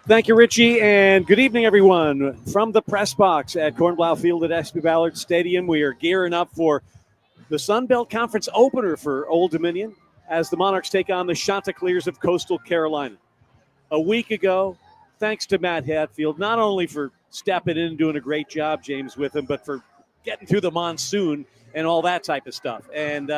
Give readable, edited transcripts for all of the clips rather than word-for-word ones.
Thank you, Richie, and good evening, everyone. From the press box at Cornblau Field at SB Ballard Stadium, we are gearing up for the Sun Belt Conference opener for Old Dominion as the Monarchs take on the Chanticleers of Coastal Carolina. A week ago, thanks to Matt Hatfield, not only for stepping in and doing a great job, James, with him, but for getting through the monsoon and all that type of stuff. And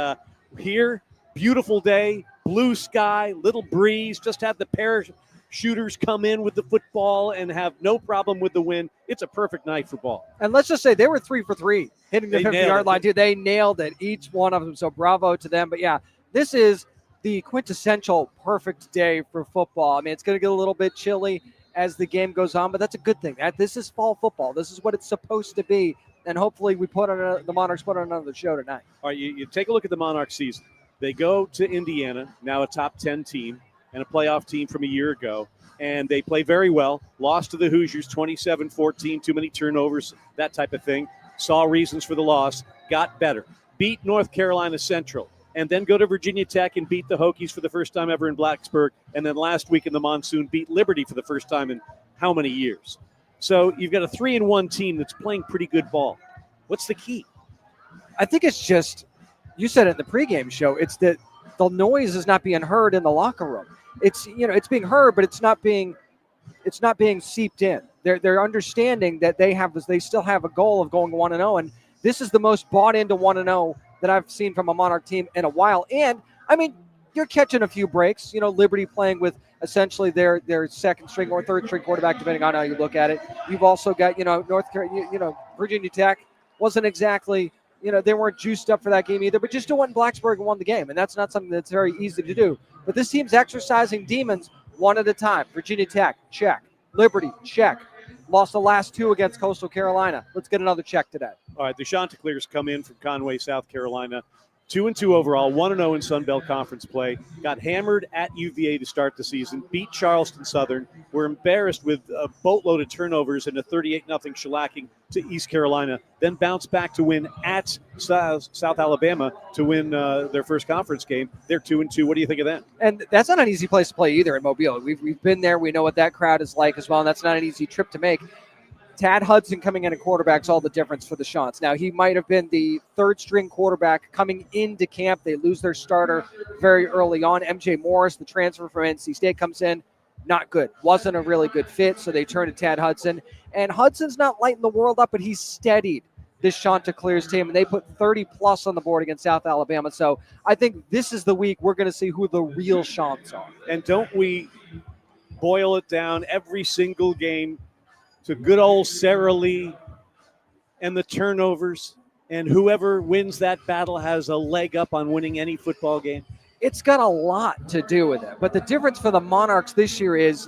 here, beautiful day, blue sky, little breeze, just had the shooters come in with the football and have no problem with the wind. It's a perfect night for ball. And let's just say they were 3 for 3 hitting the 50-yard line, too. They nailed it, each one of them, so bravo to them. But, yeah, this is the quintessential perfect day for football. I mean, it's going to get a little bit chilly as the game goes on, but that's a good thing. This is fall football. This is what it's supposed to be, and hopefully the Monarchs put on another show tonight. All right, you take a look at the Monarchs season. They go to Indiana, now a top 10 team, and a playoff team from a year ago, and they play very well. Lost to the Hoosiers 27-14, too many turnovers, that type of thing. Saw reasons for the loss, got better. Beat North Carolina Central, and then go to Virginia Tech and beat the Hokies for the first time ever in Blacksburg, and then last week in the monsoon beat Liberty for the first time in how many years? So you've got a 3-1 team that's playing pretty good ball. What's the key? I think it's just, you said it in the pregame show, it's that the noise is not being heard in the locker room. It's it's being heard, but it's not being seeped in. They're understanding that they still have a goal of going 1-0, and this is the most bought into 1-0 that I've seen from a Monarch team in a while. And I mean, you're catching a few breaks. Liberty playing with essentially their second string or third string quarterback, depending on how you look at it. You've also got North Carolina, Virginia Tech wasn't exactly. They weren't juiced up for that game either, but just went in Blacksburg and won the game, and that's not something that's very easy to do. But this team's exercising demons one at a time. Virginia Tech, check. Liberty, check. Lost the last 2 against Coastal Carolina. Let's get another check today. All right, the Chanticleers come in from Conway, South Carolina. 2-2 overall, 1-0 in Sun Belt Conference play. Got hammered at UVA to start the season. Beat Charleston Southern. Were embarrassed with a boatload of turnovers and a 38-0 shellacking to East Carolina. Then bounced back to win at South Alabama to win their first conference game. They're 2-2. What do you think of that? And that's not an easy place to play either in Mobile. We've been there. We know what that crowd is like as well, and that's not an easy trip to make. Tad Hudson coming in at quarterback's all the difference for the Chants. Now, he might have been the third-string quarterback coming into camp. They lose their starter very early on. MJ Morris, the transfer from NC State, comes in. Not good. Wasn't a really good fit, so they turn to Tad Hudson. And Hudson's not lighting the world up, but he's steadied this Chanticleers team, and they put 30-plus on the board against South Alabama. So I think this is the week we're going to see who the real Chants are. And don't we boil it down every single game to good old Sarah Lee and the turnovers, and whoever wins that battle has a leg up on winning any football game? It's got a lot to do with it. But the difference for the Monarchs this year is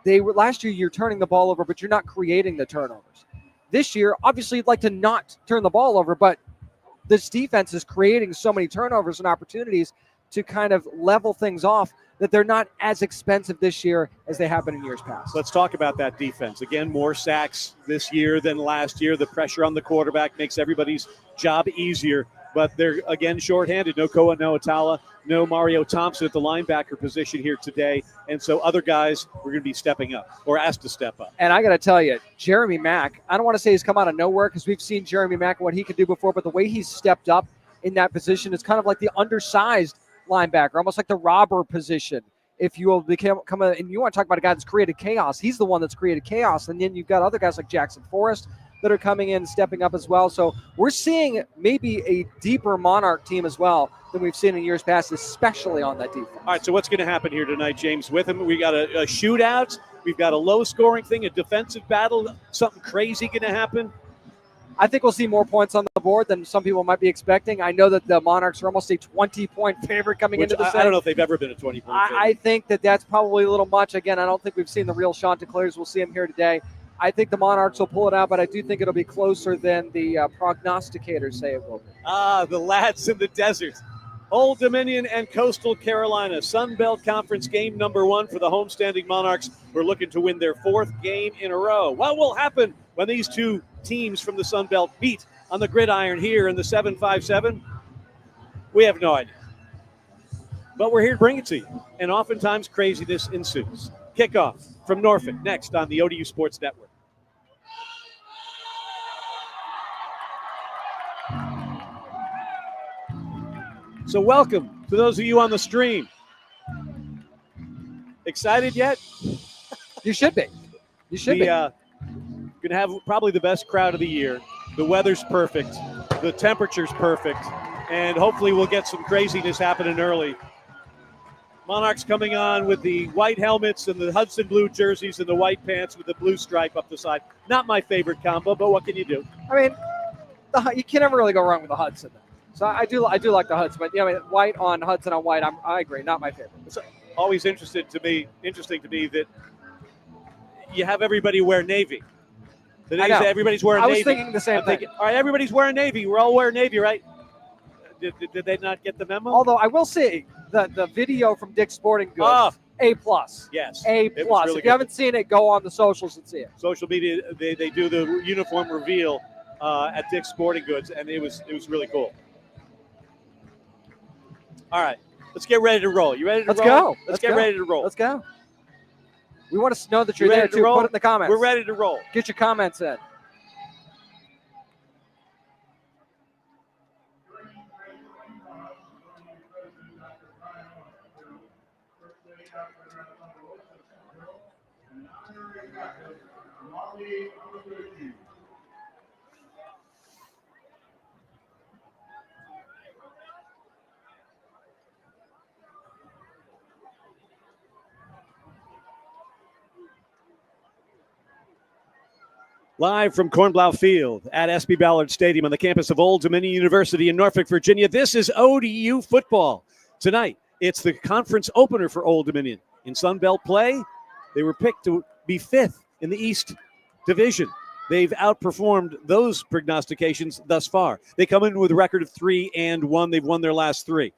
last year you're turning the ball over, but you're not creating the turnovers. This year, obviously, you'd like to not turn the ball over, but this defense is creating so many turnovers and opportunities to kind of level things off that they're not as expensive this year as they have been in years past. Let's talk about that defense. Again, more sacks this year than last year. The pressure on the quarterback makes everybody's job easier, but they're, again, shorthanded. No Koa, no Atala, no Mario Thompson at the linebacker position here today, and so other guys were going to be stepping up or asked to step up. And I got to tell you, Jeremy Mack, I don't want to say he's come out of nowhere because we've seen Jeremy Mack and what he could do before, but the way he's stepped up in that position is kind of like the undersized linebacker, almost like the robber position. If you will come and you want to talk about a guy that's created chaos, he's the one that's created chaos. And then you've got other guys like Jackson Forrest that are coming in, stepping up as well. So we're seeing maybe a deeper Monarch team as well than we've seen in years past, especially on that defense. All right, so what's going to happen here tonight, James? With him, we got a shootout. We've got a low-scoring thing, a defensive battle. Something crazy going to happen? I think we'll see more points on the board than some people might be expecting. I know that the Monarchs are almost a 20-point favorite coming into the set. I don't know if they've ever been a 20-point favorite. I think that's probably a little much. Again, I don't think we've seen the real Chanticleers. We'll see them here today. I think the Monarchs will pull it out, but I do think it'll be closer than the prognosticators say it will be. The lads in the desert. Old Dominion and Coastal Carolina, Sun Belt Conference game number 1 for the homestanding Monarchs. We're looking to win their 4th game in a row. What will happen when these two teams from the Sun Belt meet on the gridiron here in the 757? We have no idea. But we're here to bring it to you, and oftentimes craziness ensues. Kickoff from Norfolk next on the ODU Sports Network. So welcome to those of you on the stream. Excited yet? You should be. You should be. Going to have probably the best crowd of the year. The weather's perfect. The temperature's perfect. And hopefully we'll get some craziness happening early. Monarchs coming on with the white helmets and the Hudson blue jerseys and the white pants with the blue stripe up the side. Not my favorite combo, but what can you do? I mean, you can never really go wrong with the Hudson. So I do like the Hudson, but white on Hudson on white, I agree, not my favorite. It's always interesting to me that you have everybody wear navy. Today's everybody's wearing navy. I was thinking the same thing. All right, everybody's wearing navy. We're all wearing navy, right? Did they not get the memo? Although I will say the video from Dick's Sporting Goods, A+. Yes. A+. Really if you haven't seen it, go on the socials and see it. Social media, they do the uniform reveal at Dick's Sporting Goods, and it was really cool. All right, let's get ready to roll. You ready to Let's roll? go. Let's get ready to roll. Let's go. We want to know that you're there, too. Put it in the comments. We're ready to roll. Get your comments in. Live from Cornblow Field at SB Ballard Stadium on the campus of Old Dominion University in Norfolk, Virginia. This is ODU football. Tonight, it's the conference opener for Old Dominion. In Sun Belt play, they were picked to be 5th in the East Division. They've outperformed those prognostications thus far. They come in with a record of 3-1. They've won their last 3.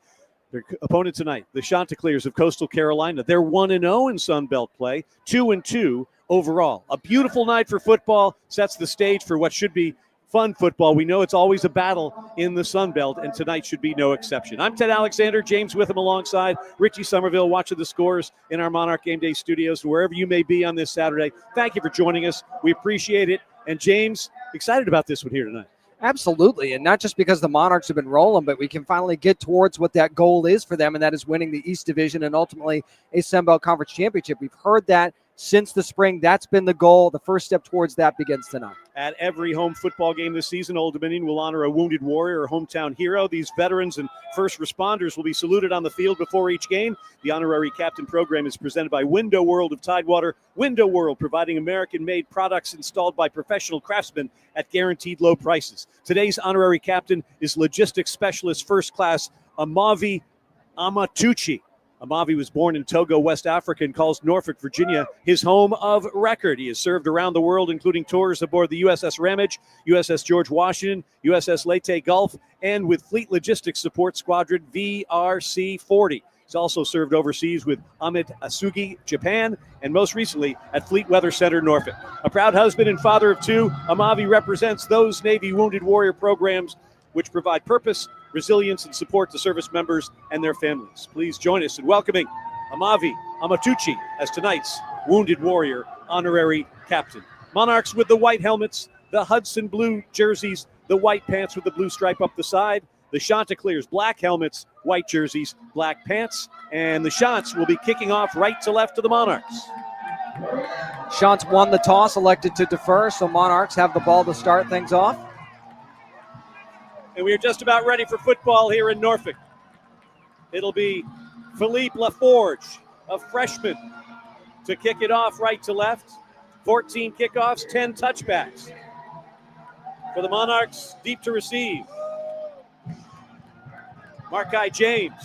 Their opponent tonight, the Chanticleers of Coastal Carolina. They're 1-0 in Sun Belt play, 2-2 overall. A beautiful night for football, sets the stage for what should be fun football. We know it's always a battle in the Sun Belt, and tonight should be no exception. I'm Ted Alexander, James Witham alongside Richie Somerville, watching the scores in our Monarch Game Day studios, wherever you may be on this Saturday. Thank you for joining us. We appreciate it. And James, excited about this one here tonight. Absolutely, and not just because the Monarchs have been rolling, but we can finally get towards what that goal is for them, and that is winning the East Division and ultimately a Sun Belt Conference championship. We've heard that since the spring. That's been the goal. The first step towards that begins tonight. At every home football game this season, Old Dominion will honor a wounded warrior or hometown hero. These veterans and first responders will be saluted on the field before each game. The honorary captain program is presented by Window World of Tidewater. Window World, providing American-made products installed by professional craftsmen at guaranteed low prices. Today's honorary captain is logistics specialist first class Amavi Amatucci. Amavi was born in Togo, West Africa, and calls Norfolk, Virginia, his home of record. He has served around the world, including tours aboard the USS Ramage, USS George Washington, USS Leyte Gulf, and with Fleet Logistics Support Squadron VRC-40. He's also served overseas with Ahmed Asugi, Japan, and most recently at Fleet Weather Center, Norfolk. A proud husband and father of 2, Amavi represents those Navy Wounded Warrior programs which provide purpose, resilience, and support to service members and their families. Please join us in welcoming Amavi Amatucci as tonight's Wounded Warrior honorary captain. Monarchs with the white helmets, the Hudson blue jerseys, the white pants with the blue stripe up the side. The Chanticleers, black helmets, white jerseys, black pants. And the Chants will be kicking off right to left to the Monarchs. Chants won the toss, elected to defer, so Monarchs have the ball to start things off. And we are just about ready for football here in Norfolk. It'll be Philippe Laforge, a freshman, to kick it off right to left. 14 kickoffs, 10 touchbacks. For the Monarchs, deep to receive. Markai James.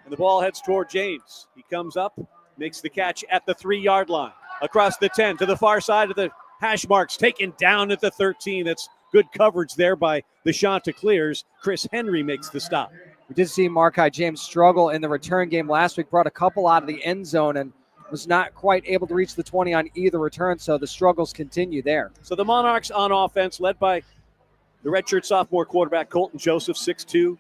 And the ball heads toward James. He comes up, makes the catch at the 3-yard line. Across the 10 to the far side of the hash marks, taken down at the 13. That's good coverage there by the Chanticleers. Chris Henry makes the stop. We did see Markai James struggle in the return game last week, brought a couple out of the end zone and was not quite able to reach the 20 on either return, so the struggles continue there. So the Monarchs on offense, led by the redshirt sophomore quarterback Colton Joseph, 6'2",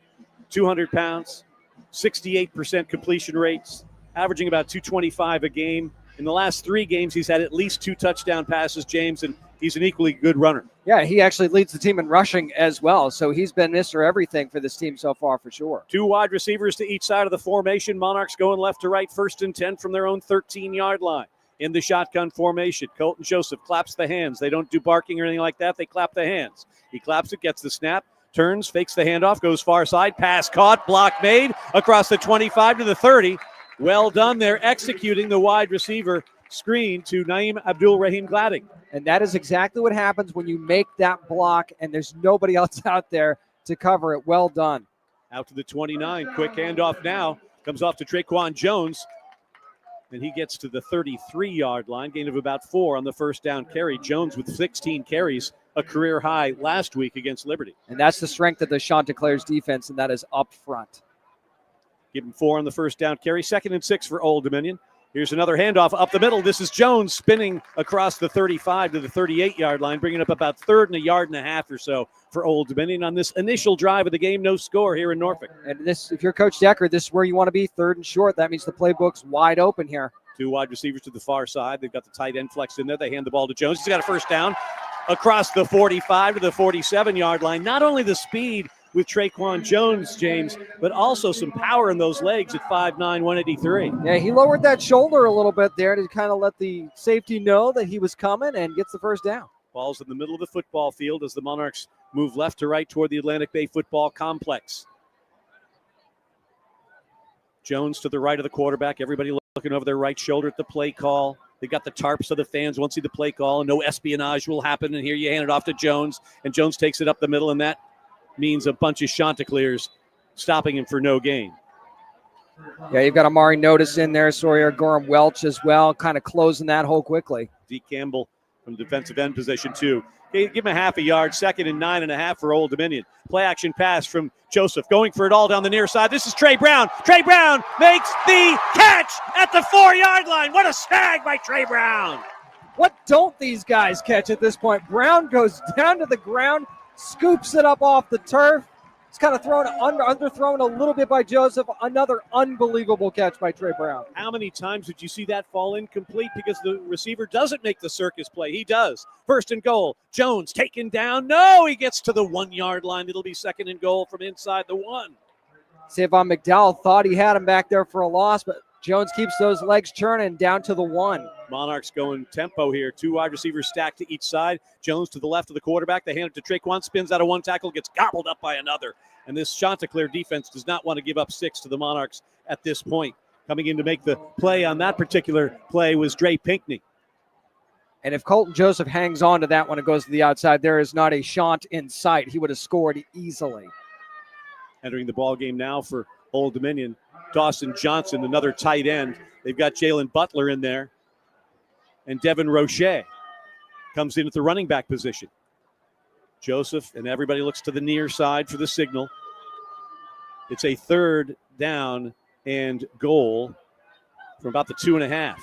200 pounds, 68% completion rates, averaging about 225 a game. In the last 3 games, he's had at least 2 touchdown passes, James, and he's an equally good runner. Yeah, he actually leads the team in rushing as well, so he's been Mr. Everything for this team so far for sure. 2 wide receivers to each side of the formation. Monarchs going left to right, 1st and 10 from their own 13-yard line. In the shotgun formation, Colton Joseph claps the hands. They don't do barking or anything like that. They clap the hands. He claps it, gets the snap, turns, fakes the handoff, goes far side, pass caught, block made, across the 25 to the 30. Well done there, executing the wide receiver screen to Naeem Abdul-Rahim Gladding. And that is exactly what happens when you make that block and there's nobody else out there to cover it. Well done. Out to the 29, quick handoff now. Comes off to Traquan Jones, and he gets to the 33-yard line, gain of about 4 on the first down carry. Jones with 16 carries, a career high last week against Liberty. And that's the strength of the Chanticleer's defense, and that is up front. Give him 4 on the first down carry. 2nd and 6 for Old Dominion. Here's another handoff up the middle. This is Jones spinning across the 35 to the 38-yard line, bringing up about 3rd and a yard and a half or so for Old Dominion on this initial drive of the game. No score here in Norfolk. And this, if you're Coach Decker, this is where you want to be, 3rd and short. That means the playbook's wide open here. 2 wide receivers to the far side. They've got the tight end flex in there. They hand the ball to Jones. He's got a first down across the 45 to the 47-yard line. Not only the speed with Traquan Jones, James, but also some power in those legs at 5'9", 183. Yeah, he lowered that shoulder a little bit there to kind of let the safety know that he was coming and gets the first down. Ball's in the middle of the football field as the Monarchs move left to right toward the Atlantic Bay football complex. Jones to the right of the quarterback. Everybody looking over their right shoulder at the play call. They got the tarp so the fans won't see the play call and no espionage will happen. And here you hand it off to Jones, and Jones takes it up the middle, and that means a bunch of Chanticleers stopping him for no gain. Yeah, you've got Amari Notice in there, Sawyer Gorham Welch as well, kind of closing that hole quickly. D. Campbell from defensive end position too. Give him a half a yard, 2nd and 9.5 for Old Dominion. Play action pass from Joseph, going for it all down the near side. This is Trey Brown. Trey Brown makes the catch at the 4-yard line. What a snag by Trey Brown. What don't these guys catch at this point? Brown goes down to the ground, scoops it up off the turf. It's kind of thrown underthrown a little bit by Joseph. Another unbelievable catch by Trey Brown. How many times did you see that fall incomplete because the receiver doesn't make the circus play? He does. 1st and goal. Jones taken down. No, he gets to the 1-yard line. It'll be 2nd and goal from inside the 1. Savon McDowell thought he had him back there for a loss, but Jones keeps those legs churning down to the 1. Monarchs going tempo here. 2 wide receivers stacked to each side. Jones to the left of the quarterback. They hand it to Traquan, spins out of 1 tackle, gets gobbled up by another. And this Chanticleer defense does not want to give up 6 to the Monarchs at this point. Coming in to make the play on that particular play was Dre Pinckney. And if Colton Joseph hangs on to that when it goes to the outside, there is not a Chant in sight. He would have scored easily. Entering the ball game now for Old Dominion, Dawson Johnson, another tight end. They've got Jalen Butler in there. And Devin Roche comes in at the running back position. Joseph and everybody looks to the near side for the signal. It's a 3rd down and goal from about the 2.5.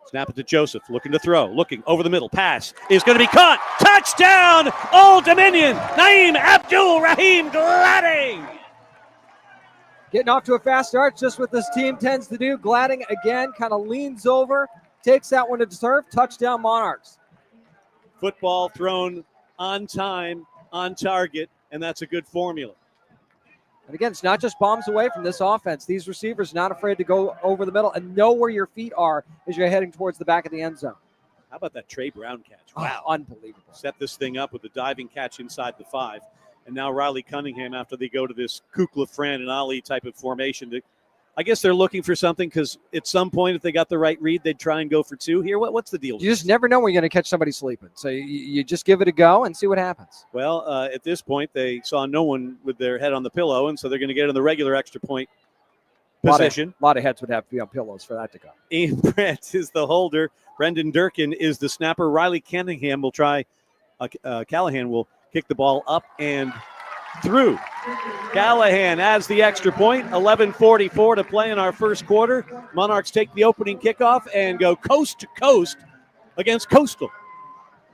Snap it to Joseph, looking to throw, looking over the middle. Pass is going to be caught. Touchdown, Old Dominion. Naeem Abdul-Rahim Gladding. Getting off to a fast start, just what this team tends to do. Gladding again kind of leans over, takes that one to serve. Touchdown, Monarchs. Football thrown on time, on target, and that's a good formula. And again, it's not just bombs away from this offense. These receivers not afraid to go over the middle and know where your feet are as you're heading towards the back of the end zone. How about that Trey Brown catch? Wow. Oh, unbelievable. Set this thing up with a diving catch inside the 5. And now Riley Cunningham, after they go to this Kukla, Fran, and Ali type of formation, I guess they're looking for something because at some point, if they got the right read, they'd try and go for 2. Here, what's the deal? You just never know when you're going to catch somebody sleeping. So you just give it a go and see what happens. Well, at this point, they saw no one with their head on the pillow, and so they're going to get in the regular extra point position. A lot of heads would have to be on pillows for that to go. Ian Brandt is the holder. Brendan Durkin is the snapper. Riley Cunningham will try. Callahan will kick the ball up and through. Callahan adds the extra point. 11:44 to play in our first quarter. Monarchs take the opening kickoff and go coast to coast against Coastal.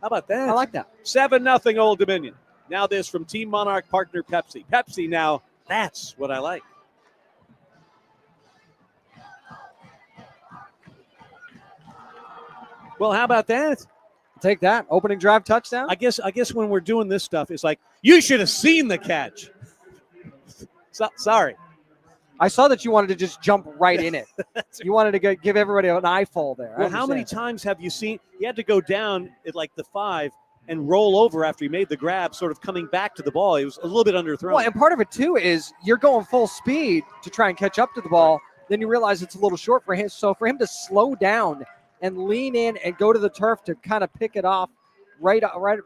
How about that? I like that. 7-0 Old Dominion. Now this from Team Monarch partner Pepsi. Pepsi now, that's what I like. Well, how about that? Take that. Opening drive touchdown. I guess when we're doing this stuff, it's like, you should have seen the catch. Sorry. I saw that you wanted to just jump right in it. You wanted to give everybody an eyeful there. Well, how many times have you seen, he had to go down at like the 5 and roll over after he made the grab, sort of coming back to the ball. He was a little bit underthrown. Well, and part of it, too, is you're going full speed to try and catch up to the ball. Then you realize it's a little short for him. So for him to slow down and lean in and go to the turf to kind of pick it off right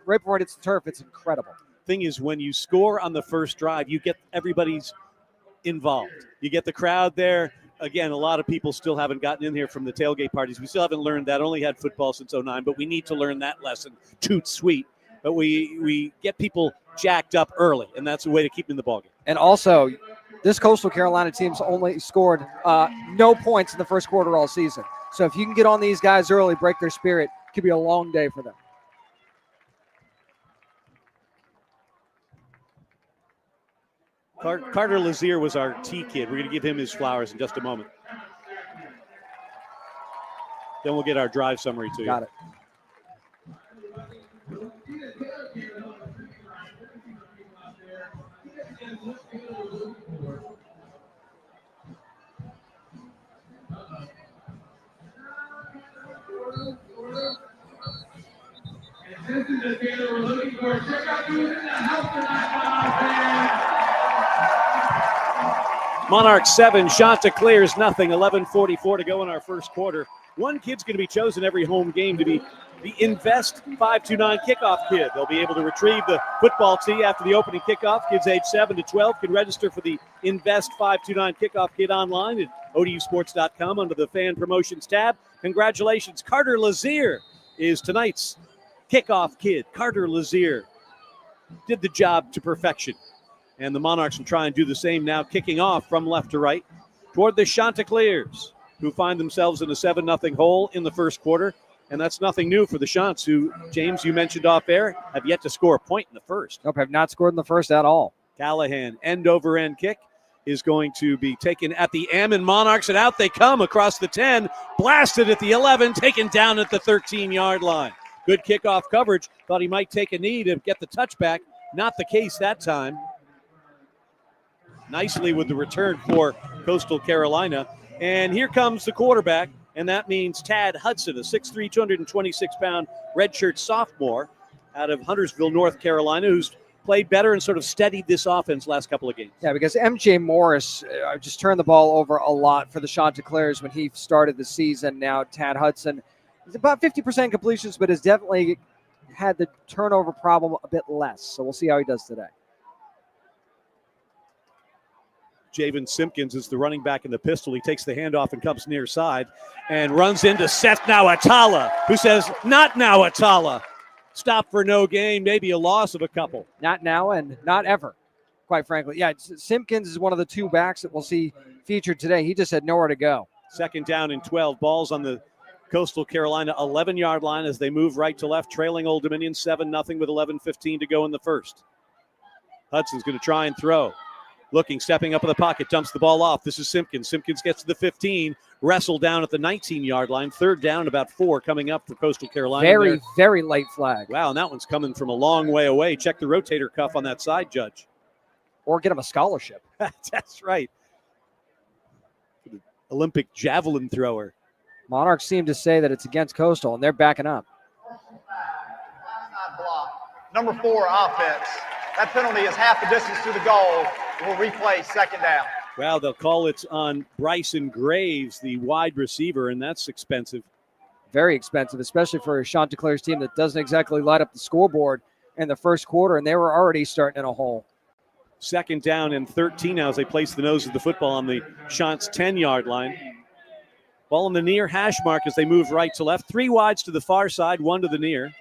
before it hits the turf, it's incredible. Thing is, when you score on the first drive, you get everybody's involved. You get the crowd there. Again, a lot of people still haven't gotten in here from the tailgate parties. We still haven't learned that. Only had football since 09, but we need to learn that lesson. Toot sweet. But we get people jacked up early, and that's a way to keep them in the ballgame. And also, this Coastal Carolina team's only scored no points in the first quarter all season. So if you can get on these guys early, break their spirit, it could be a long day for them. Carter Lazier was our T kid. We're going to give him his flowers in just a moment. Then we'll get our drive summary to you. Got it. This is the theater we're looking for. Check out who's in the house tonight, Monarchs 7, Chanticleers nothing. 11:44 to go in our first quarter. One kid's going to be chosen every home game to be the Invest 529 kickoff kid. They'll be able to retrieve the football tee after the opening kickoff. Kids age 7 to 12 can register for the Invest 529 kickoff kid online at ODUsports.com under the fan promotions tab. Congratulations, Carter Lazier is tonight's kickoff kid. Carter Lazier did the job to perfection. And the Monarchs will try and do the same now, kicking off from left to right toward the Chanticleers, who find themselves in a 7-0 hole in the first quarter. And that's nothing new for the Chants, who, James, you mentioned off air, have yet to score a point in the first. Nope, have not scored in the first at all. Callahan, end-over-end kick, is going to be taken at the M, and Monarchs, and out they come across the 10, blasted at the 11, taken down at the 13-yard line. Good kickoff coverage. Thought he might take a knee to get the touchback. Not the case that time. Nicely with the return for Coastal Carolina. And here comes the quarterback, and that means Tad Hudson, a 6'3", 226-pound redshirt sophomore out of Huntersville, North Carolina, who's played better and sort of steadied this offense last couple of games. Yeah, because M.J. Morris just turned the ball over a lot for the Chanticleers when he started the season. Now Tad Hudson is about 50% completions, but has definitely had the turnover problem a bit less. So we'll see how he does today. Javen Simpkins is the running back in the pistol. He takes the handoff and comes near side and runs into Seth Nawatala, who says, not Nawatala. Stop for no gain, maybe a loss of a couple. Not now and not ever, quite frankly. Yeah, Simpkins is one of the two backs that we'll see featured today. He just had nowhere to go. Second down and 12. Balls on the Coastal Carolina 11-yard line as they move right to left, trailing Old Dominion 7-0 with 11:15 to go in the first. Hudson's going to try and throw. Looking, stepping up in the pocket, dumps the ball off. This is Simpkins. Simpkins gets to the 15, wrestle down at the 19-yard line. Third down and about 4 coming up for Coastal Carolina. Very late flag. Wow, and that one's coming from a long way away. Check the rotator cuff on that side, Judge. Or get him a scholarship. That's right. Olympic javelin thrower. Monarchs seem to say that it's against Coastal, and they're backing up. Number 4 offense. That penalty is half the distance to the goal. We'll replay second down. Well, they'll call it on Bryson Graves, the wide receiver, and that's expensive. Very expensive, especially for a Chanticleers team that doesn't exactly light up the scoreboard in the first quarter, and they were already starting in a hole. Second down and 13 now as they place the nose of the football on the Chants' 10-yard line. Ball in the near hash mark as they move right to left. 3 wides to the far side, 1 to the near.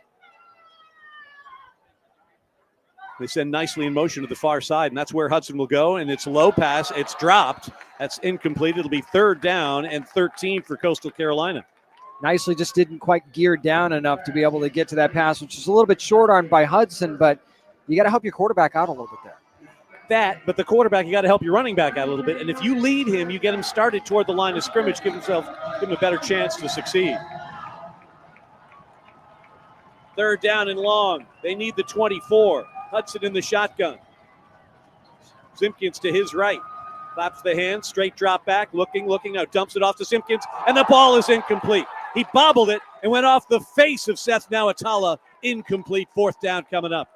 They send nicely in motion to the far side, and that's where Hudson will go, and it's a low pass. It's dropped. That's incomplete. It'll be 3rd down and 13 for Coastal Carolina. Nicely just didn't quite gear down enough to be able to get to that pass, which is a little bit short-armed by Hudson, but you got to help your quarterback out a little bit there. But the quarterback, you got to help your running back out a little bit. And if you lead him, you get him started toward the line of scrimmage, give him a better chance to succeed. 3rd down and long. They need the 24. Hudson in the shotgun. Simpkins to his right. Claps the hand, straight drop back, looking, now dumps it off to Simpkins, and the ball is incomplete. He bobbled it and went off the face of Seth Nawatala. Incomplete. 4th down coming up.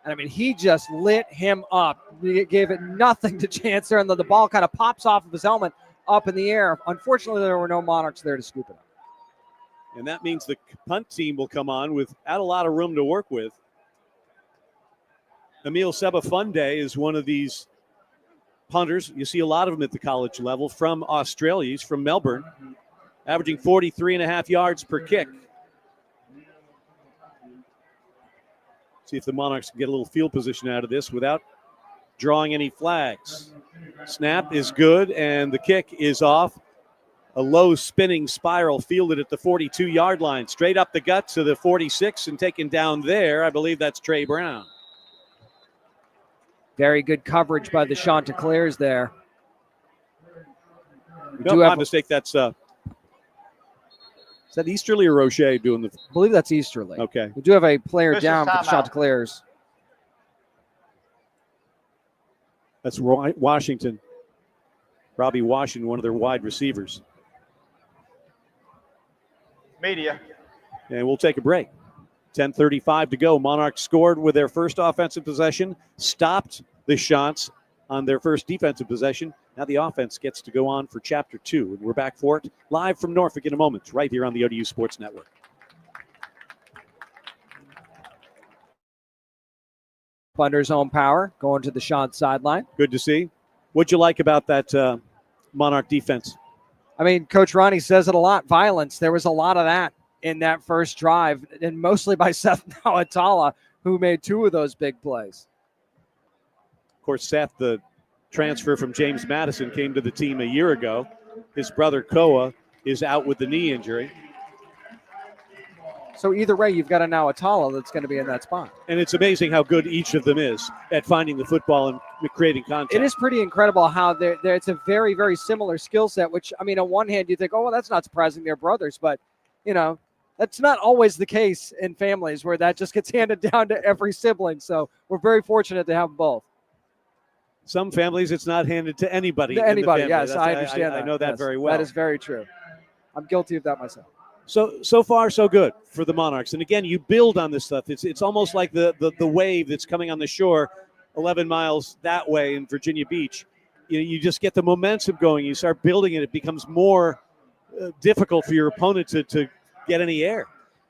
And I mean, he just lit him up. He gave it nothing to chance there, and the ball kind of pops off of his helmet up in the air. Unfortunately, there were no Monarchs there to scoop it up. And that means the punt team will come on without a lot of room to work with. Emil Sebafunde is one of these punters. You see a lot of them at the college level from Australia. He's from Melbourne, averaging 43.5 yards per kick. See if the Monarchs can get a little field position out of this without drawing any flags. Snap is good, and the kick is off. A low spinning spiral fielded at the 42-yard line. Straight up the gut to the 46 and taken down there. I believe that's Trey Brown. Very good coverage by the Chanticleers there. No, my mistake. That's is that Easterly or Roche doing the? I believe that's Easterly. Okay. We do have a player down for the Chanticleers. That's Washington. Robbie Washington, one of their wide receivers. Media. And we'll take a break. 10:35 to go. Monarchs scored with their first offensive possession, stopped the shots on their first defensive possession. Now the offense gets to go on for Chapter 2, and we're back for it live from Norfolk in a moment, right here on the ODU Sports Network. Under zone power, going to the Sean sideline. Good to see. What'd you like about that Monarch defense? I mean, Coach Ronnie says it a lot, violence. There was a lot of that in that first drive, and mostly by Seth Nawatala, who made 2 of those big plays. Of course, Seth, the transfer from James Madison, came to the team a year ago. His brother Koa is out with the knee injury. So either way, you've got a Nawatala that's going to be in that spot. And it's amazing how good each of them is at finding the football and creating contact. It is pretty incredible how it's a very, very similar skill set, which, I mean, on one hand, you think, oh, well, that's not surprising. They're brothers. But, you know, that's not always the case in families where that just gets handed down to every sibling. So we're very fortunate to have both. Some families, it's not handed to anybody. Anybody, yes, I understand that. I know that very well. That is very true. I'm guilty of that myself. So far, so good for the Monarchs. And again, you build on this stuff. It's almost like the wave that's coming on the shore 11 miles that way in Virginia Beach. You just get the momentum going. You start building it. It becomes more difficult for your opponent to get any air.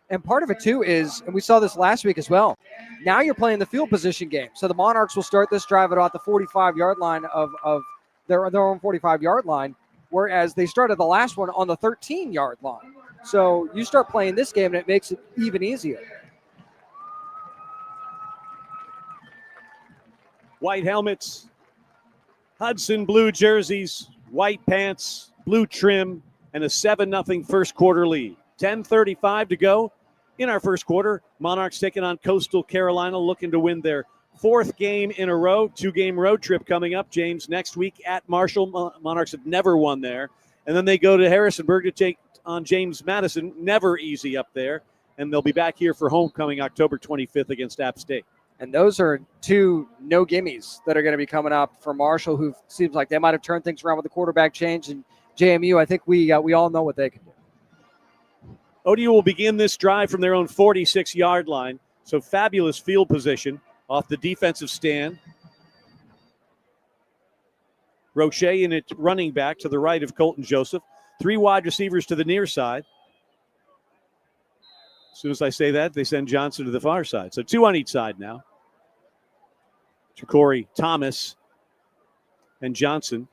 And part of it, too, is, and we saw this last week as well, now you're playing the field position game. So the Monarchs will start this drive at about the 45-yard line of their own 45-yard line, whereas they started the last one on the 13-yard line. So you start playing this game, and it makes it even easier. White helmets, Hudson blue jerseys, white pants, blue trim, and a 7-0 first quarter lead. 10:35 to go in our first quarter. Monarchs taking on Coastal Carolina, looking to win their 4th game in a row. 2-game road trip coming up, James, next week at Marshall. Monarchs have never won there. And then they go to Harrisonburg to take on James Madison. Never easy up there. And they'll be back here for homecoming October 25th against App State. And those are 2 no-gimmies that are going to be coming up for Marshall, who seems like they might have turned things around with the quarterback change. And JMU, I think we all know what they can do. ODU will begin this drive from their own 46-yard line. So fabulous field position off the defensive stand. Roche in it running back to the right of Colton Joseph. 3 wide receivers to the near side. As soon as I say that, they send Johnson to the far side. So 2 on each side now. Ja'Cory Thomas and Johnson.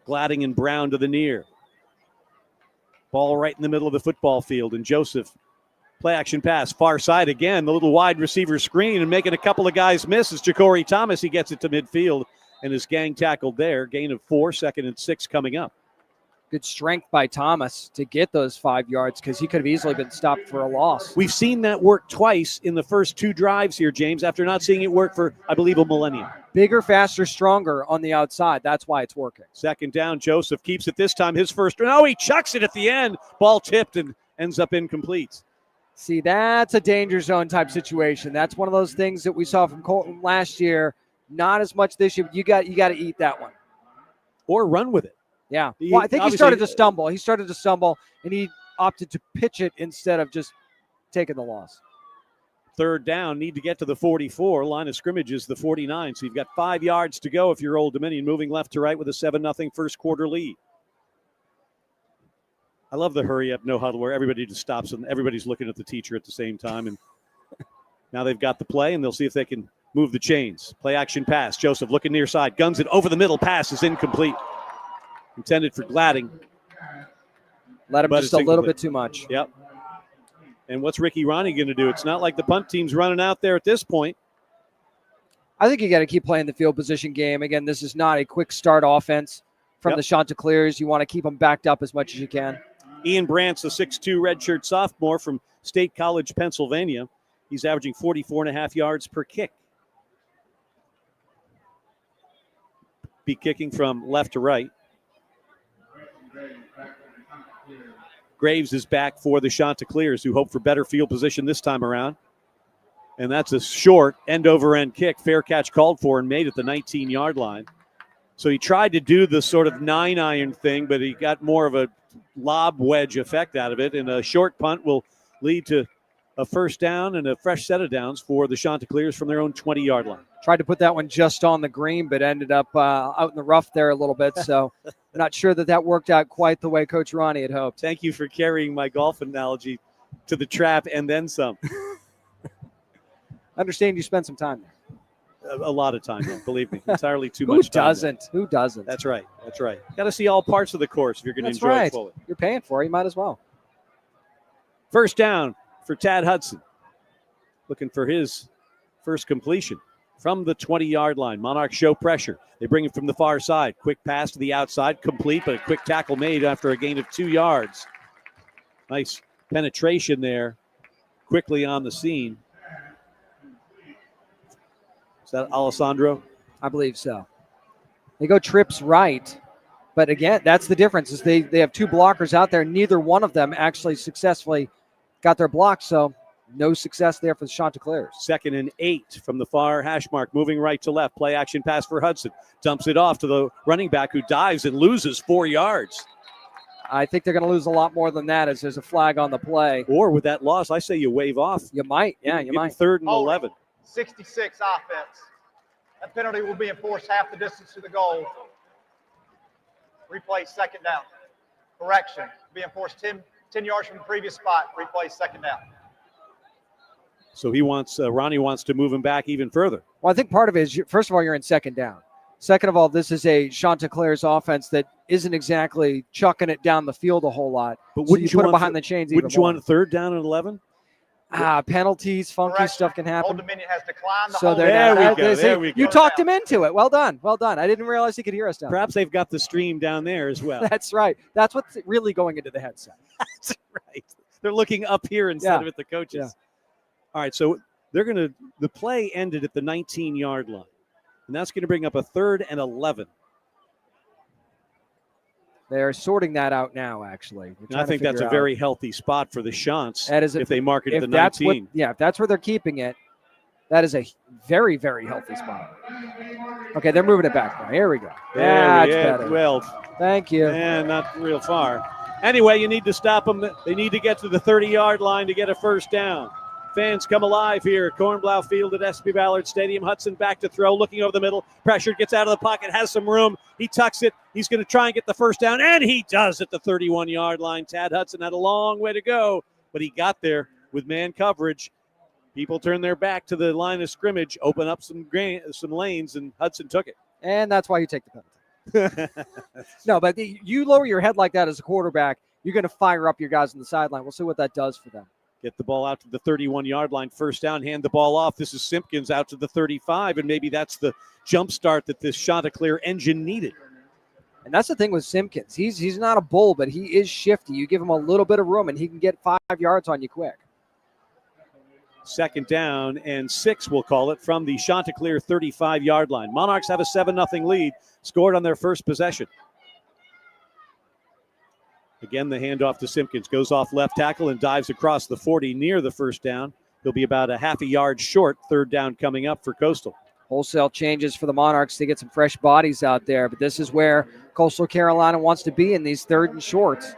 Gladding and Brown to the near. Ball right in the middle of the football field, and Joseph Play action pass, far side again, the little wide receiver screen and making a couple of guys miss. It's Ja'Cory Thomas. He gets it to midfield and is gang tackled there. Gain of 4, 2nd and 6 coming up. Good strength by Thomas to get those 5 yards because he could have easily been stopped for a loss. We've seen that work twice in the first 2 drives here, James, after not seeing it work for, I believe, a millennium. Bigger, faster, stronger on the outside. That's why it's working. 2nd down, Joseph keeps it this time. His first, no, he chucks it at the end. Ball tipped and ends up incomplete. See, that's a danger zone type situation. That's one of those things that we saw from Colton last year. Not as much this year. You got to eat that one. Or run with it. Yeah. Well, I think he started to stumble. And he opted to pitch it instead of just taking the loss. 3rd down, need to get to the 44. Line of scrimmage is the 49. So you've got 5 yards to go if you're Old Dominion, moving left to right with a 7-0 first quarter lead. I love the hurry up, no huddle where everybody just stops and everybody's looking at the teacher at the same time. And now they've got the play and they'll see if they can move the chains. Play action pass. Joseph looking near side, guns it over the middle. Pass is incomplete. Intended for Gladding. Let him just a little bit too much. Yep. And what's Ricky Ronnie going to do? It's not like the punt team's running out there at this point. I think you got to keep playing the field position game. Again, this is not a quick start offense from the Chanticleers. You want to keep them backed up as much as you can. Ian Brant's a 6'2 redshirt sophomore from State College, Pennsylvania. He's averaging 44.5 yards per kick. Be kicking from left to right. Graves is back for the Chanticleers, who hope for better field position this time around. And that's a short end-over-end kick. Fair catch called for and made at the 19-yard line. So he tried to do the sort of 9-iron thing, but he got more of a lob wedge effect out of it. And a short punt will lead to a first down and a fresh set of downs for the Chanticleers from their own 20-yard line. Tried to put that one just on the green, but ended up out in the rough there a little bit. So I'm not sure that worked out quite the way Coach Ronnie had hoped. Thank you for carrying my golf analogy to the trap and then some. Understand you spent some time there. A lot of time, believe me. Entirely too much time. Who doesn't? That's right. Got to see all parts of the course if you're going to enjoy it fully. You're paying for it. You might as well. First down for Tad Hudson. Looking for his first completion from the 20-yard line. Monarchs show pressure. They bring it from the far side. Quick pass to the outside, complete, but a quick tackle made after a gain of 2 yards. Nice penetration there, quickly on the scene. Is that Alessandro? I believe so. They go trips right, but again, that's the difference is they have 2 blockers out there. Neither one of them actually successfully got their block, so no success there for the Chanticleers. 2nd and 8 from the far hash mark, moving right to left. Play action pass for Hudson. Dumps it off to the running back who dives and loses 4 yards. I think they're going to lose a lot more than that as there's a flag on the play. Or with that loss, I say you wave off. You might, yeah, you might. 3rd and 11. 66 offense. That penalty will be enforced half the distance to the goal. Replay 2nd down. Correction. Be enforced 10 yards from the previous spot. Replay 2nd down. So Ronnie wants to move him back even further. Well, I think part of it is, first of all, you're in 2nd down. Second of all, this is a Chanticleers offense that isn't exactly chucking it down the field a whole lot. But wouldn't you put it behind the chains even more? Wouldn't you want 3rd down and 11? Penalties, funky stuff can happen. Old Dominion has declined the So there we go. You talked him into it. Well done. I didn't realize he could hear us down. Perhaps they've got the stream down there as well. That's right. That's what's really going into the headset. That's right. They're looking up here instead of at the coaches. Yeah. All right, so the play ended at the 19-yard line. And that's going to bring up a 3rd and 11. They're sorting that out now, actually. And I think that's a very healthy spot for the Shants if they mark it at the 19. If that's where they're keeping it, that is a very, very healthy spot. Okay, they're moving it back now. Here we go. That's better. Well, thank you. And not real far. Anyway, you need to stop them. They need to get to the 30-yard line to get a first down. Fans come alive here at Cornblau Field at SB Ballard Stadium. Hudson back to throw, looking over the middle. Pressured, gets out of the pocket, has some room. He tucks it. He's going to try and get the first down, and he does at the 31-yard line. Tad Hudson had a long way to go, but he got there with man coverage. People turn their back to the line of scrimmage, open up some lanes, and Hudson took it. And that's why you take the penalty. No, but you lower your head like that as a quarterback, you're going to fire up your guys on the sideline. We'll see what that does for them. get the ball out to the 31-yard line, first down, hand the ball off. This is Simpkins out to the 35, and maybe that's the jump start that this Chanticleer engine needed. And that's the thing with Simpkins. He's not a bull, but he is shifty. You give him a little bit of room, and he can get 5 yards on you quick. Second down and 6, we'll call it, from the Chanticleer 35-yard line. Monarchs have a 7-0 lead, scored on their first possession. Again, the handoff to Simpkins. Goes off left tackle and dives across the 40 near the first down. He'll be about a half a yard short. Third down coming up for Coastal. Wholesale changes for the Monarchs to get some fresh bodies out there. But this is where Coastal Carolina wants to be in these third and shorts.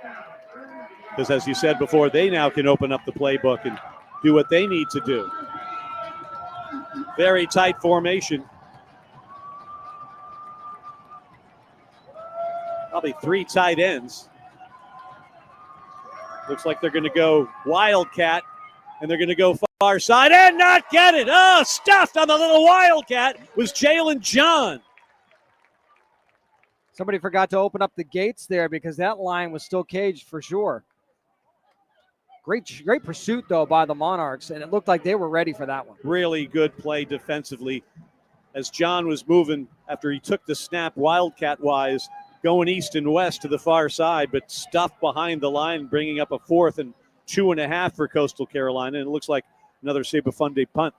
Because as you said before, they now can open up the playbook and do what they need to do. Very tight formation. Probably 3 tight ends. Looks like they're going to go Wildcat, and they're going to go far side and not get it. Oh, stuffed on the little Wildcat was Jalen John. Somebody forgot to open up the gates there because that line was still caged for sure. Great pursuit, though, by the Monarchs, and it looked like they were ready for that one. Really good play defensively as John was moving after he took the snap Wildcat-wise, going east and west to the far side, but stuffed behind the line, bringing up a 4th and 2.5 for Coastal Carolina, and it looks like another Sabafunde punt.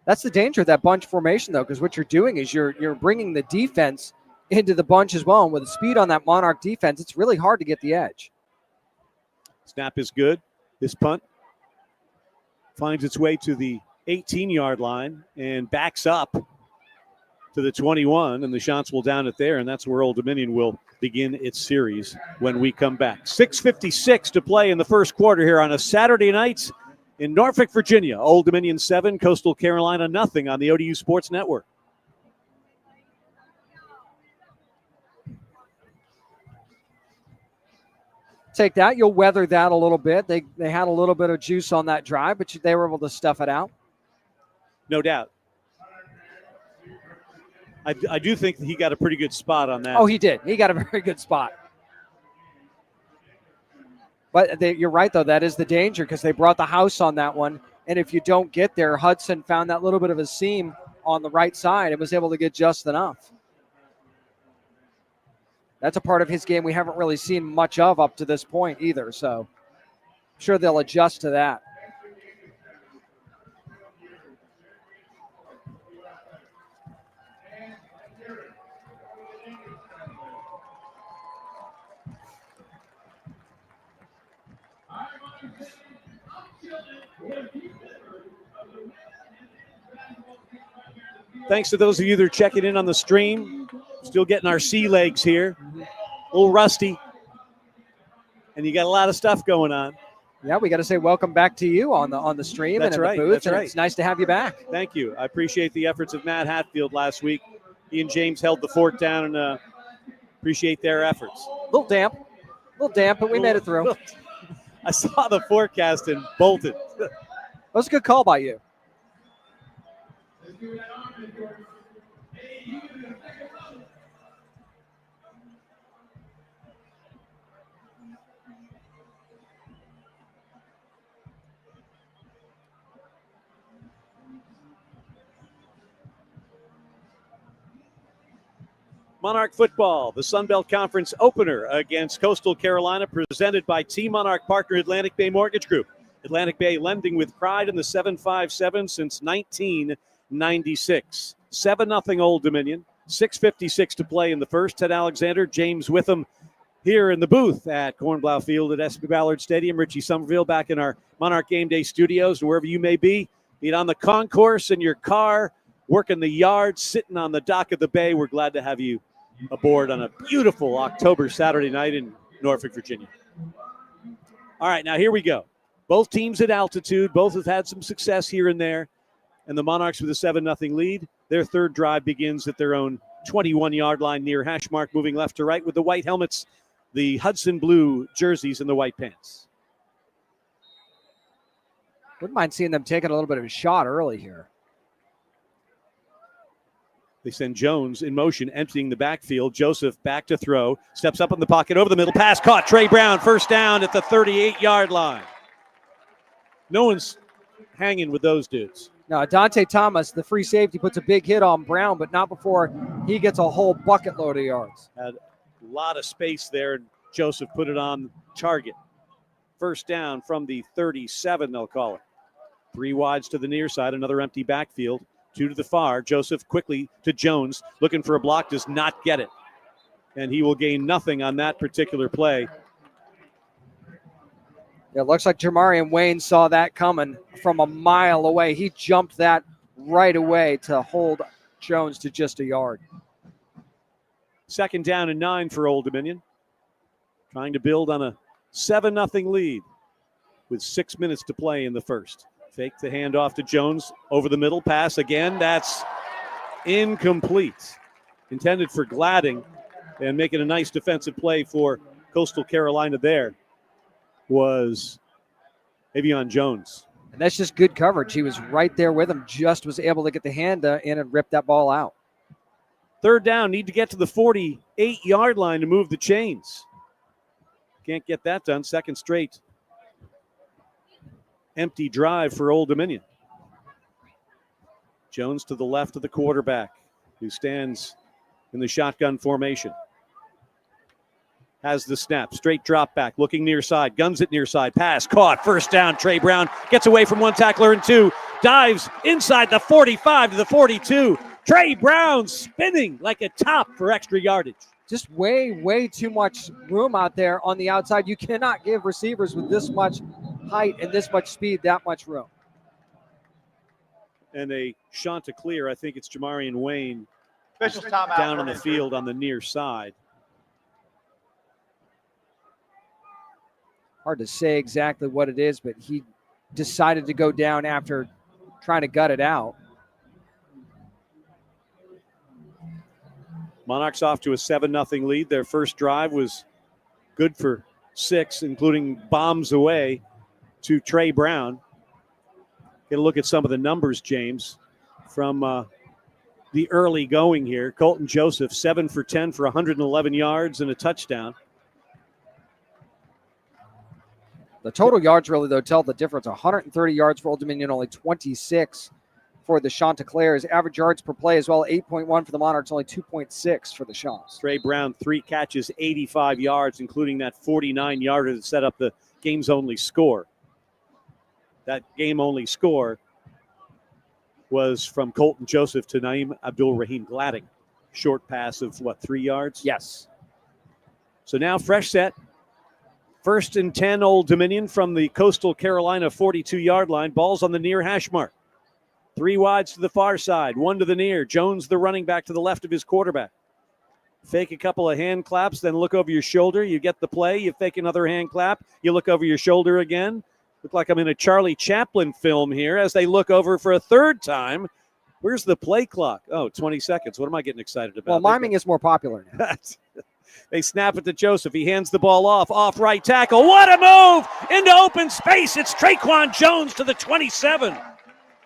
That's the danger of that bunch formation, though, because what you're doing is you're bringing the defense into the bunch as well, and with the speed on that Monarch defense, it's really hard to get the edge. Snap is good. This punt finds its way to the 18-yard line and backs up to the 21, and the shots will down it there, and that's where Old Dominion will begin its series when we come back. 6:56 to play in the first quarter here on a Saturday night in Norfolk, Virginia. Old Dominion 7, Coastal Carolina nothing on the ODU Sports Network. Take that. You'll weather that a little bit. They had a little bit of juice on that drive, but they were able to stuff it out. No doubt. I do think that he got a pretty good spot on that. Oh, he did. He got a very good spot. But you're right, though. That is the danger because they brought the house on that one. And if you don't get there, Hudson found that little bit of a seam on the right side and was able to get just enough. That's a part of his game we haven't really seen much of up to this point either. So I'm sure they'll adjust to that. Thanks to those of you that are checking in on the stream. Still getting our sea legs here. A little rusty. And you got a lot of stuff going on. Yeah, we got to say welcome back to you on the stream. That's and in right. the booth. That's and right. It's nice to have you back. Thank you. I appreciate the efforts of Matt Hatfield last week. He and James held the fort down, and appreciate their efforts. A little damp, but we made it through. I saw the forecast and bolted. That was a good call by you. Monarch football, the Sun Belt Conference opener against Coastal Carolina, presented by Team Monarch partner Atlantic Bay Mortgage Group. Atlantic Bay lending with pride in the 757 since 1996. 7-0 Old Dominion. 6:56 to play in the first. Ted Alexander, James Witham here in the booth at Cornblow Field at SB Ballard Stadium. Richie Somerville back in our Monarch Game Day studios, and wherever you may be it on the concourse, in your car, working the yard, sitting on the dock of the bay. We're glad to have you aboard on a beautiful October Saturday night in Norfolk, Virginia. All right, now here we go. Both teams at altitude. Both have had some success here and there. And the Monarchs with a 7-0 lead. Their third drive begins at their own 21-yard line near hash mark, moving left to right with the white helmets, the Hudson blue jerseys, and the white pants. Wouldn't mind seeing them taking a little bit of a shot early here. They send Jones in motion, emptying the backfield. Joseph back to throw. Steps up in the pocket, over the middle. Pass caught. Trey Brown, first down at the 38-yard line. No one's hanging with those dudes. Now, Dante Thomas, the free safety, puts a big hit on Brown, but not before he gets a whole bucket load of yards. Had a lot of space there, and Joseph put it on target. First down from the 37, they'll call it. 3 wides to the near side, another empty backfield. 2 to the far. Joseph quickly to Jones, looking for a block, does not get it. And he will gain nothing on that particular play. It looks like Jamarian Wayne saw that coming from a mile away. He jumped that right away to hold Jones to just a yard. Second down and 9 for Old Dominion. Trying to build on a 7-0 lead with 6 minutes to play in the first. Fake the handoff to Jones over the middle. Pass again. That's incomplete. Intended for Gladding, and making a nice defensive play for Coastal Carolina there was Avion Jones. And that's just good coverage. He was right there with him, just was able to get the hand in and rip that ball out. Third down, need to get to the 48-yard line to move the chains. Can't get that done. Second straight empty drive for Old Dominion. Jones to the left of the quarterback, who stands in the shotgun formation. Has the snap, straight drop back, looking near side, guns it near side, pass, caught, first down. Trey Brown gets away from one tackler and 2, dives inside the 45 to the 42. Trey Brown spinning like a top for extra yardage. Just way too much room out there on the outside. You cannot give receivers with this much height and this much speed that much room. And a Chanticleer, I think it's Jamarian Wayne, Officials timeout. down on the field on the near side. Hard to say exactly what it is, but he decided to go down after trying to gut it out. Monarchs off to a 7-0 lead. Their first drive was good for 6, including bombs away to Trey Brown. Get a look at some of the numbers, James, from the early going here. Colton Joseph, 7 for 10 for 111 yards and a touchdown. The total yards really, though, tell the difference. 130 yards for Old Dominion, only 26 for the Chanticleers. Average yards per play as well, 8.1 for the Monarchs, only 2.6 for the Chants. Trey Brown, 3 catches, 85 yards, including that 49-yarder that set up the game's only score. That game-only score was from Colton Joseph to Naeem Abdul-Rahim Gladding. Short pass of, 3 yards? Yes. So now fresh set. First and 10, Old Dominion from the Coastal Carolina 42-yard line. Ball's on the near hash mark. 3 wides to the far side, 1 to the near. Jones, the running back, to the left of his quarterback. Fake a couple of hand claps, then look over your shoulder. You get the play. You fake another hand clap. You look over your shoulder again. Look like I'm in a Charlie Chaplin film here as they look over for a third time. Where's the play clock? Oh, 20 seconds. What am I getting excited about? Well, miming is more popular now. They snap it to Joseph. He hands the ball off right tackle. What a move into open space. It's Traquan Jones to the 27.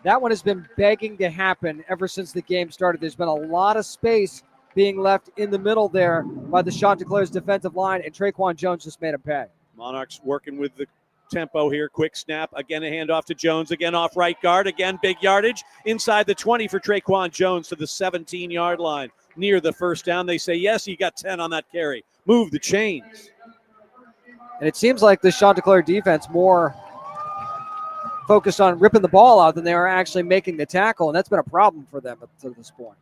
That one has been begging to happen ever since the game started. There's been a lot of space being left in the middle there by the Chanticleers defensive line, and Traquan Jones just made a pay. Monarchs working with the tempo here. Quick snap. Again, a handoff to Jones. Again, off right guard. Again, big yardage. Inside the 20 for Traquan Jones to the 17-yard line. Near the first down. They say, yes, you got 10 on that carry. Move the chains. And it seems like the Chanticleer defense more focused on ripping the ball out than they are actually making the tackle, and that's been a problem for them up to this point.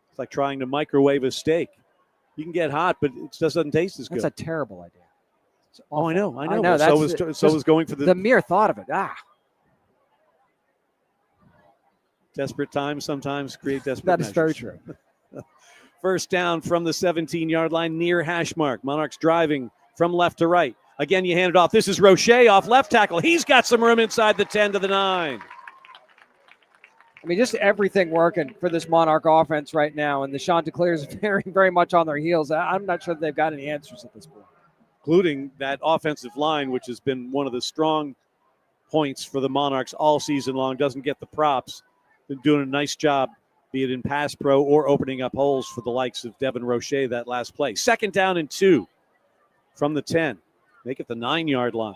It's like trying to microwave a steak. You can get hot, but it just doesn't taste as good. That's a terrible idea. Oh, I know. That's so was going for the mere thought of it. Desperate times sometimes create desperate That is measures. very true. First down from the 17-yard line near hash mark. Monarchs driving from left to right. Again, you hand it off. This is Roche off left tackle. He's got some room inside the 10 to the 9. I mean, just everything working for this Monarch offense right now, and the Chanticleers very, very much on their heels. I'm not sure that they've got any answers at this point. Including that offensive line, which has been one of the strong points for the Monarchs all season long. Doesn't get the props. Been doing a nice job, be it in pass pro or opening up holes for the likes of Devin Roche that last play. Second down and 2 from the 10. Make it the 9-yard line.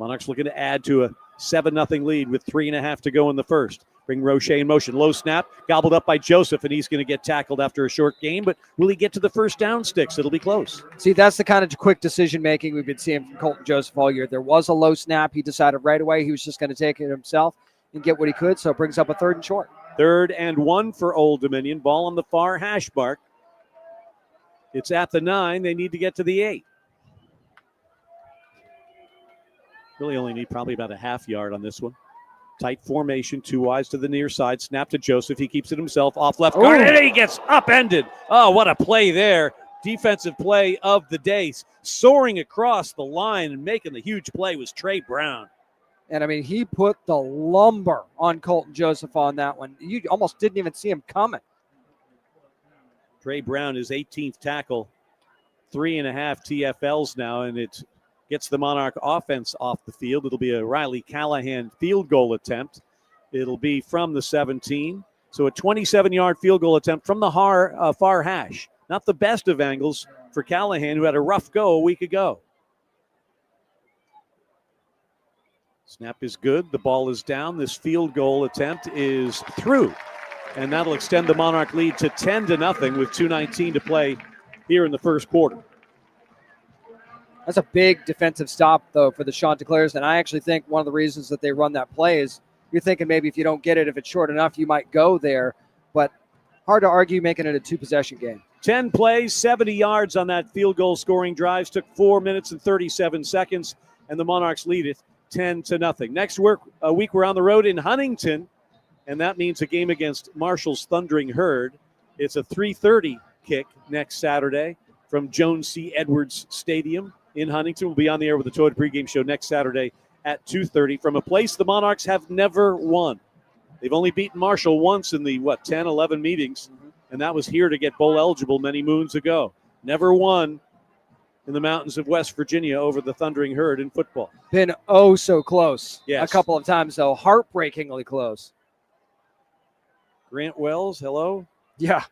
Monarchs looking to add to a 7-0 lead with 3.5 to go in the first. Bring Roche in motion. Low snap, gobbled up by Joseph, and he's going to get tackled after a short gain. But will he get to the first down sticks? It'll be close. See, that's the kind of quick decision-making we've been seeing from Colton Joseph all year. There was a low snap. He decided right away he was just going to take it himself and get what he could, so it brings up a 3rd and short. 3rd and 1 for Old Dominion. Ball on the far hash mark. It's at the 9. They need to get to the 8. Really only need probably about a half yard on this one. Tight formation, 2 wides to the near side. Snap to Joseph. He keeps it himself off left guard, and he gets upended. Oh, what a play there. Defensive play of the day. Soaring across the line and making the huge play was Trey Brown. And, I mean, he put the lumber on Colton Joseph on that one. You almost didn't even see him coming. Trey Brown, his 18th tackle. 3.5 TFLs now, and it gets the Monarch offense off the field. It'll be a Riley Callahan field goal attempt. It'll be from the 17. So a 27-yard field goal attempt from the far hash. Not the best of angles for Callahan, who had a rough go a week ago. Snap is good. The ball is down. This field goal attempt is through. And that'll extend the Monarch lead to 10-0 with 2:19 to play here in the first quarter. That's a big defensive stop, though, for the Chanticleers. And I actually think one of the reasons that they run that play is you're thinking maybe if you don't get it, if it's short enough, you might go there. But hard to argue making it a 2-possession game. 10 plays, 70 yards on that field goal scoring drives. Took 4 minutes and 37 seconds, and the Monarchs lead it 10-0. Next week, we're on the road in Huntington, and that means a game against Marshall's Thundering Herd. It's a 3:30 kick next Saturday from Jones C. Edwards Stadium in Huntington. We'll be on the air with the Toyota pregame show next Saturday at 2:30 from a place the Monarchs have never won. They've only beaten Marshall once in the, 10, 11 meetings, and that was here to get bowl eligible many moons ago. Never won in the mountains of West Virginia over the Thundering Herd in football. Been oh so close. Yes. A couple of times, though. Heartbreakingly close. Grant Wells, hello. Yeah.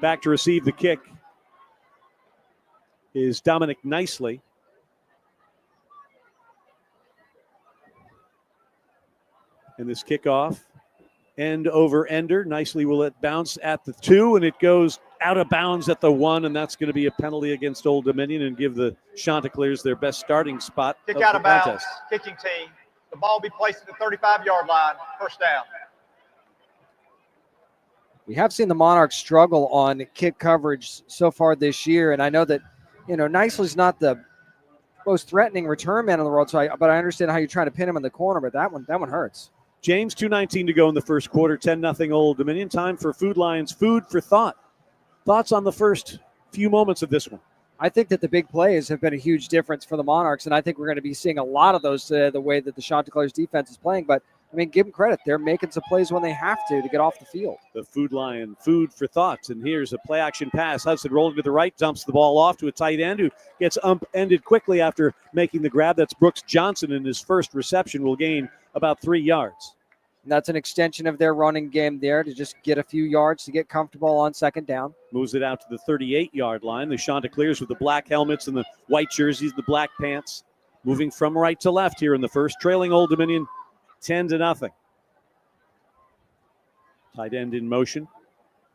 Back to receive the kick is Dominic Nicely. And this kickoff, end over ender. Nicely will let bounce at the 2, and it goes out of bounds at the 1, and that's going to be a penalty against Old Dominion and give the Chanticleers their best starting spot. Kick out of bounds, kicking team. The ball will be placed at the 35-yard line, first down. We have seen the Monarchs struggle on kick coverage so far this year, and I know that, Nicely's not the most threatening return man in the world, but I understand how you're trying to pin him in the corner, but that one hurts. James, 2:19 to go in the first quarter, 10-0 Old Dominion. Time for Food Lions Food for Thought. Thoughts on the first few moments of this one? I think that the big plays have been a huge difference for the Monarchs, and I think we're going to be seeing a lot of those the way that the Chanticleers defense is playing, but give them credit. They're making some plays when they have to get off the field. The Food Lion Food for Thought, and here's a play-action pass. Hudson rolling to the right, dumps the ball off to a tight end who gets ended quickly after making the grab. That's Brooks Johnson, and his first reception will gain about 3 yards. And that's an extension of their running game there to just get a few yards to get comfortable on second down. Moves it out to the 38-yard line. The Chanticleers with the black helmets and the white jerseys, the black pants, moving from right to left here in the first, trailing Old Dominion 10-0. Tight end in motion.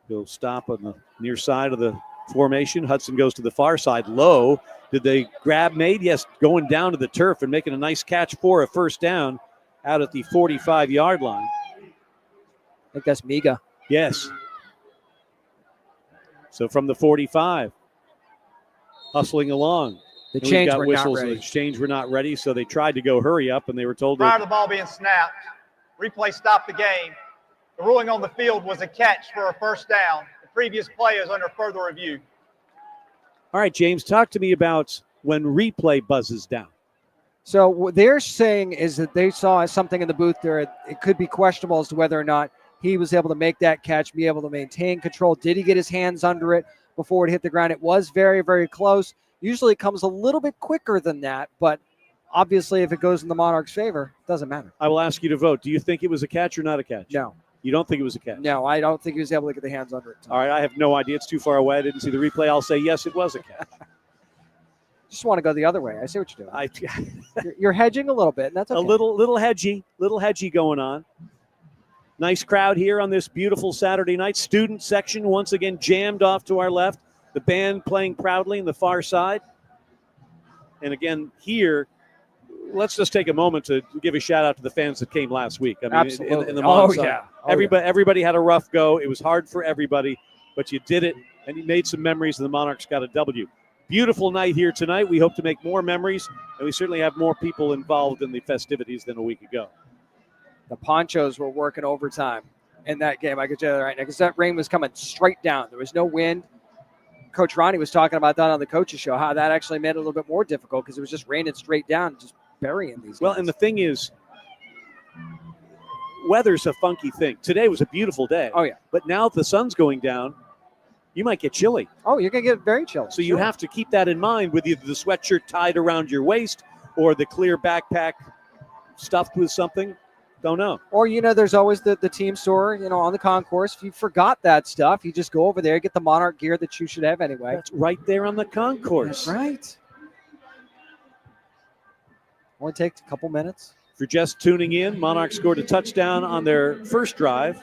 He'll stop on the near side of the formation. Hudson goes to the far side low. Did they grab made? Yes, going down to the turf and making a nice catch for a first down out at the 45-yard line. I think that's Miga. Yes. So from the 45, hustling along. The chains were whistles, not ready. The chains were not ready, so they tried to go hurry up, and they were told Prior to the ball being snapped, replay stopped the game. The ruling on the field was a catch for a first down. The previous play is under further review. All right, James, talk to me about when replay buzzes down. So what they're saying is that they saw something in the booth there. It could be questionable as to whether or not he was able to make that catch, be able to maintain control. Did he get his hands under it before it hit the ground? It was very, very close. Usually it comes a little bit quicker than that, but obviously if it goes in the Monarchs' favor, it doesn't matter. I will ask you to vote. Do you think it was a catch or not a catch? No. You don't think it was a catch? No, I don't think he was able to get the hands under it. All right, I have no idea. It's too far away. I didn't see the replay. I'll say yes, it was a catch. Just want to go the other way. I see what you're doing. I You're hedging a little bit, and that's okay. a little hedgy going on. Nice crowd here on this beautiful Saturday night. Student section once again jammed off to our left. The band playing proudly on the far side. And again, here, let's just take a moment to give a shout out to the fans that came last week. I mean, Absolutely. in the Mon side. Yeah. Everybody had a rough go. It was hard for everybody, but you did it, and you made some memories, and the Monarchs got a W. Beautiful night here tonight. We hope to make more memories, and we certainly have more people involved in the festivities than a week ago. The Ponchos were working overtime in that game. I could tell you that right now because that rain was coming straight down. There was no wind. Coach Ronnie was talking about that on the coaches show, how that actually made it a little bit more difficult because it was just raining straight down, just burying these Well, guys. and the thing is, weather's a funky thing. Today was a beautiful day. Oh, yeah. But now the sun's going down, you might get chilly. Oh, you're going to get very chilly. So you have to keep that in mind with either the sweatshirt tied around your waist or the clear backpack stuffed with something. Don't know. Or, there's always the team store, on the concourse. If you forgot that stuff, you just go over there, get the Monarch gear that you should have anyway. That's right there on the concourse. That's right. Only takes a couple minutes. If you're just tuning in, Monarchs scored a touchdown on their first drive,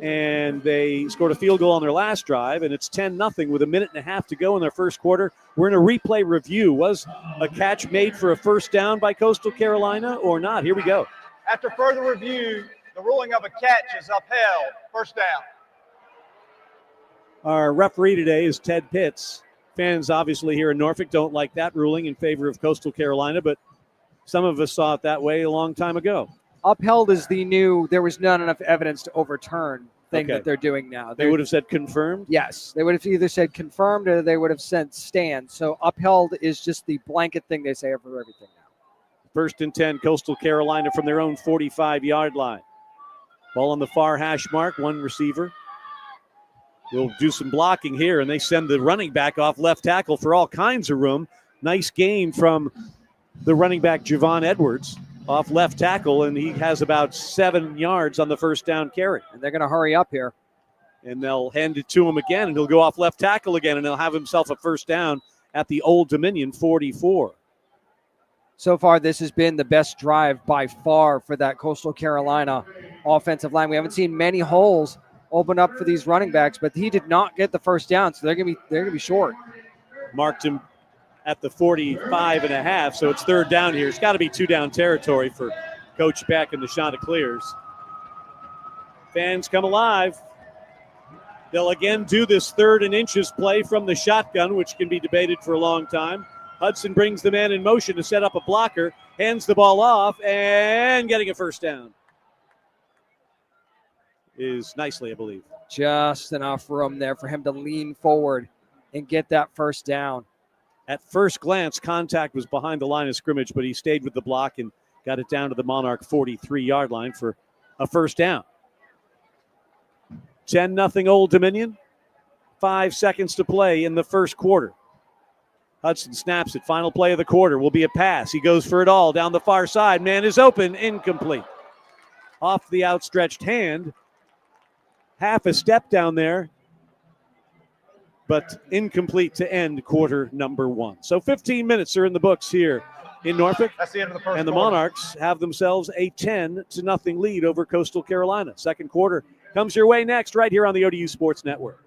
and they scored a field goal on their last drive, and it's 10-0 with a minute and a half to go in their first quarter. We're in a replay review. Was a catch made for a first down by Coastal Carolina or not? Here we go. After further review, the ruling of a catch is upheld. First down. Our referee today is Ted Pitts. Fans obviously here in Norfolk don't like that ruling in favor of Coastal Carolina, but some of us saw it that way a long time ago. Upheld is the new, there was not enough evidence to overturn thing Okay. that they're doing now. They would have said confirmed? Yes. They would have either said confirmed or they would have said stand. So upheld is just the blanket thing they say for everything now. First and 10, Coastal Carolina from their own 45-yard line. Ball on the far hash mark, one receiver. We'll do some blocking here, and they send the running back off left tackle for all kinds of room. Nice game from the running back, Javon Edwards, off left tackle, and he has about 7 yards on the first down carry. And they're going to hurry up here. And they'll hand it to him again, and he'll go off left tackle again, and he'll have himself a first down at the Old Dominion 44. So far, this has been the best drive by far for that Coastal Carolina offensive line. We haven't seen many holes open up for these running backs, but he did not get the first down, so they're gonna be short. Marked him at the 45.5, so it's third down here. It's got to be two-down territory for Coach Beck and the Chanticleers. Fans come alive. They'll again do this 3rd and inches play from the shotgun, which can be debated for a long time. Hudson brings the man in motion to set up a blocker, hands the ball off, and getting a first down is nicely, I believe. Just enough room there for him to lean forward and get that first down. At first glance, contact was behind the line of scrimmage, but he stayed with the block and got it down to the Monarch 43-yard line for a first down. 10-0 Old Dominion. 5 seconds to play in the first quarter. Hudson snaps it. Final play of the quarter will be a pass. He goes for it all down the far side. Man is open. Incomplete. Off the outstretched hand. Half a step down there, but incomplete to end quarter number 1. So 15 minutes are in the books here in Norfolk. That's the end of the first And the quarter. Monarchs have themselves a 10-0 lead over Coastal Carolina. Second quarter comes your way next right here on the ODU Sports Network.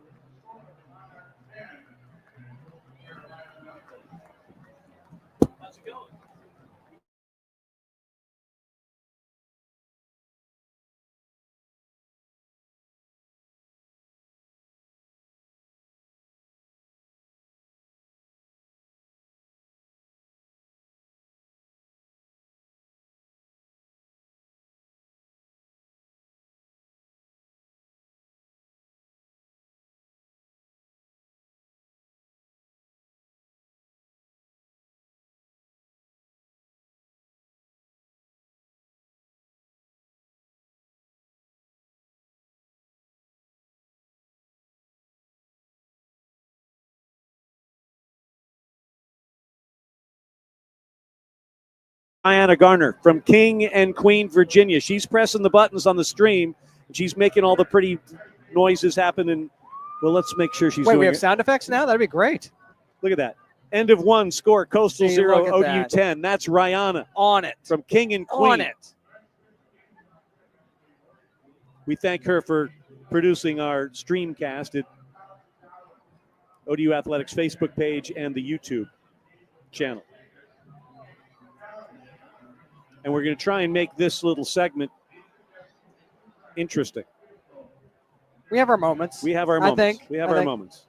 Diana Garner from King and Queen, Virginia. She's pressing the buttons on the stream, and she's making all the pretty noises happen. And, well, let's make sure she's Wait, doing we have it. sound effects now? That'd be great. Look at that. End of one, score Coastal See, 0, look at ODU that. 10. That's Rihanna On it. from King and Queen. On it. We thank her for producing our streamcast at ODU Athletics Facebook page and the YouTube channel. And we're going to try and make this little segment interesting. We have our moments. We have our moments. I think. We have our moments.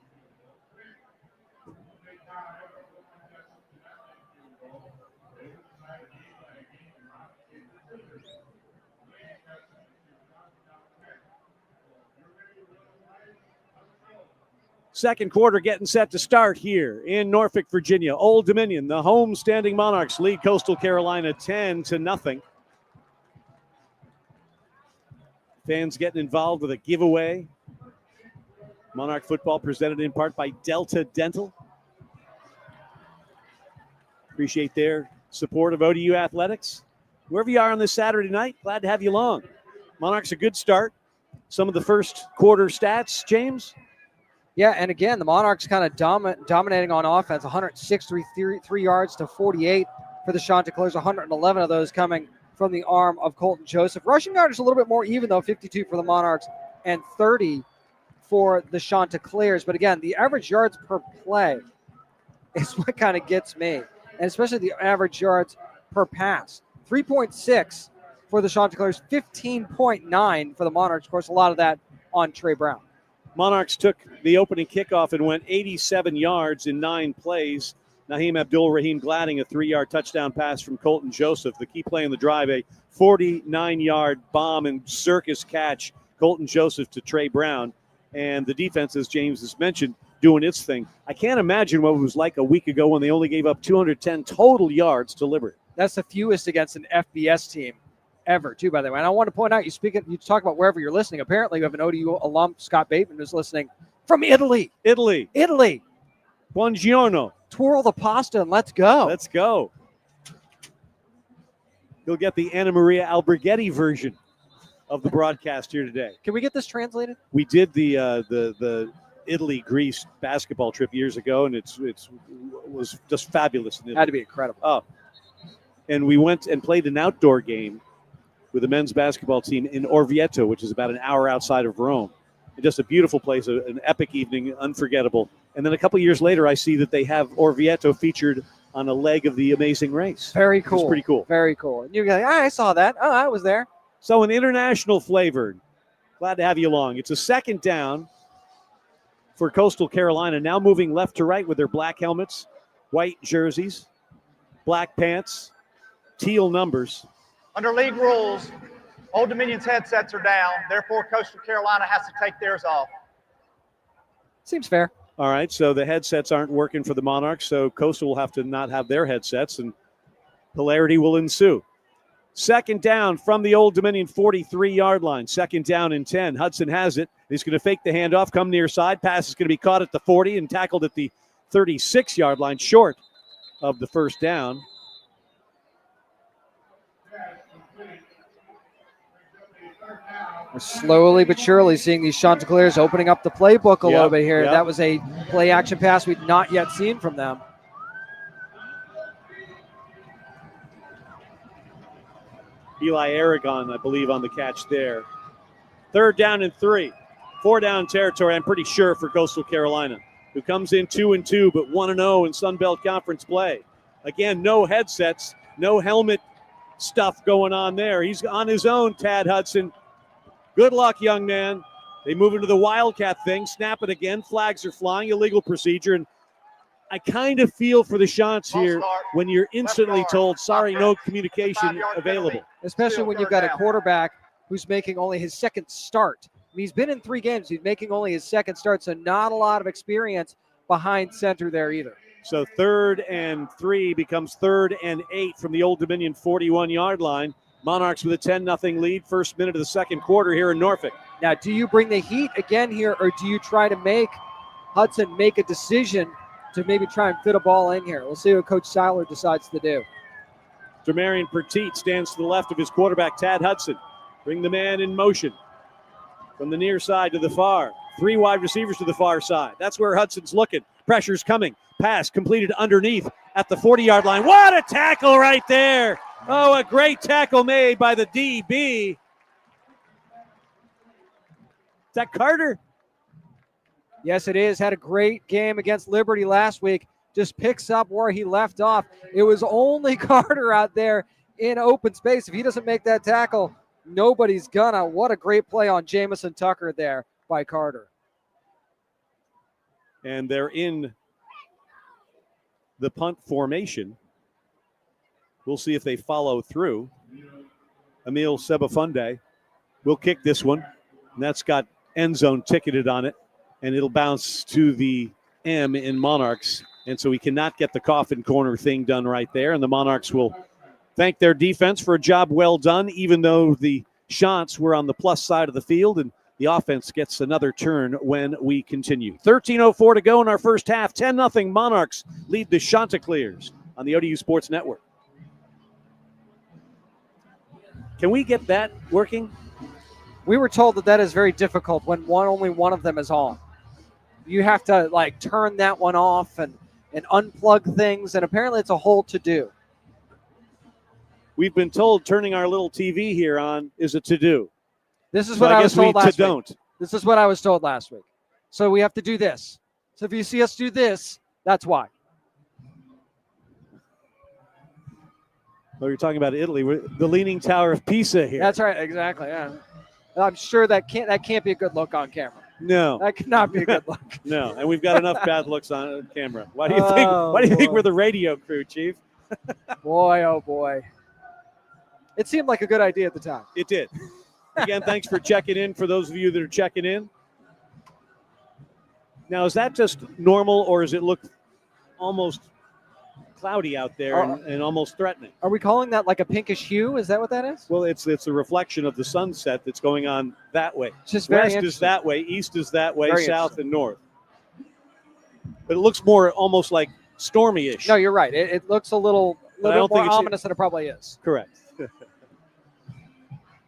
Second quarter getting set to start here in Norfolk, Virginia. Old Dominion, the home standing Monarchs lead Coastal Carolina 10-0. Fans getting involved with a giveaway. Monarch football presented in part by Delta Dental. Appreciate their support of ODU Athletics. Wherever you are on this Saturday night, glad to have you along. Monarchs a good start. Some of the first quarter stats, James? Yeah, and again, the Monarchs kind of dominating on offense, 163 yards to 48 for the Chanticleers, 111 of those coming from the arm of Colton Joseph. Rushing yardage a little bit more even, though, 52 for the Monarchs and 30 for the Chanticleers. But again, the average yards per play is what kind of gets me, and especially the average yards per pass. 3.6 for the Chanticleers, 15.9 for the Monarchs. Of course, a lot of that on Trey Brown. Monarchs took the opening kickoff and went 87 yards in 9 plays. Naheem Abdul-Rahim Gladding, a 3-yard touchdown pass from Colton Joseph. The key play in the drive, a 49-yard bomb and circus catch, Colton Joseph to Trey Brown. And the defense, as James has mentioned, doing its thing. I can't imagine what it was like a week ago when they only gave up 210 total yards to Liberty. That's the fewest against an FBS team ever, too, by the way. And I want to point out, you talk about wherever you're listening. Apparently, you have an ODU alum, Scott Bateman, who's listening from Italy. Italy. Buongiorno. Twirl the pasta and let's go. Let's go. You'll get the Anna Maria Alberghetti version of the broadcast here today. Can we get this translated? We did the Italy-Greece basketball trip years ago, and it was just fabulous. Had to be incredible. Oh, and we went and played an outdoor game with the men's basketball team in Orvieto, which is about an hour outside of Rome. And just a beautiful place, an epic evening, unforgettable. And then a couple years later, I see that they have Orvieto featured on a leg of the Amazing Race. Very cool. It's pretty cool. Very cool. And you're like, I saw that. Oh, I was there. So an international flavored. Glad to have you along. It's a second down for Coastal Carolina, now moving left to right with their black helmets, white jerseys, black pants, teal numbers. Under league rules, Old Dominion's headsets are down. Therefore, Coastal Carolina has to take theirs off. Seems fair. All right, so the headsets aren't working for the Monarchs, so Coastal will have to not have their headsets, and hilarity will ensue. Second down from the Old Dominion 43-yard line. Second down and 10. Hudson has it. He's going to fake the handoff, come near side. Pass is going to be caught at the 40 and tackled at the 36-yard line, short of the first down. We're slowly but surely seeing these Chanticleers opening up the playbook a little bit here. Yep. That was a play action pass we'd not yet seen from them. Eli Aragon, I believe, on the catch there. Third down and 3. 4-down territory, I'm pretty sure, for Coastal Carolina, who comes in 2-2, but 1-0 in Sun Belt Conference play. Again, no headsets, no helmet stuff going on there. He's on his own, Tad Hudson. Good luck, young man. They move into the Wildcat thing, snap it again. Flags are flying, illegal procedure. And I kind of feel for the Chants here when you're instantly told, sorry, no communication available. Especially when you've got a quarterback who's making only his second start. I mean, he's been in 3 games. He's making only his second start, so not a lot of experience behind center there either. So 3rd and 3 becomes 3rd and 8 from the Old Dominion 41-yard line. Monarchs with a 10-0 lead, first minute of the second quarter here in Norfolk. Now, do you bring the heat again here, or do you try to make Hudson make a decision to maybe try and fit a ball in here? We'll see what Coach Seiler decides to do. Demarion Petit stands to the left of his quarterback, Tad Hudson. Bring the man in motion from the near side to the far. 3 wide receivers to the far side. That's where Hudson's looking. Pressure's coming. Pass completed underneath at the 40-yard line. What a tackle right there. Oh, a great tackle made by the DB. Is that Carter? Yes, it is. Had a great game against Liberty last week. Just picks up where he left off. It was only Carter out there in open space. If he doesn't make that tackle, nobody's gonna. What a great play on Jamison Tucker there by Carter. And they're in the punt formation. We'll see if they follow through. Emil Sebafunde will kick this one. And that's got end zone ticketed on it. And it'll bounce to the M in Monarchs. And so we cannot get the coffin corner thing done right there. And the Monarchs will thank their defense for a job well done, even though the shots were on the plus side of the field. And the offense gets another turn when we continue. 13:04 to go in our first half. 10-0 Monarchs lead the Chanticleers on the ODU Sports Network. Can we get that working? We were told that is very difficult when only one of them is on. You have to turn that one off and unplug things, and apparently it's a whole to-do. We've been told turning our little TV here on is a to-do. This is what I was told last week. This is what I was told last week. So we have to do this. So if you see us do this, that's why. Oh, you're talking about Italy. We're the Leaning Tower of Pisa here. That's right, exactly. Yeah, I'm sure that can't be a good look on camera. No, that cannot be a good look. No, and we've got enough bad looks on camera. Why do you think? Why do you think we're the radio crew, Chief? Boy, oh boy. It seemed like a good idea at the time. It did. Again, thanks for checking in. For those of you that are checking in. Now, is that just normal, or does it look almost cloudy out there and almost threatening? Are we calling that like a pinkish hue? Is that what that is? Well, it's a reflection of the sunset that's going on that way. Just very West is that way, east is that way, very south and north. But it looks more almost like stormy-ish. No, you're right. It looks a little bit more ominous than it probably is. Correct.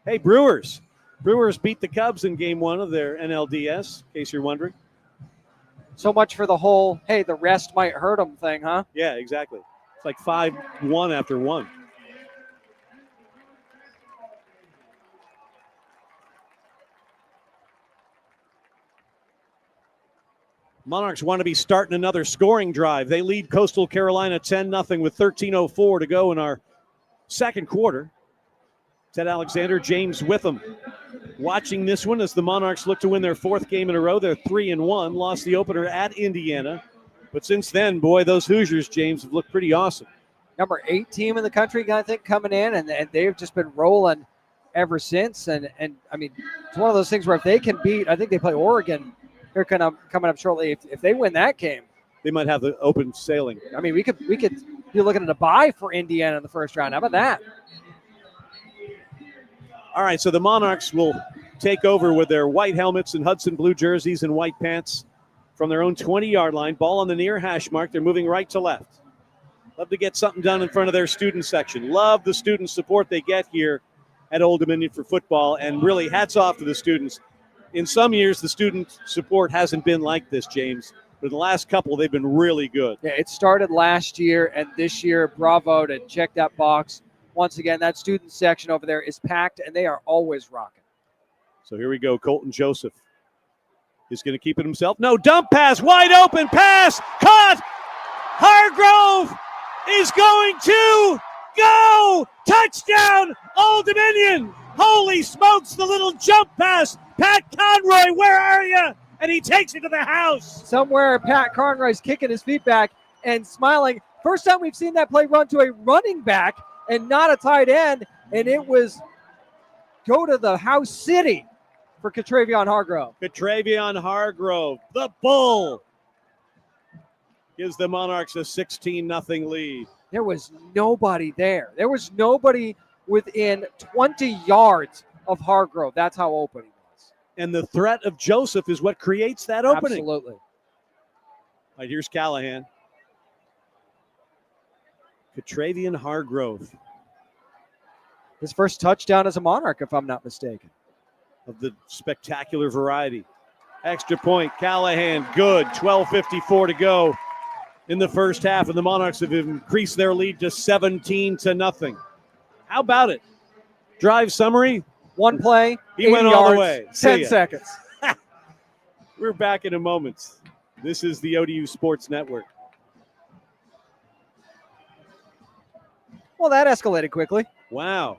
Hey, Brewers. Brewers beat the Cubs in game 1 of their NLDS, in case you're wondering. So much for the whole, hey, the rest might hurt them thing, huh? Yeah, exactly. It's like 5-1 after 1. Monarchs want to be starting another scoring drive. They lead Coastal Carolina 10-0 with 13:04 to go in our second quarter. Ted Alexander, James Witham watching this one as the Monarchs look to win their 4th game in a row. They're 3-1, lost the opener at Indiana. But since then, boy, those Hoosiers, James, have looked pretty awesome. Number 8 team in the country, I think, coming in, and they've just been rolling ever since. And I mean, it's one of those things where if they can beat, I think they play Oregon here coming up shortly. If they win that game, they might have the open sailing. I mean, we could be looking at a bye for Indiana in the first round. How about that? All right, so the Monarchs will take over with their white helmets and Hudson blue jerseys and white pants from their own 20-yard line. Ball on the near hash mark. They're moving right to left. Love to get something done in front of their student section. Love the student support they get here at Old Dominion for football, and really hats off to the students. In some years, the student support hasn't been like this, James. But in the last couple, they've been really good. Yeah, it started last year, and this year, bravo to check that box. Once again, that student section over there is packed, and they are always rocking. So here we go. Colton Joseph is going to keep it himself. No, dump pass, wide open pass, caught. Hargrove is going to go. Touchdown, Old Dominion. Holy smokes, the little jump pass. Pat Conroy, where are you? And he takes it to the house. Somewhere Pat Conroy's kicking his feet back and smiling. First time we've seen that play run to a running back and not a tight end, and it was go to the house city for Catravion Hargrove. Catravion Hargrove, the Bull, gives the Monarchs a 16-0 lead. There was nobody there. There was nobody within 20 yards of Hargrove. That's how open he was. And the threat of Joseph is what creates that opening. Absolutely. All right, here's Callahan. Catravion Hargrove. His first touchdown as a Monarch, if I'm not mistaken. Of the spectacular variety. Extra point, Callahan, good. 12:54 to go in the first half, and the Monarchs have increased their lead to 17-0. How about it? Drive summary. One play, He 80 went yards, all the way. 10 See ya. seconds. We're back in a moment. This is the ODU Sports Network. Well, that escalated quickly. Wow.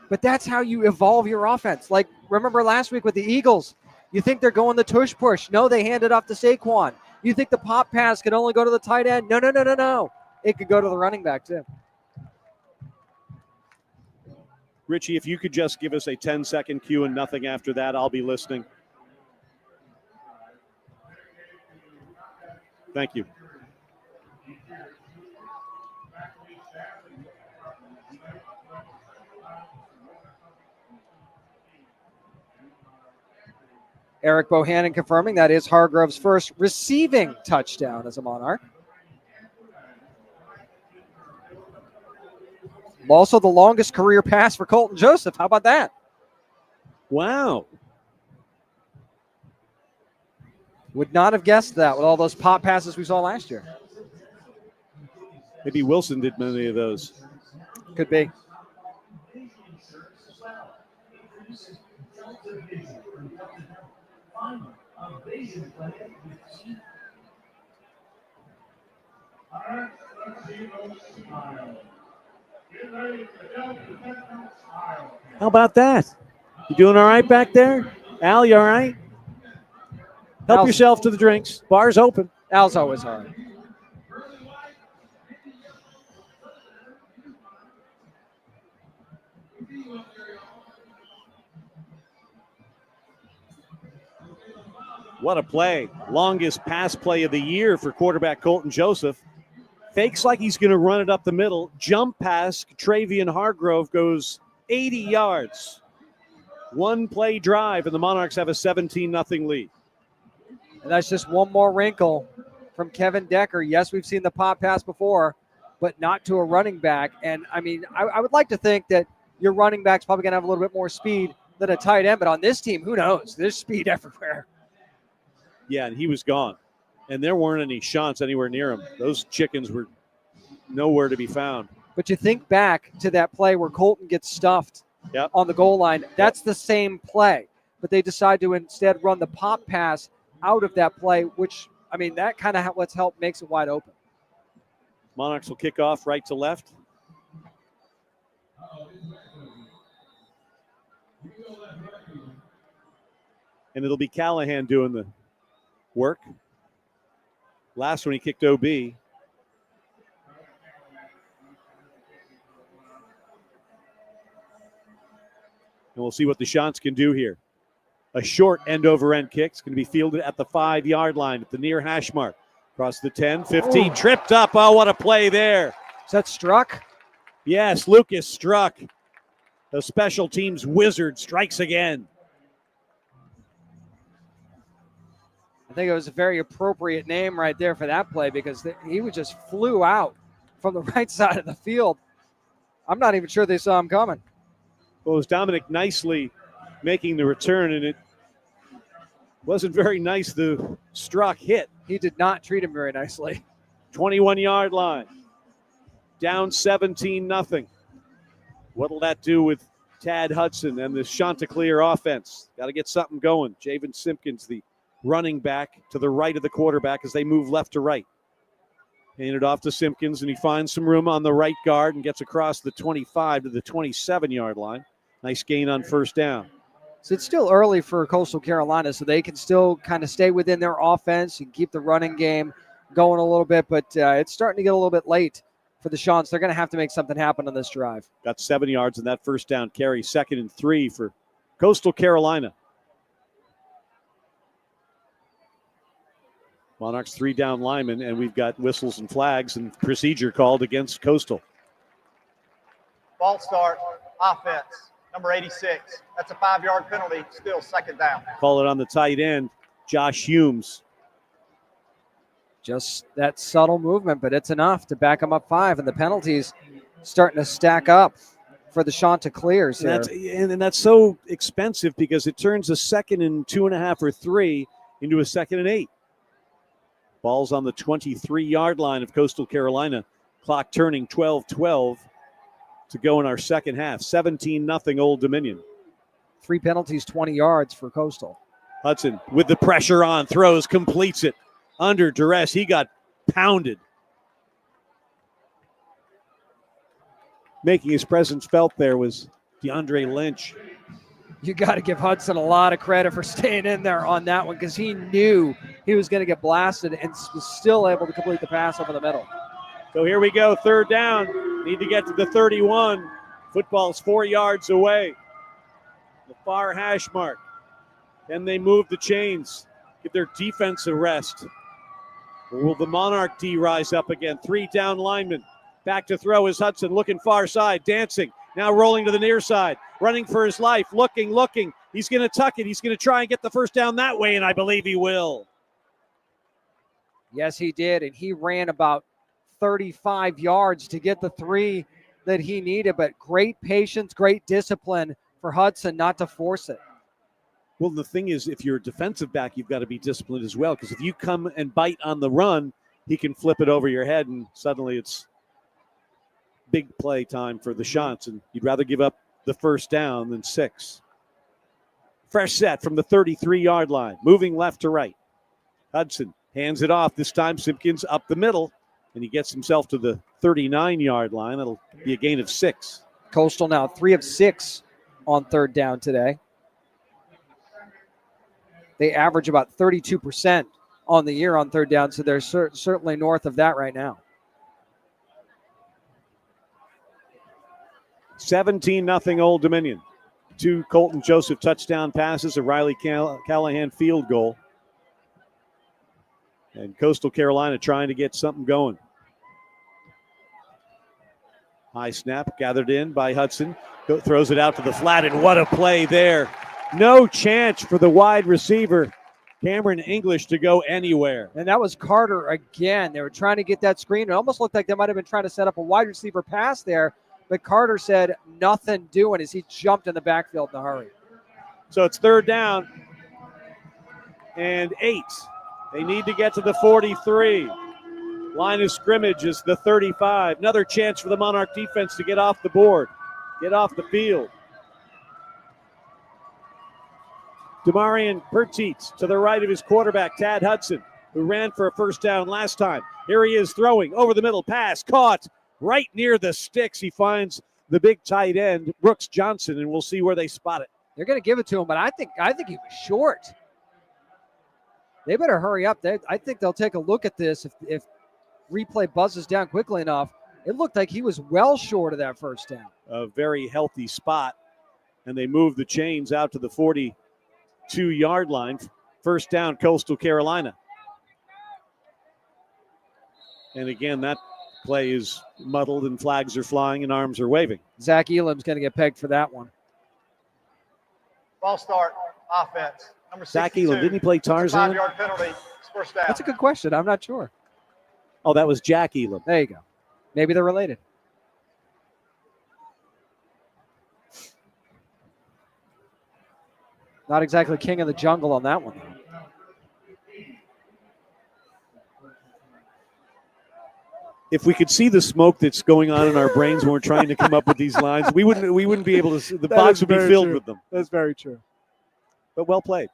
But that's how you evolve your offense. Like, remember last week with the Eagles, you think they're going the tush push. No, they hand it off to Saquon. You think the pop pass can only go to the tight end. No. It could go to the running back, too. Richie, if you could just give us a 10-second cue and nothing after that, I'll be listening. Thank you. Eric Bohannon confirming that is Hargrove's first receiving touchdown as a Monarch. Also the longest career pass for Colton Joseph. How about that? Wow. Would not have guessed that with all those pop passes we saw last year. Maybe Wilson did many of those. Could be. How about that? You doing all right back there? Al, you all right? Help Al's- yourself to the drinks. Bar's open. Al's always hard. What a play. Longest pass play of the year for quarterback Colton Joseph. Fakes like he's going to run it up the middle. Jump pass. Travian Hargrove goes 80 yards. One play drive, and the Monarchs have a 17-0 lead. And that's just one more wrinkle from Kevin Decker. Yes, we've seen the pop pass before, but not to a running back. And, I mean, I would like to think that your running back's probably going to have a little bit more speed than a tight end. But on this team, who knows? There's speed everywhere. Yeah, and he was gone. And there weren't any shots anywhere near him. Those chickens were nowhere to be found. But you think back to that play where Colton gets stuffed on the goal line. That's the same play. But they decide to instead run the pop pass out of that play, which, I mean, that kind of makes it wide open. Monarchs will kick off right to left. And it'll be Callahan doing the work. Last one he kicked OB. And we'll see what the Shants can do here. A short end-over-end kick. It's going to be fielded at the 5-yard line at the near hash mark. Across the 10, 15, tripped up. Oh, what a play there. Is that Struck? Yes, Lucas Struck. The special teams wizard strikes again. I think it was a very appropriate name right there for that play because he just flew out from the right side of the field. I'm not even sure they saw him coming. Well, it was Dominic Nicely making the return, and it wasn't very nice. The Struck hit. He did not treat him very nicely. 21-yard line. Down 17-0. What'll that do with Tad Hudson and the Chanticleer offense? Got to get something going. Javen Simpkins, the running back, to the right of the quarterback as they move left to right. Hand it off to Simpkins, and he finds some room on the right guard and gets across the 25 to the 27-yard line. Nice gain on first down. So it's still early for Coastal Carolina, so they can still kind of stay within their offense and keep the running game going a little bit, but it's starting to get a little bit late for the Shants. They're going to have to make something happen on this drive. Got 7 yards in that first down carry. 2nd and 3 for Coastal Carolina. Monarchs 3 down linemen, and we've got whistles and flags and procedure called against Coastal. False start, offense, number 86. That's a 5-yard penalty, still 2nd down. Call it on the tight end, Josh Humes. Just that subtle movement, but it's enough to back them up 5, and the penalties starting to stack up for the Chanticleers here. And that's so expensive because it turns a 2nd and 2.5 or 3 into a 2nd and 8. Ball's on the 23-yard line of Coastal Carolina. Clock turning 12-12 to go in our second half. 17-0 Old Dominion. 3 penalties, 20 yards for Coastal. Hudson with the pressure on, throws, completes it. Under duress, he got pounded. Making his presence felt there was DeAndre Lynch. You got to give Hudson a lot of credit for staying in there on that one because he knew he was going to get blasted and was still able to complete the pass over the middle. So here we go, 3rd down. Need to get to the 31. Football's 4 yards away. The far hash mark. Then they move the chains, get their defense a rest. Or will the Monarch D rise up again? 3 down linemen. Back to throw is Hudson, looking far side, dancing. Now rolling to the near side, running for his life, looking. He's going to tuck it. He's going to try and get the first down that way, and I believe he will. Yes, he did, and he ran about 35 yards to get the 3 that he needed, but great patience, great discipline for Hudson not to force it. Well, the thing is, if you're a defensive back, you've got to be disciplined as well, because if you come and bite on the run, he can flip it over your head, and suddenly it's big play time for the Shants, and you'd rather give up the first down than 6. Fresh set from the 33-yard line, moving left to right. Hudson hands it off. This time Simpkins up the middle, and he gets himself to the 39-yard line. That'll be a gain of 6. Coastal now 3 of 6 on 3rd down today. They average about 32% on the year on 3rd down, so they're certainly north of that right now. 17-0 Old Dominion. 2 Colton Joseph touchdown passes, a Riley Callahan field goal. And Coastal Carolina trying to get something going. High snap gathered in by Hudson. Throws it out to the flat, and what a play there. No chance for the wide receiver, Cameron English, to go anywhere. And that was Carter again. They were trying to get that screen. It almost looked like they might have been trying to set up a wide receiver pass there. But Carter said nothing doing as he jumped in the backfield in a hurry. So it's 3rd down and 8. They need to get to the 43. Line of scrimmage is the 35. Another chance for the Monarch defense to get off the board, get off the field. Demarion Pertitz to the right of his quarterback, Tad Hudson, who ran for a first down last time. Here he is throwing over the middle, pass caught. Right near the sticks, he finds the big tight end, Brooks Johnson, and we'll see where they spot it. They're going to give it to him, but I think he was short. They better hurry up. I think they'll take a look at this if replay buzzes down quickly enough. It looked like he was well short of that first down. A very healthy spot, and they move the chains out to the 42-yard line. First down, Coastal Carolina. And again, that play is muddled and flags are flying and arms are waving. Zach Elam's going to get pegged for that one. Ball start, offense. Number 62. Zach Elam, didn't he play Tarzan? 5-yard penalty, first down. That's a good question. I'm not sure. Oh, that was Jack Elam. There you go. Maybe they're related. Not exactly king of the jungle on that one. If we could see the smoke that's going on in our brains when we're trying to come up with these lines, we wouldn't be able to see. The box would be filled with them. That's very true. But well played.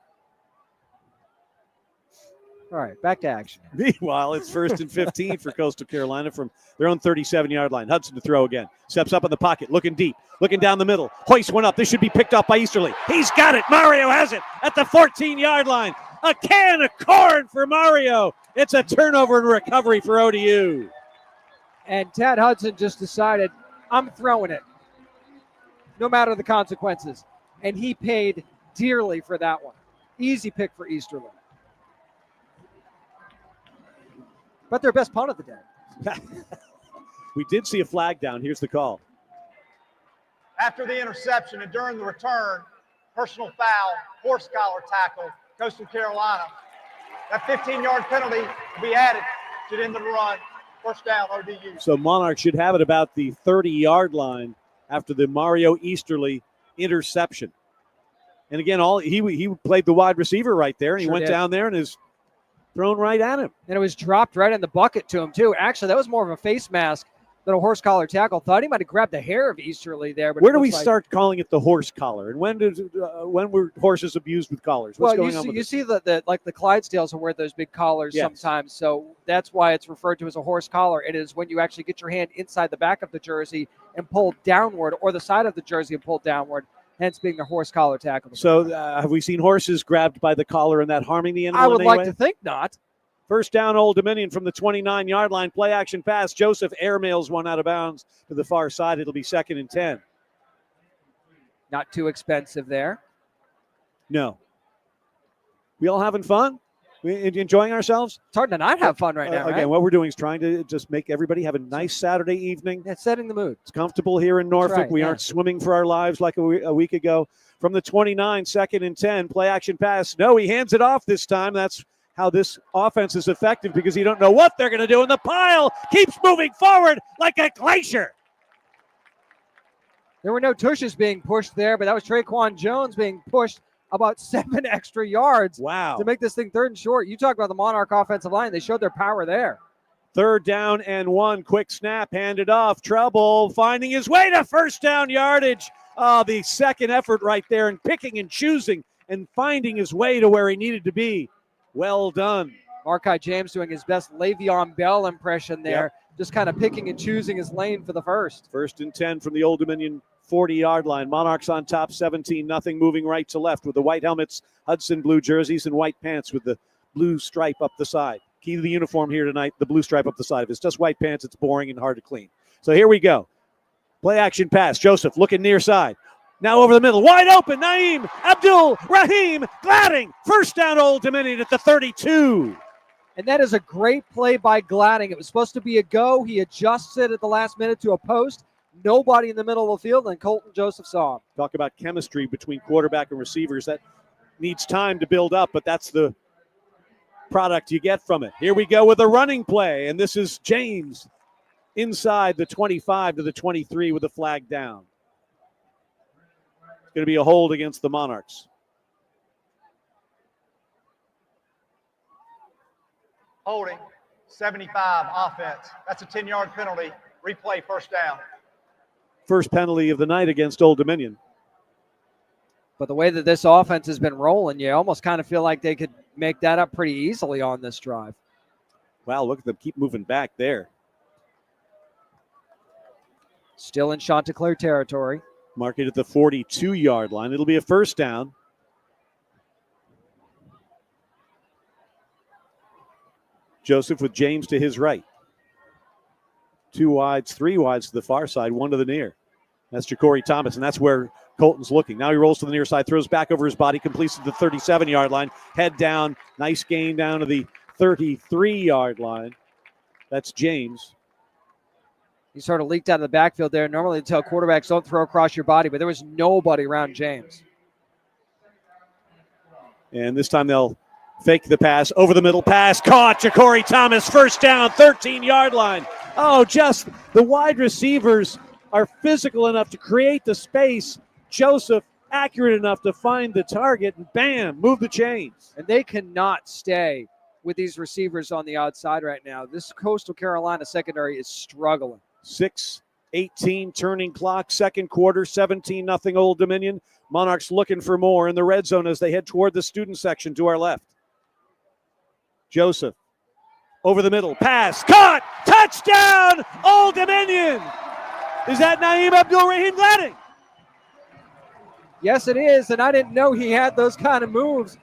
All right, back to action. Meanwhile, it's 1st and 15 for Coastal Carolina from their own 37-yard line. Hudson to throw again. Steps up in the pocket, looking deep, looking down the middle. Hoist one up. This should be picked up by Easterly. He's got it. Mario has it at the 14-yard line. A can of corn for Mario. It's a turnover and recovery for ODU. And Tad Hudson just decided, I'm throwing it, no matter the consequences. And he paid dearly for that one. Easy pick for Easterly. But their best punt of the day. We did see a flag down. Here's the call. After the interception and during the return, personal foul, horse collar tackle, Coastal Carolina. That 15-yard penalty will be added to the end of the run. First down, ODU. So Monarch should have it about the 30-yard line after the Mario Easterly interception. And again, he played the wide receiver right there, and he went down there and is thrown right at him. And it was dropped right in the bucket to him, too. Actually, that was more of a face mask than a horse collar tackle. Thought he might have grabbed the hair of Easterly there. But where do we start calling it the horse collar? And when were horses abused with collars? What's going on with you see the Clydesdales will wear those big collars sometimes. So that's why it's referred to as a horse collar. It is when you actually get your hand inside the back of the jersey and pull downward, or the side of the jersey and pull downward, hence being the horse collar tackle. So have we seen horses grabbed by the collar and that harming the animal? I would like to think not. First down, Old Dominion from the 29-yard line. Play action pass. Joseph airmails one out of bounds to the far side. It'll be 2nd and 10. Not too expensive there. No. We all having fun? We enjoying ourselves? It's hard to not have fun right now. Again, right? what we're doing is trying to just make everybody have a nice Saturday evening. Yeah, setting the mood. It's comfortable here in Norfolk. Right, we aren't swimming for our lives like a week ago. From the 29, 2nd and 10. Play action pass. No, he hands it off this time. That's how this offense is effective, because you don't know what they're going to do, and the pile keeps moving forward like a glacier. There were no tushes being pushed there, but that was Traquan Jones being pushed about 7 extra yards. Wow. To make this thing 3rd and short. You talk about the Monarch offensive line. They showed their power there. 3rd down and 1. Quick snap, handed off. Trouble finding his way to first down yardage. Oh, the second effort right there, and picking and choosing and finding his way to where he needed to be. Well done. Markai James doing his best Le'Veon Bell impression there, just kind of picking and choosing his lane for the first. 1st and 10 from the Old Dominion 40-yard line. Monarchs on top, 17-0, moving right to left with the white helmets, Hudson blue jerseys, and white pants with the blue stripe up the side. Key to the uniform here tonight, the blue stripe up the side. If it's just white pants, it's boring and hard to clean. So here we go. Play action pass. Joseph looking near side. Now over the middle, wide open, Naeem Abdul-Rahim Gladding. First down, Old Dominion at the 32. And that is a great play by Gladding. It was supposed to be a go. He adjusts it at the last minute to a post. Nobody in the middle of the field, and Colton Joseph saw him. Talk about chemistry between quarterback and receivers. That needs time to build up, but that's the product you get from it. Here we go with a running play, and this is James inside the 25 to the 23 with a flag down. Going to be a hold against the Monarchs. Holding, 75 offense. That's a 10-yard penalty. Replay, first down. First penalty of the night against Old Dominion. But the way that this offense has been rolling, you almost kind of feel like they could make that up pretty easily on this drive. Wow, look at them keep moving back there. Still in Chanticleer territory. Mark it at the 42-yard line. It'll be a first down. Joseph with James to his right. 2 wides, 3 wides to the far side, 1 to the near. That's Ja'Cory Thomas, and that's where Colton's looking. Now he rolls to the near side, throws back over his body, completes to the 37-yard line. Head down, nice gain down to the 33-yard line. That's James. He sort of leaked out of the backfield there. Normally they tell quarterbacks don't throw across your body, but there was nobody around James. And this time they'll fake the pass, over the middle pass, caught. Ja'Cory Thomas, first down, 13-yard line. Oh, just the wide receivers are physical enough to create the space. Joseph accurate enough to find the target, and bam, move the chains. And they cannot stay with these receivers on the outside right now. This Coastal Carolina secondary is struggling. 6:18 turning clock, second quarter, 17-0 Old Dominion. Monarchs looking for more in the red zone as they head toward the student section to our left. Joseph over the middle, pass, caught, touchdown, Old Dominion. Is that Naeem Abdul-Rahim Gladding? Yes, it is, and I didn't know he had those kind of moves.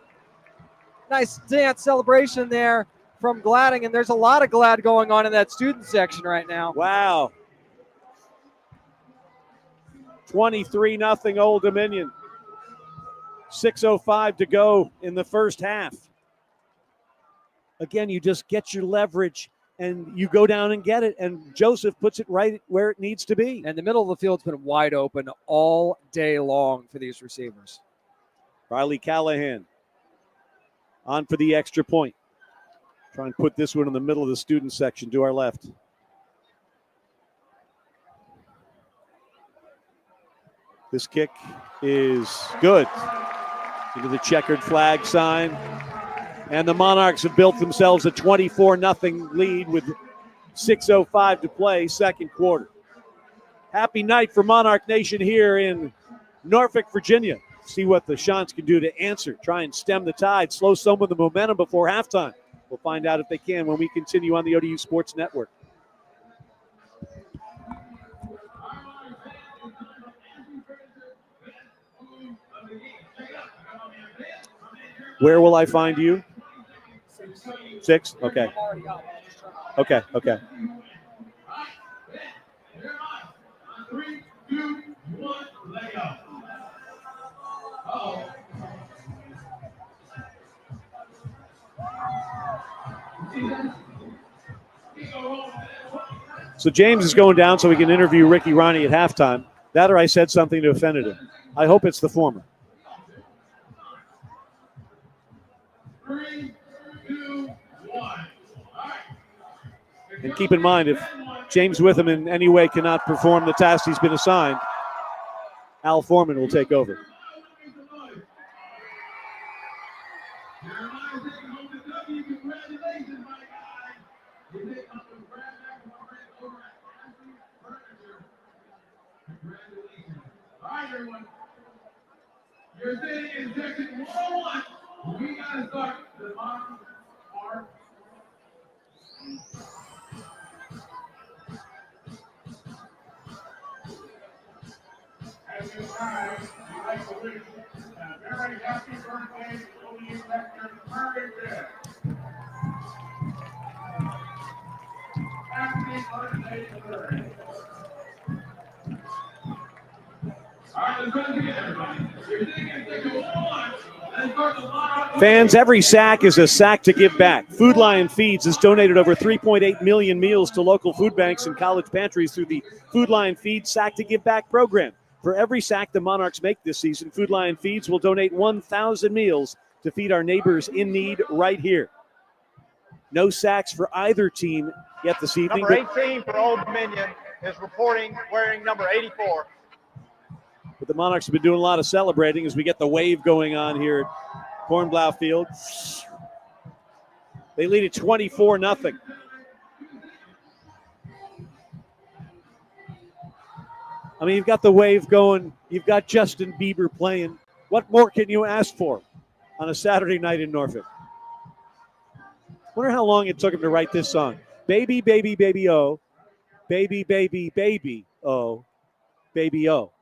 Nice dance celebration there from Gladding, and there's a lot of glad going on in that student section right now. Wow. 23-0 Old Dominion. 6:05 to go in the first half. Again, you just get your leverage and you go down and get it, and Joseph puts it right where it needs to be. And the middle of the field's been wide open all day long for these receivers. Riley Callahan on for the extra point. Try and put this one in the middle of the student section to our left. This kick is good. Into the checkered flag sign. And the Monarchs have built themselves a 24-0 lead with 6:05 to play, second quarter. Happy night for Monarch Nation here in Norfolk, Virginia. See what the Chants can do to answer, try and stem the tide, slow some of the momentum before halftime. We'll find out if they can when we continue on the ODU Sports Network. Where will I find you? 6? Okay. Okay. 3, 2, 1, let go. Uh-oh. So James is going down so we can interview Ricky Ronnie at halftime. That or I said something to offended him. I hope it's the former. 3, 2, 1. And keep in mind, if James Witham in any way cannot perform the task he's been assigned, Al Foreman will take over. All right, everyone. You're sitting in section 101. We got to start the bottom part. As you arrive, we'd like to wish a very happy birthday to ODU Rector Murray Bear. Happy birthday to Murray. All right, let's run together, everybody. You're sitting in section 101. Let's start the bottom. Fans, every sack is a sack to give back. Food Lion Feeds has donated over 3.8 million meals to local food banks and college pantries through the Food Lion Feeds Sack to Give Back program. For every sack the Monarchs make this season, Food Lion Feeds will donate 1,000 meals to feed our neighbors in need right here. No sacks for either team yet this evening. Number 18 for Old Dominion is reporting wearing number 84. But the Monarchs have been doing a lot of celebrating as we get the wave going on here at Kornblau Field. They lead at 24-0. I mean, you've got the wave going. You've got Justin Bieber playing. What more can you ask for on a Saturday night in Norfolk? Wonder how long it took him to write this song. Baby, baby, baby, oh. Baby, baby, baby, oh. Baby, oh.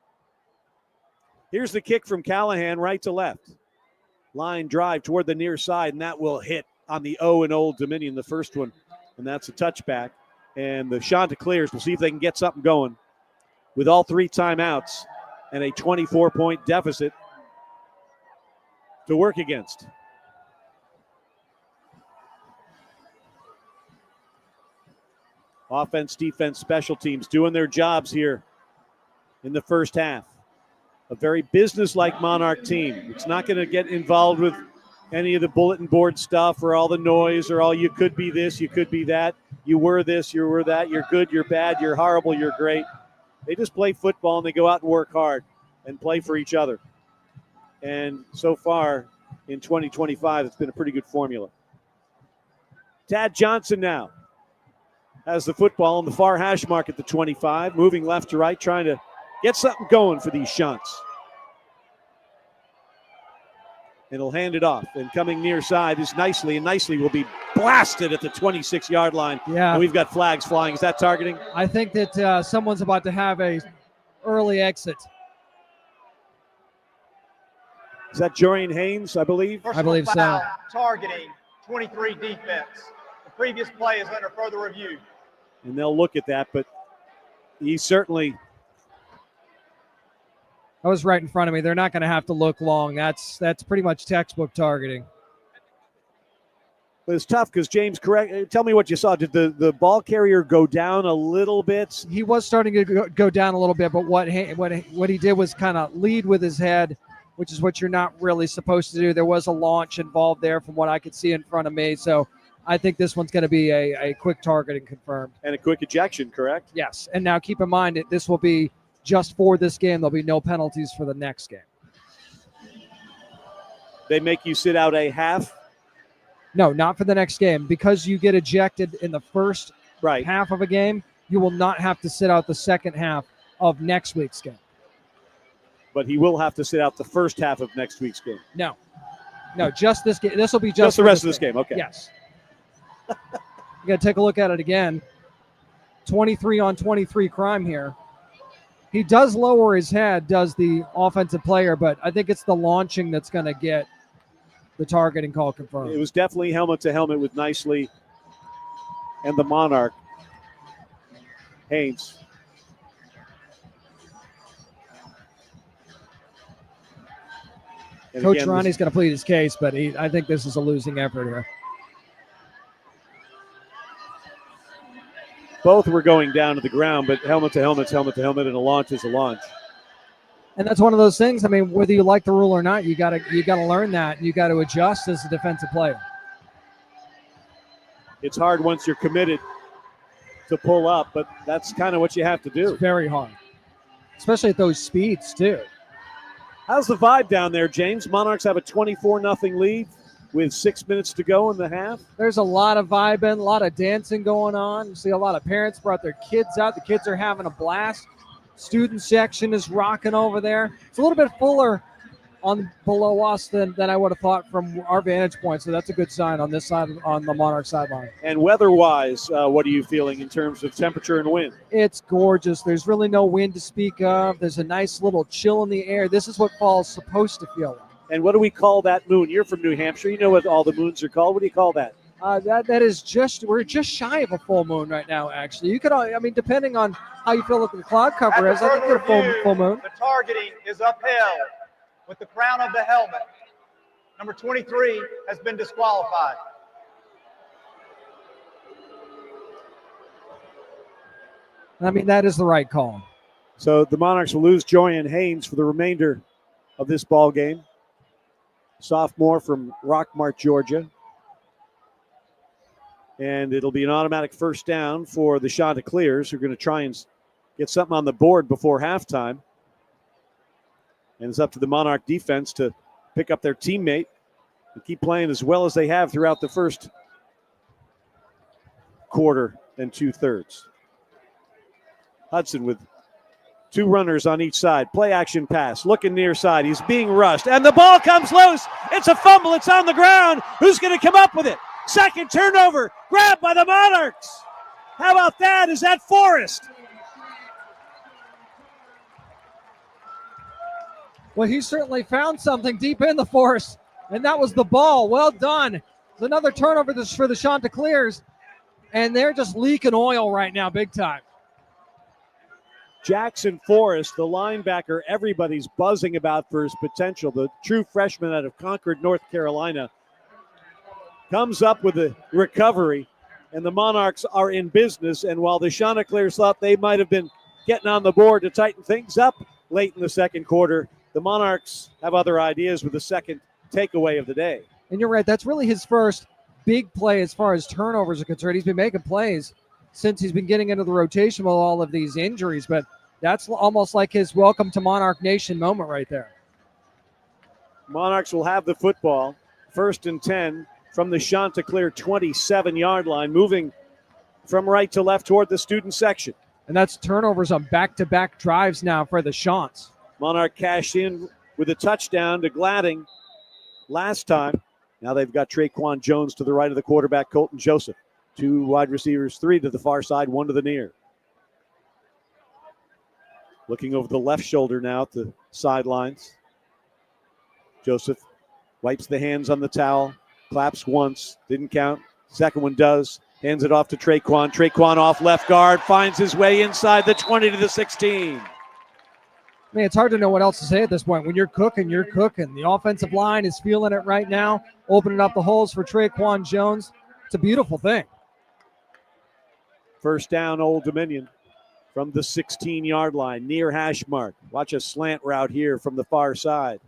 Here's the kick from Callahan, right to left. Line drive toward the near side, and that will hit on the O in Old Dominion, the first one. And that's a touchback. And the Chanticleers will see if they can get something going with all 3 timeouts and a 24-point deficit to work against. Offense, defense, special teams doing their jobs here in the first half. A very business-like Monarch team. It's not going to get involved with any of the bulletin board stuff or all the noise or all you could be this, you could be that, you were this, you were that, you're good, you're bad, you're horrible, you're great. They just play football and they go out and work hard and play for each other. And so far in 2025, it's been a pretty good formula. Tad Johnson now has the football on the far hash mark at the 25, moving left to right, trying to get something going for these Chants. And he'll hand it off. And coming near side is Nicely, and Nicely will be blasted at the 26-yard line. Yeah. And we've got flags flying. Is that targeting? I think that someone's about to have a early exit. Is that Jorian Haynes, I believe? I believe Personal so. foul, targeting 23 defense. The previous play is under further review. And they'll look at that, but he certainly... That was right in front of me. They're not going to have to look long. That's pretty much textbook targeting. But it's tough because James, tell me what you saw. Did the ball carrier go down a little bit? He was starting to go down a little bit, but what he did was kind of lead with his head, which is what you're not really supposed to do. There was a launch involved there from what I could see in front of me. So I think this one's going to be a quick targeting confirmed. And a quick ejection, correct? Yes. And now keep in mind that this will be just for this game. There'll be no penalties for the next game. They make you sit out a half? No, not for the next game. Because you get ejected in the first half of a game, you will not have to sit out the second half of next week's game. But he will have to sit out the first half of next week's game. No, just this game. This will be just the rest of this game. Okay. Yes. You got to take a look at it again. 23 on 23 crime here. He does lower his head, does the offensive player, but I think it's the launching that's going to get the targeting call confirmed. It was definitely helmet to helmet with Nicely and the Monarch. Haynes. And Coach again, Ronnie's going to plead his case, but I think this is a losing effort here. Both were going down to the ground, but helmet to helmet, and a launch is a launch. And that's one of those things. I mean, whether you like the rule or not, you got to learn that. You got to adjust as a defensive player. It's hard once you're committed to pull up, but that's kind of what you have to do. It's very hard, especially at those speeds too. How's the vibe down there, James? Monarchs have a 24-0 lead with 6 minutes to go in the half. There's a lot of vibing, a lot of dancing going on. You see a lot of parents brought their kids out. The kids are having a blast. Student section is rocking over there. It's a little bit fuller on below us than I would have thought from our vantage point. So that's a good sign on this side, on the Monarch sideline. And weather-wise, what are you feeling in terms of temperature and wind? It's gorgeous. There's really no wind to speak of. There's a nice little chill in the air. This is what fall's supposed to feel like. And what do we call that moon? You're from New Hampshire. You know what all the moons are called. What do you call that? That is we're just shy of a full moon right now, actually. You could, depending on how you feel that the cloud cover is, I think you're a full moon. The targeting is upheld with the crown of the helmet. Number 23 has been disqualified. That is the right call. So the Monarchs will lose Jorian Haynes for the remainder of this ball game. Sophomore from Rockmart, Georgia. And it'll be an automatic first down for the Chanticleers, who are going to try and get something on the board before halftime. And it's up to the Monarch defense to pick up their teammate and keep playing as well as they have throughout the first quarter and 2/3. Hudson with two runners on each side. Play action pass. Looking near side. He's being rushed. And the ball comes loose. It's a fumble. It's on the ground. Who's going to come up with it? Second turnover. Grabbed by the Monarchs. How about that? Is that Forrest? Well, he certainly found something deep in the forest, and that was the ball. Well done. It's another turnover for the Chanticleers, and they're just leaking oil right now big time. Jackson Forrest, the linebacker everybody's buzzing about for his potential, the true freshman out of Concord, North Carolina, comes up with a recovery, and the Monarchs are in business. And while the Chanticleers thought they might have been getting on the board to tighten things up late in the second quarter, the Monarchs have other ideas with the second takeaway of the day. And you're right, that's really his first big play as far as turnovers are concerned. He's been making plays since he's been getting into the rotation with all of these injuries, but that's almost like his welcome to Monarch Nation moment right there. Monarchs will have the football, 1st and 10 from the Chanticleer 27-yard line, moving from right to left toward the student section. And that's turnovers on back-to-back drives now for the Chants. Monarch cashed in with a touchdown to Gladding last time. Now they've got Traquan Jones to the right of the quarterback, Colton Joseph. Two wide receivers, three to the far side, one to the near. Looking over the left shoulder now at the sidelines. Joseph wipes the hands on the towel, claps once, didn't count. Second one does. Hands it off to Traquan. Traquan off left guard, finds his way inside the 20 to the 16. It's hard to know what else to say at this point. When you're cooking, you're cooking. The offensive line is feeling it right now, opening up the holes for Traquan Jones. It's a beautiful thing. First down, Old Dominion from the 16-yard line, near hash mark. Watch a slant route here from the far side.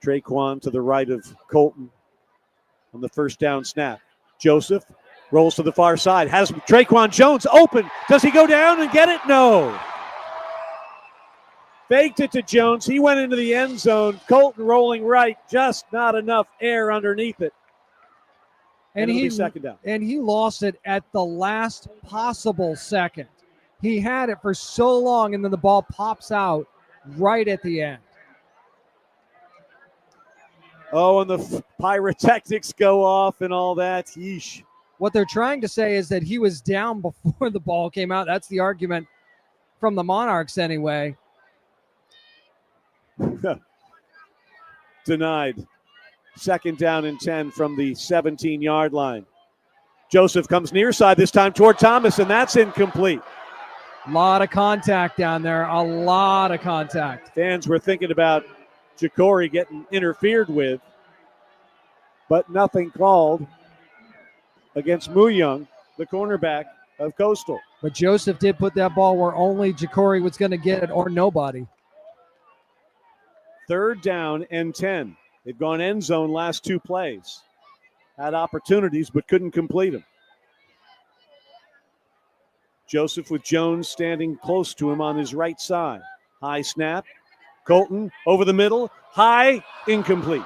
Traquan to the right of Colton on the first down snap. Joseph Rolls to the far side. Has Traquan Jones open. Does he go down and get it? No. Faked it to Jones. He went into the end zone. Colton rolling right. Just not enough air underneath it. And it'll be second down. And he lost it at the last possible second. He had it for so long, and then the ball pops out right at the end. Oh, and the pyrotechnics go off and all that. Yeesh. What they're trying to say is that he was down before the ball came out. That's the argument from the Monarchs anyway. Denied. Second down and 10 from the 17-yard line. Joseph comes near side this time toward Thomas, and that's incomplete. A lot of contact down there. A lot of contact. Fans were thinking about Jacory getting interfered with, but nothing called against Muyung, the cornerback of Coastal. But Joseph did put that ball where only Jacory was going to get it or nobody. Third down and 10. They've gone end zone last two plays. Had opportunities but couldn't complete them. Joseph with Jones standing close to him on his right side. High snap. Colton over the middle. High, incomplete.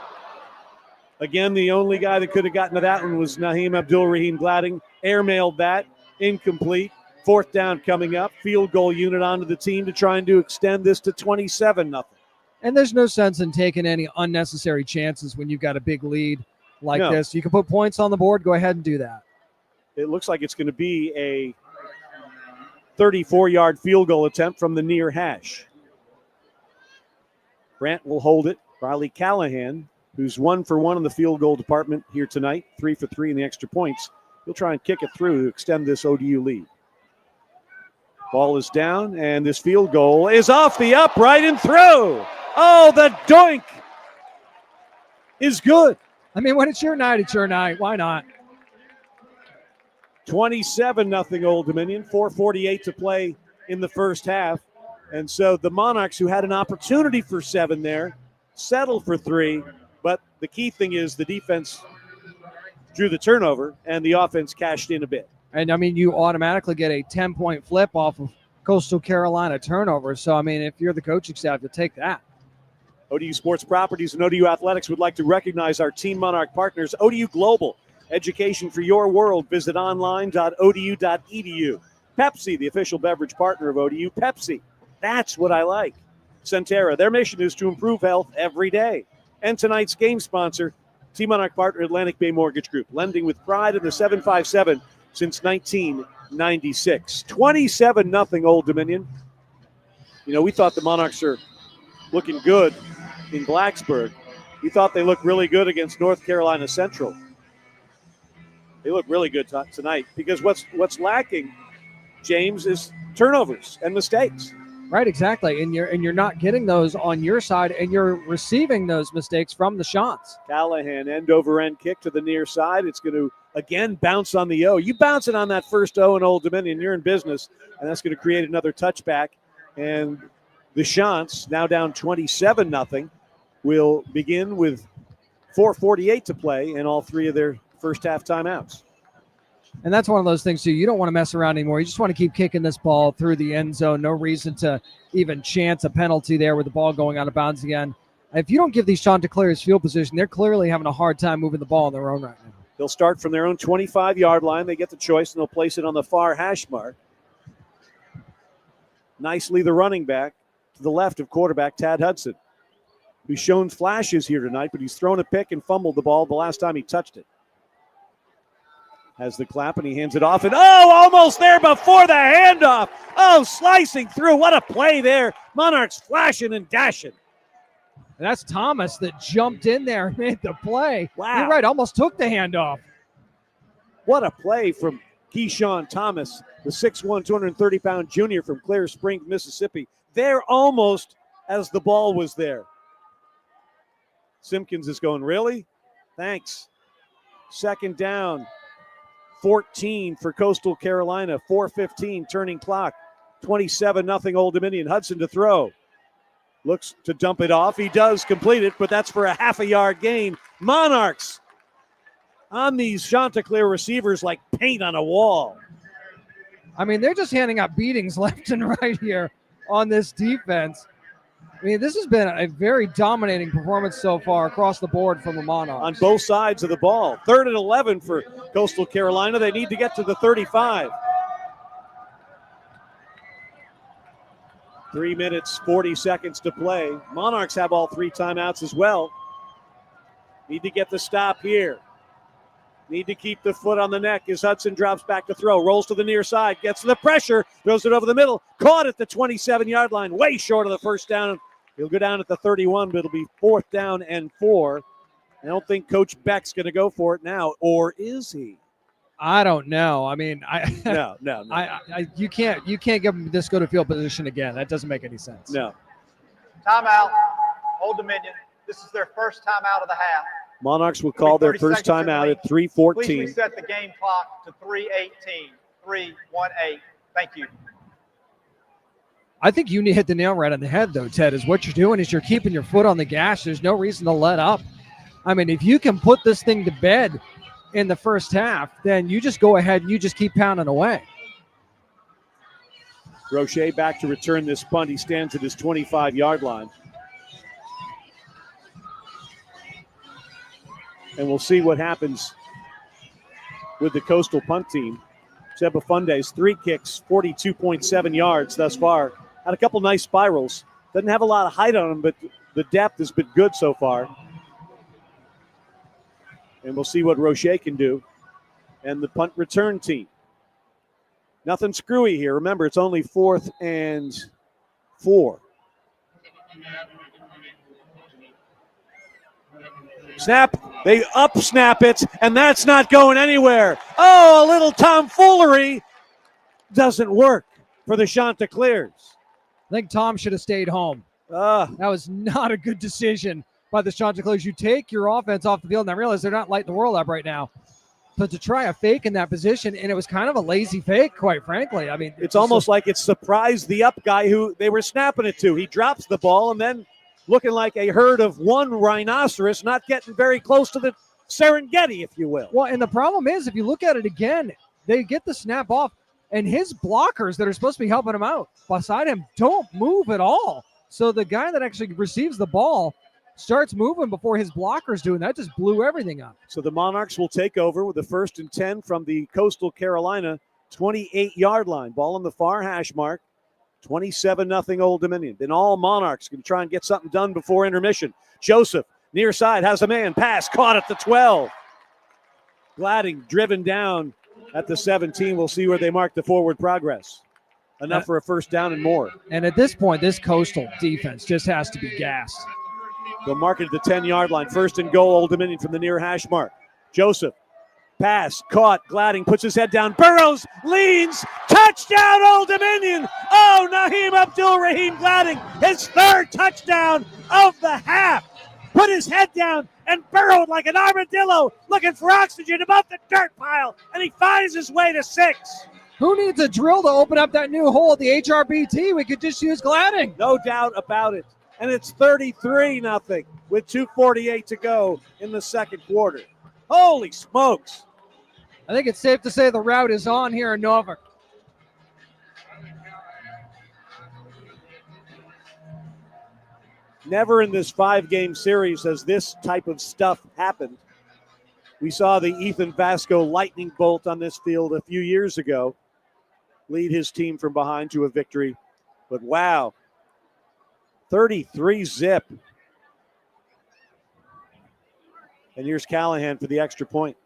Again, the only guy that could have gotten to that one was Naheem Abdul-Rahim Gladding. Airmailed that, incomplete. Fourth down coming up. Field goal unit onto the team to try and extend this to 27-0. And there's no sense in taking any unnecessary chances when you've got a big lead like this. You can put points on the board. Go ahead and do that. It looks like it's going to be a 34-yard field goal attempt from the near hash. Brandt will hold it. Riley Callahan, who's 1 for 1 in the field goal department here tonight, 3 for 3 in the extra points. He'll try and kick it through to extend this ODU lead. Ball is down, and this field goal is off the upright and through. Oh, the doink is good. I mean, when it's your night, it's your night. Why not? 27-0 Old Dominion, 4:48 to play in the first half. And so the Monarchs, who had an opportunity for 7 there, settled for 3. But the key thing is the defense drew the turnover, and the offense cashed in a bit. And, I mean, you automatically get a 10-point flip off of Coastal Carolina turnover. So, I mean, if you're the coaching staff, you'll take that. ODU Sports Properties and ODU Athletics would like to recognize our Team Monarch partners, ODU Global. Education for your world. Visit online.odu.edu. Pepsi, the official beverage partner of ODU. Pepsi, that's what I like. Centera, their mission is to improve health every day. And tonight's game sponsor, Team Monarch partner Atlantic Bay Mortgage Group, lending with pride in the 757 since 1996. 27-0 Old Dominion. You know, we thought the Monarchs are looking good in Blacksburg. We thought they looked really good against North Carolina Central. They look really good tonight because what's lacking, James, is turnovers and mistakes. Right, exactly. And you're not getting those on your side, and you're receiving those mistakes from the shots. Callahan, end over end kick to the near side. It's going to again bounce on the O. You bounce it on that first O in Old Dominion, you're in business, and that's going to create another touchback. And the Chants, now down 27-0, will begin with 4:48 to play and all 3 of their first half timeouts. And that's one of those things, too. You don't want to mess around anymore. You just want to keep kicking this ball through the end zone. No reason to even chance a penalty there with the ball going out of bounds again. If you don't give these Chanticleers field position, they're clearly having a hard time moving the ball on their own right now. They'll start from their own 25-yard line. They get the choice, and they'll place it on the far hash mark. Nicely the running back to the left of quarterback Tad Hudson, who's shown flashes here tonight, but he's thrown a pick and fumbled the ball the last time he touched it. Has the clap, and he hands it off, and almost there before the handoff. Slicing through. What a play there. Monarchs flashing and dashing. And that's Thomas that jumped in there and made the play. Wow. You're right, almost took the handoff. What a play from Keyshawn Thomas, the 6'1", 230-pound junior from Clear Springs, Mississippi. There almost as the ball was there. Simpkins is going, really? Thanks. Second down. 14 for Coastal Carolina. 4:15 turning clock. 27-0 Old Dominion. Hudson to throw. Looks to dump it off. He does complete it, but that's for a half a yard gain. Monarchs on these Chanticleer receivers like paint on a wall. I mean, they're just handing out beatings left and right here on this defense. I mean, this has been a very dominating performance so far across the board from the Monarchs. On both sides of the ball. 3rd and 11 for Coastal Carolina. They need to get to the 35. 3 minutes, 40 seconds to play. Monarchs have all 3 timeouts as well. Need to get the stop here. Need to keep the foot on the neck as Hudson drops back to throw. Rolls to the near side. Gets the pressure. Throws it over the middle. Caught at the 27-yard line. Way short of the first down. He'll go down at the 31, but it'll be 4th down and 4. I don't think Coach Beck's going to go for it now. Or is he? I don't know. I mean, No. you can't give them this go to field position again. That doesn't make any sense. No. Timeout. Old Dominion. This is their first timeout of the half. Monarchs will call their first timeout at 3:14. Please reset the game clock to 3:18. 3:18. Thank you. I think you hit the nail right on the head, though, Ted, is what you're doing is you're keeping your foot on the gas. There's no reason to let up. I mean, if you can put this thing to bed in the first half, then you just go ahead and you just keep pounding away. Roche back to return this punt. He stands at his 25-yard line. And we'll see what happens with the Coastal punt team. Seba Fundes, 3 kicks, 42.7 yards thus far. Had a couple nice spirals. Doesn't have a lot of height on him, but the depth has been good so far. And we'll see what Roche can do. And the punt return team. Nothing screwy here. Remember, it's only 4th and 4. Snap. They up snap it, and that's not going anywhere. Oh, a little tomfoolery. Doesn't work for the Chanticleers. I think Tom should have stayed home. That was not a good decision by the Chanticleers. You take your offense off the field, and I realize they're not lighting the world up right now. But to try a fake in that position, and it was kind of a lazy fake, quite frankly. I mean, it's almost like it surprised the up guy who they were snapping it to. He drops the ball, and then looking like a herd of one rhinoceros, not getting very close to the Serengeti, if you will. Well, and the problem is, if you look at it again, they get the snap off, and his blockers that are supposed to be helping him out beside him don't move at all. So the guy that actually receives the ball starts moving before his blockers do, and that just blew everything up. So the Monarchs will take over with the 1st and 10 from the Coastal Carolina 28-yard line. Ball on the far hash mark. 27-0 Old Dominion. Then all Monarchs can try and get something done before intermission. Joseph, near side, has a man. Pass caught at the 12. Gladding driven down at the 17. We'll see where they mark the forward progress. Enough for a first down and more. And at this point, this Coastal defense just has to be gassed. They'll mark it at the 10-yard line. 1st and goal, Old Dominion from the near hash mark. Joseph, pass, caught, Gladding puts his head down. Burrows, leans, touchdown, Old Dominion. Oh, Naheem Abdul-Rahim Gladding, his 3rd touchdown of the half. Put his head down and burrowed like an armadillo looking for oxygen above the dirt pile, and he finds his way to 6. Who needs a drill to open up that new hole at the HRBT? We could just use Gladding. No doubt about it. And it's 33-0 with 2:48 to go in the second quarter. Holy smokes. I think it's safe to say the route is on here in Norfolk. Never in this 5-game series has this type of stuff happened. We saw the Ethan Vasco lightning bolt on this field a few years ago lead his team from behind to a victory. But wow, 33-0. And here's Callahan for the extra point.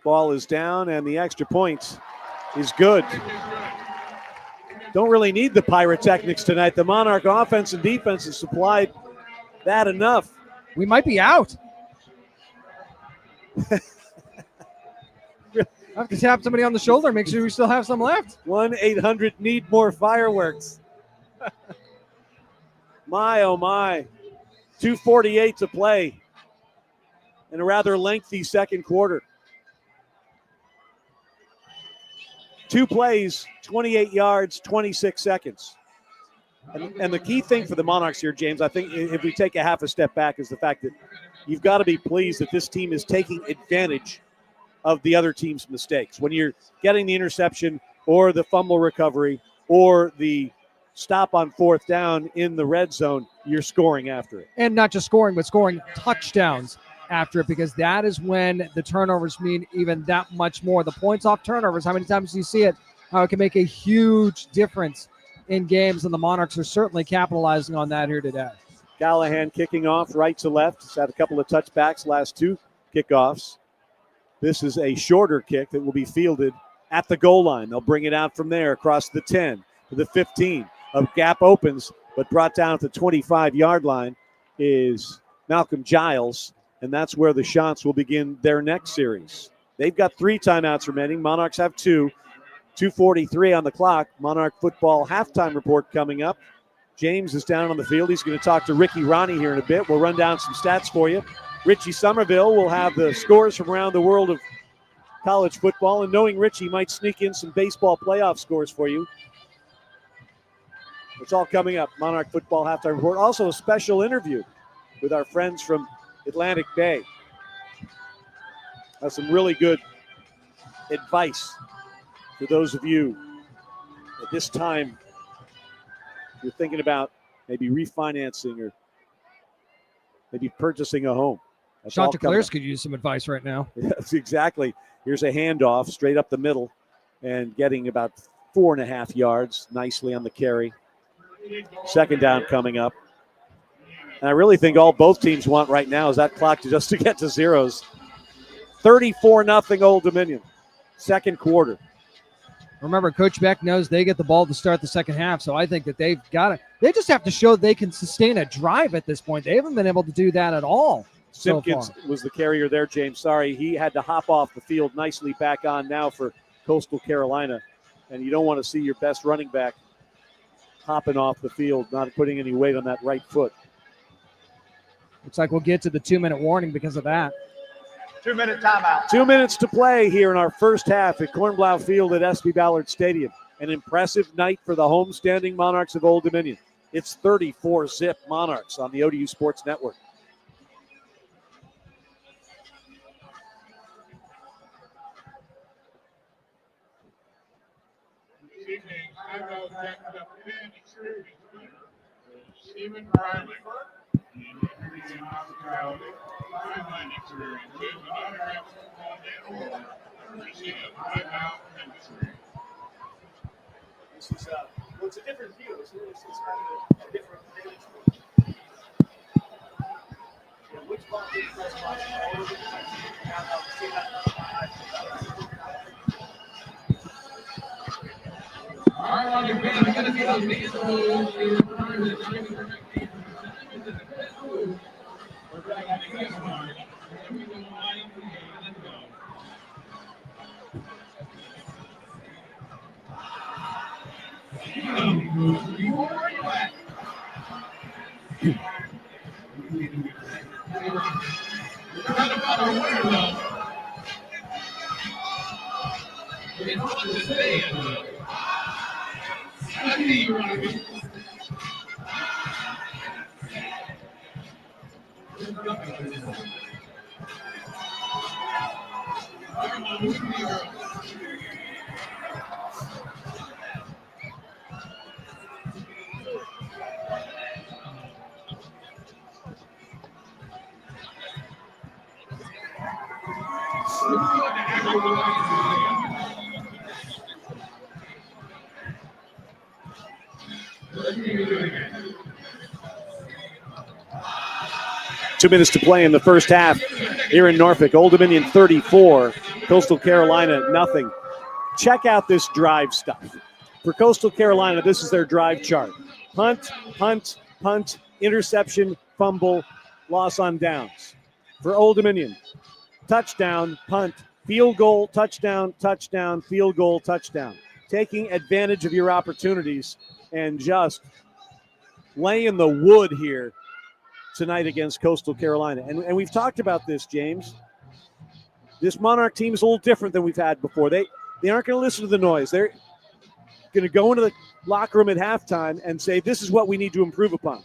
Ball is down, and the extra point is good. Don't really need the pyrotechnics tonight. The Monarch offense and defense has supplied that enough. We might be out. I have to tap somebody on the shoulder, make sure we still have some left. 1-800 need more fireworks. My, oh my. 2:48 to play in a rather lengthy second quarter. 2 plays, 28 yards, 26 seconds. And the key thing for the Monarchs here, James, I think if we take a half a step back, is the fact that you've got to be pleased that this team is taking advantage of the other team's mistakes. When you're getting the interception or the fumble recovery or the stop on fourth down in the red zone, you're scoring after it. And not just scoring, but scoring touchdowns after it, because that is when the turnovers mean even that much more. The points off turnovers, how many times do you see it? How it can make a huge difference in games, and the Monarchs are certainly capitalizing on that here today. Callahan kicking off right to left. He's had a couple of touchbacks last two kickoffs. This is a shorter kick that will be fielded at the goal line. They'll bring it out from there across the 10 to the 15. A gap opens, but brought down at the 25-yard line is Malcolm Giles, and that's where the Shots will begin their next series. They've got 3 timeouts remaining. Monarchs have 2. 2:43 on the clock. Monarch football halftime report coming up. James is down on the field. He's going to talk to Ricky Ronnie here in a bit. We'll run down some stats for you. Richie Somerville will have the scores from around the world of college football, and knowing Richie might sneak in some baseball playoff scores for you. It's all coming up. Monarch football halftime report. Also a special interview with our friends from Atlantic Bay. That's some really good advice for those of you at this time you're thinking about maybe refinancing or maybe purchasing a home. That's Chanticleers could use some advice right now. Yes, exactly. Here's a handoff straight up the middle and getting about 4.5 yards nicely on the carry. Second down coming up. And I really think all both teams want right now is that clock just to get to zeros. 34-0 Old Dominion. Second quarter. Remember, Coach Beck knows they get the ball to start the second half, so I think that they've got it. They just have to show they can sustain a drive at this point. They haven't been able to do that at all. Simpkins was the carrier there, James. Sorry, he had to hop off the field. Nicely back on now for Coastal Carolina. And you don't want to see your best running back hopping off the field, not putting any weight on that right foot. Looks like we'll get to the 2-minute warning because of that. 2-minute timeout. 2 minutes to play here in our first half at Cornblau Field at SB Ballard Stadium. An impressive night for the homestanding Monarchs of Old Dominion. It's 34-0 Monarchs on the ODU Sports Network. Stephen Riley. Hospitality, sideline experiences, and other football network. Receive a timeout and experience. This is well, it's a different view. It's kind of a different vantage point. Which ball did press All right, on your feet, we're going to see those knees move. Two minutes to play in the first half here in Norfolk. Old Dominion 34, Coastal Carolina nothing. Check out this drive stuff. For Coastal Carolina, this is their drive chart. Punt, punt, punt, interception, fumble, loss on downs. For Old Dominion, touchdown, punt, field goal, touchdown, touchdown, field goal, touchdown. Taking advantage of your opportunities and just laying the wood here tonight against Coastal Carolina. And we've talked about this, James. This Monarch team is a little different than we've had before. They aren't going to listen to the noise. going to go into the locker room at halftime and say, this is what we need to improve upon.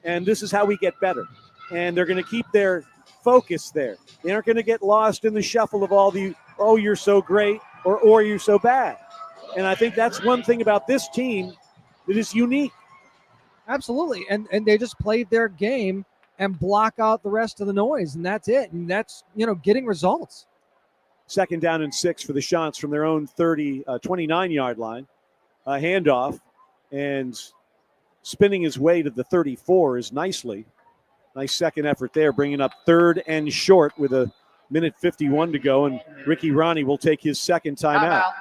And this is how we get better. And they're going to keep their focus there. They aren't going to get lost in the shuffle of all the, oh, you're so great, or you're so bad. And I think that's one thing about this team that is unique. Absolutely. And they just played their game and block out the rest of the noise, and that's it. And that's, getting results. 2nd down and 6 for the Chants from their own 29-yard line. A handoff, and spinning his way to the 34 is nicely. Nice second effort there, bringing up 3rd and short with a minute 51 to go, and Ricky Ronnie will take his second timeout.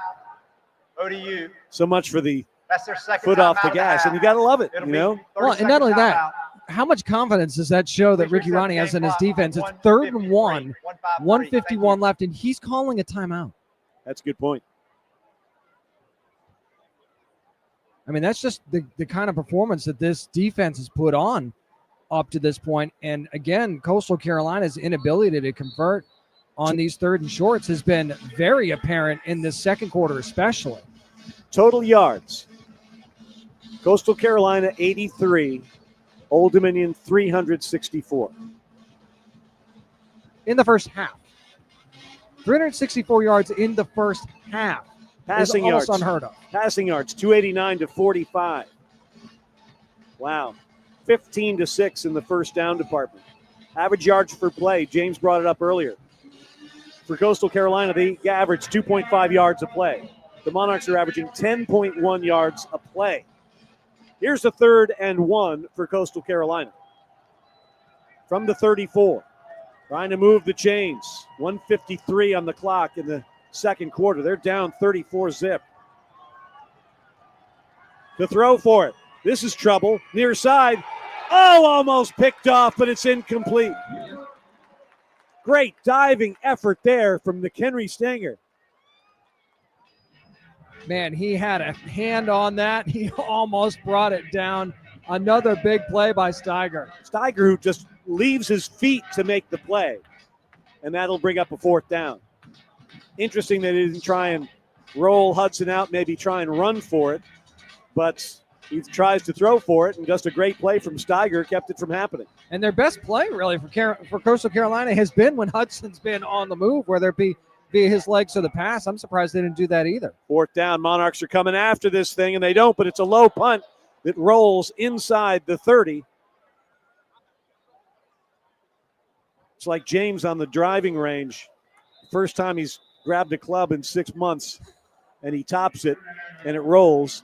ODU. So much for the That's their second foot off the gas, and you got to love it, Well, and not only that, how much confidence does that show that Ricky Ronnie has in his defense? It's 3rd and 1, 151 left, and he's calling a timeout. That's a good point. I mean, that's just the kind of performance that this defense has put on up to this point. And again, Coastal Carolina's inability to convert on these 3rd and shorts has been very apparent in this second quarter, especially. Total yards. Coastal Carolina 83, Old Dominion 364. In the first half. 364 yards in the first half. Passing is almost yards. Unheard of. Passing yards, 289 to 45. Wow. 15-6 in the first down department. Average yards per play, James brought it up earlier. For Coastal Carolina, they average 2.5 yards a play. The Monarchs are averaging 10.1 yards a play. Here's the 3rd and 1 for Coastal Carolina. From the 34. Trying to move the chains. 1:53 on the clock in the second quarter. They're down 34-zip. To throw for it. This is trouble. Near side. Oh, almost picked off, but it's incomplete. Great diving effort there from McHenry Stanger. Man, he had a hand on that. He almost brought it down. Another big play by Steiger. Steiger, who just leaves his feet to make the play. And that'll bring up a 4th down. Interesting that he didn't try and roll Hudson out, maybe try and run for it. But he tries to throw for it, and just a great play from Steiger kept it from happening. And their best play, really, for Coastal Carolina has been when Hudson's been on the move, whether it be via his legs or the pass. I'm surprised they didn't do that either. 4th down. Monarchs are coming after this thing, and they don't, but it's a low punt that rolls inside the 30. It's like James on the driving range. First time he's grabbed a club in 6 months, and he tops it, and it rolls.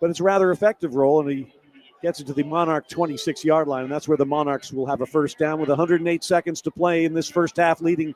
But it's a rather effective roll, and he gets it to the Monarch 26-yard line, and that's where the Monarchs will have a first down with 108 seconds to play in this first half, leading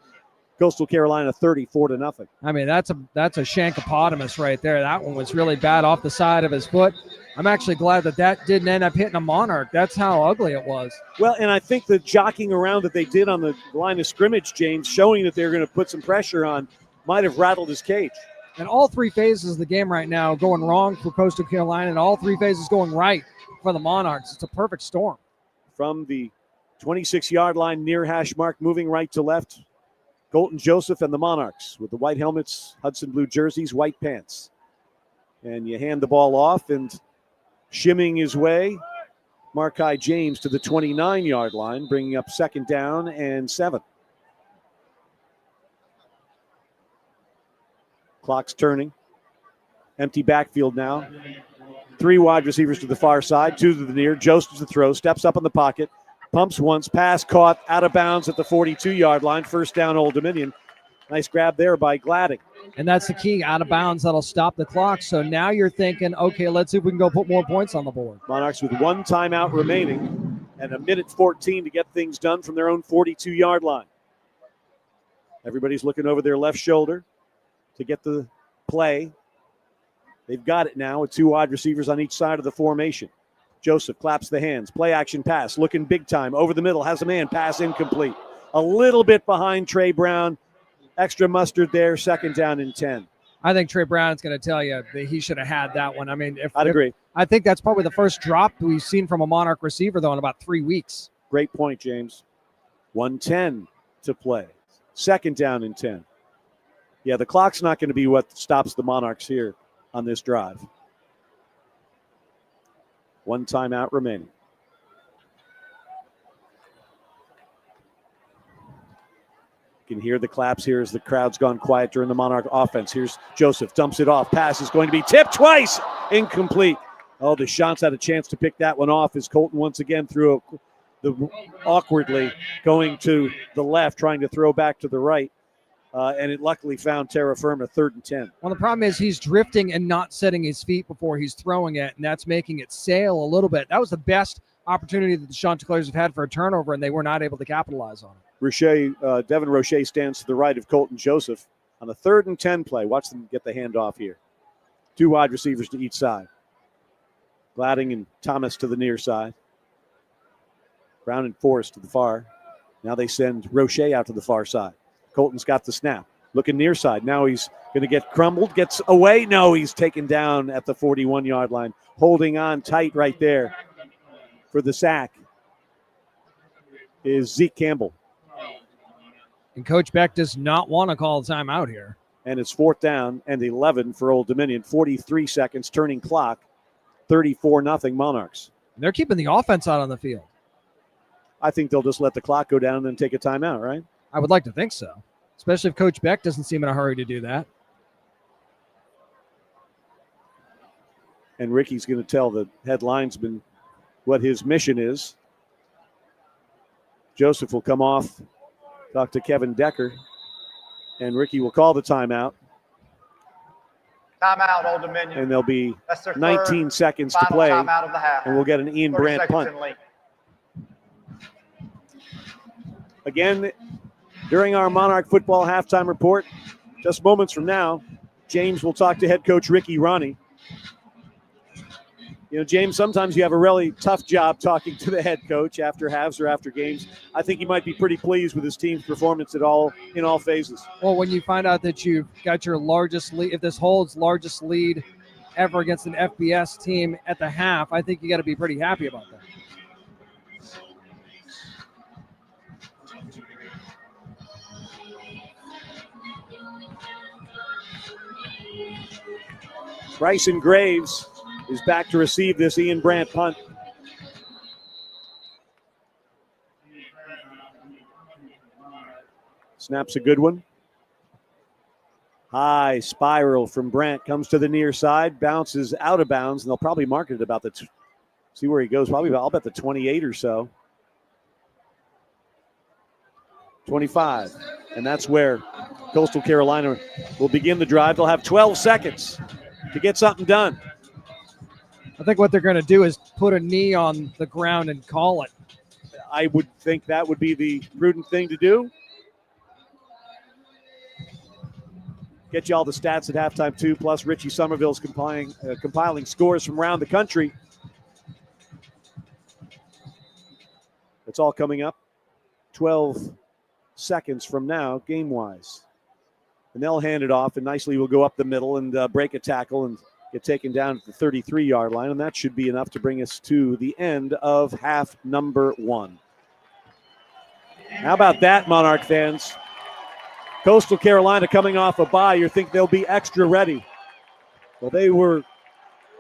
Coastal Carolina 34-0. I mean, that's a shankopotamus right there. That one was really bad off the side of his foot. I'm actually glad that didn't end up hitting a Monarch. That's how ugly it was. Well, and I think the jockeying around that they did on the line of scrimmage, James, showing that they're going to put some pressure on, might have rattled his cage. And all 3 phases of the game right now going wrong for Coastal Carolina, and all 3 phases going right for the Monarchs. It's a perfect storm. From the 26-yard line near hash mark, moving right to left, Colton Joseph and the Monarchs with the white helmets, Hudson blue jerseys, white pants. And you hand the ball off, and shimming his way, Markai James to the 29-yard line, bringing up 2nd down and 7. Clock's turning. Empty backfield now. 3 wide receivers to the far side, 2 to the near. Joseph to throw, steps up in the pocket, pumps once, pass caught out of bounds at the 42-yard line. First down, Old Dominion. Nice grab there by Gladding. And that's the key, out of bounds. That'll stop the clock. So now you're thinking, okay, let's see if we can go put more points on the board. Monarchs with 1 timeout remaining and a minute 14 to get things done from their own 42-yard line. Everybody's looking over their left shoulder to get the play. They've got it now with 2 wide receivers on each side of the formation. Joseph claps the hands. Play action pass. Looking big time. Over the middle. Has a man. Pass incomplete. A little bit behind Trey Brown. Extra mustard there. 2nd down and 10. I think Trey Brown's going to tell you that he should have had that one. I mean, I'd agree. I think that's probably the first drop we've seen from a Monarch receiver, though, in about 3 weeks. Great point, James. 1:10 to play. 2nd down and 10. Yeah, the clock's not going to be what stops the Monarchs here on this drive. One timeout remaining. You can hear the claps here as the crowd's gone quiet during the Monarch offense. Here's Joseph, dumps it off. Pass is going to be tipped twice. Incomplete. Oh, the Shants had a chance to pick that one off as Colton once again threw awkwardly going to the left, trying to throw back to the right. And it luckily found terra firma, 3rd and 10. Well, the problem is he's drifting and not setting his feet before he's throwing it, and that's making it sail a little bit. That was the best opportunity that the Chanticleers have had for a turnover, and they were not able to capitalize on it. Devin Roche stands to the right of Colton Joseph on the 3rd and 10 play. Watch them get the handoff here. 2 wide receivers to each side. Gladding and Thomas to the near side. Brown and Forrest to the far. Now they send Roche out to the far side. Colton's got the snap. Looking near side. Now he's going to get crumbled. Gets away. No, he's taken down at the 41-yard line. Holding on tight right there for the sack is Zeke Campbell. And Coach Beck does not want to call a timeout here. And it's 4th down and 11 for Old Dominion. 43 seconds, turning clock. 34-0 Monarchs. And they're keeping the offense out on the field. I think they'll just let the clock go down and then take a timeout, right? I would like to think so, especially if Coach Beck doesn't seem in a hurry to do that. And Ricky's going to tell the head linesman what his mission is. Joseph will come off, talk to Kevin Decker, and Ricky will call the timeout. Timeout, Old Dominion. And there'll be That's their 19 third seconds to final play, timeout of the half. and we'll get an Ian 30 Brandt seconds punt. in late. Again, during our Monarch football halftime report, just moments from now, James will talk to head coach Ricky Ronnie. You know, James, sometimes you have a really tough job talking to the head coach after halves or after games. I think he might be pretty pleased with his team's performance in all phases. Well, when you find out that you've got your largest lead, if this holds largest lead ever against an FBS team at the half, I think you got to be pretty happy about that. Bryson Graves is back to receive this Ian Brandt punt. Snaps a good one. High spiral from Brandt, comes to the near side, bounces out of bounds, and they'll probably mark it about see where he goes, probably I'll bet the 28 or so. 25. And that's where Coastal Carolina will begin the drive. They'll have 12 seconds to get something done. I think what they're going to do is put a knee on the ground and call it. I would think that would be the prudent thing to do. Get you all the stats at halftime, too, plus Richie Somerville's compiling scores from around the country. It's all coming up 12 seconds from now, game-wise. And they'll hand it off, and nicely will go up the middle and break a tackle and get taken down at the 33-yard line, and that should be enough to bring us to the end of half number 1. How about that, Monarch fans? Coastal Carolina coming off a bye. You think they'll be extra ready. Well, they were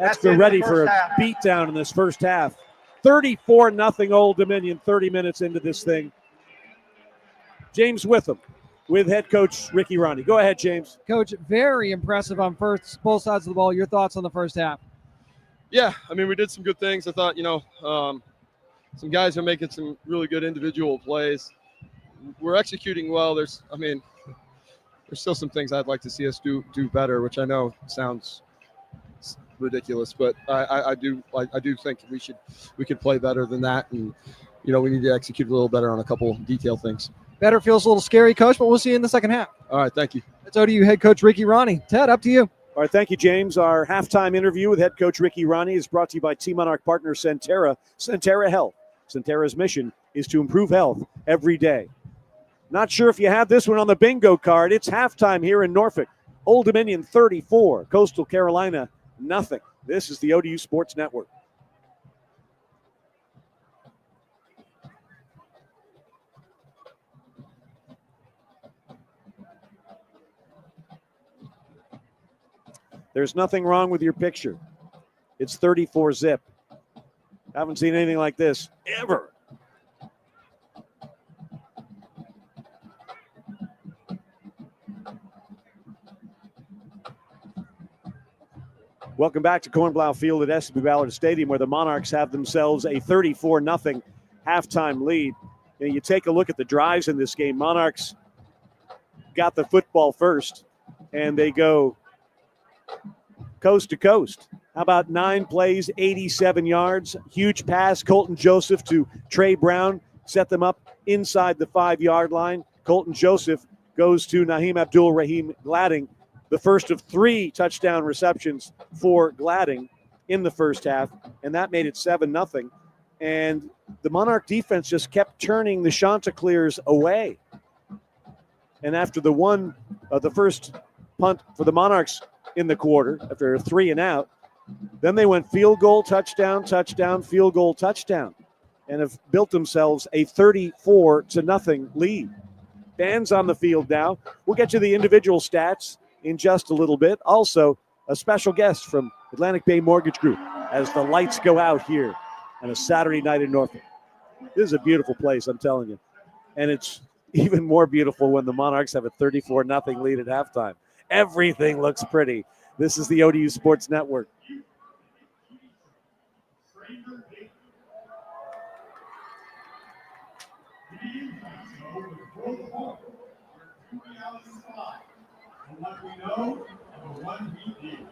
extra ready for a beatdown in this first half. 34-0 Old Dominion, 30 minutes into this thing. James Witham with head coach Ricky Ronnie. Go ahead, James. Coach, very impressive on both sides of the ball. Your thoughts on the first half? Yeah, I mean, we did some good things. I thought, some guys are making some really good individual plays. We're executing well. There's still some things I'd like to see us do better, which I know sounds ridiculous, but I do think we could play better than that, and we need to execute a little better on a couple detail things. Better feels a little scary, Coach, but we'll see you in the second half. All right, thank you. That's ODU head coach Ricky Ronnie. Ted, up to you. All right, thank you, James. Our halftime interview with head coach Ricky Ronnie is brought to you by Team Monarch partner Centera Health. Centera's mission is to improve health every day. Not sure if you had this one on the bingo card. It's halftime here in Norfolk. Old Dominion 34, Coastal Carolina nothing. This is the ODU Sports Network. There's nothing wrong with your picture. It's 34 zip. Haven't seen anything like this ever. Welcome back to Cornblau Field at SB Ballard Stadium, where the Monarchs have themselves a 34-0 halftime lead. You take a look at the drives in this game. Monarchs got the football first, and they go coast to coast. How about 9 plays, 87 yards? Huge pass, Colton Joseph to Trey Brown, set them up inside the 5-yard line. Colton Joseph goes to Naheem Abdul-Rahim Gladding, the first of 3 touchdown receptions for Gladding in the first half, and that made it 7-0. And the Monarch defense just kept turning the Chanticleers away. And after the first punt for the Monarchs in the quarter, after a 3 and out, then they went field goal, touchdown, touchdown, field goal, touchdown, and have built themselves a 34-0 lead. Fans on the field now. We'll get you the individual stats in just a little bit. Also, a special guest from Atlantic Bay Mortgage Group as the lights go out here on a Saturday night in Norfolk. This is a beautiful place, I'm telling you. And it's even more beautiful when the Monarchs have a 34-0 lead at halftime. Everything looks pretty. This is the ODU Sports Network. What we know and the one we need.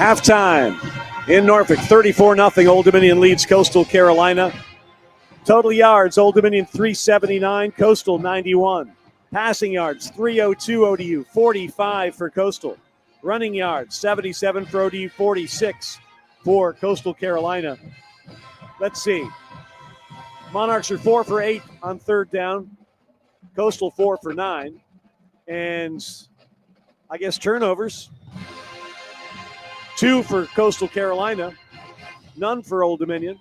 Halftime in Norfolk, 34-0. Old Dominion leads Coastal Carolina. Total yards, Old Dominion 379, Coastal 91. Passing yards, 302 ODU, 45 for Coastal. Running yards, 77 for ODU, 46 for Coastal Carolina. Let's see. Monarchs are 4 for 8 on third down. Coastal 4 for 9. And I guess turnovers. 2 for Coastal Carolina, none for Old Dominion.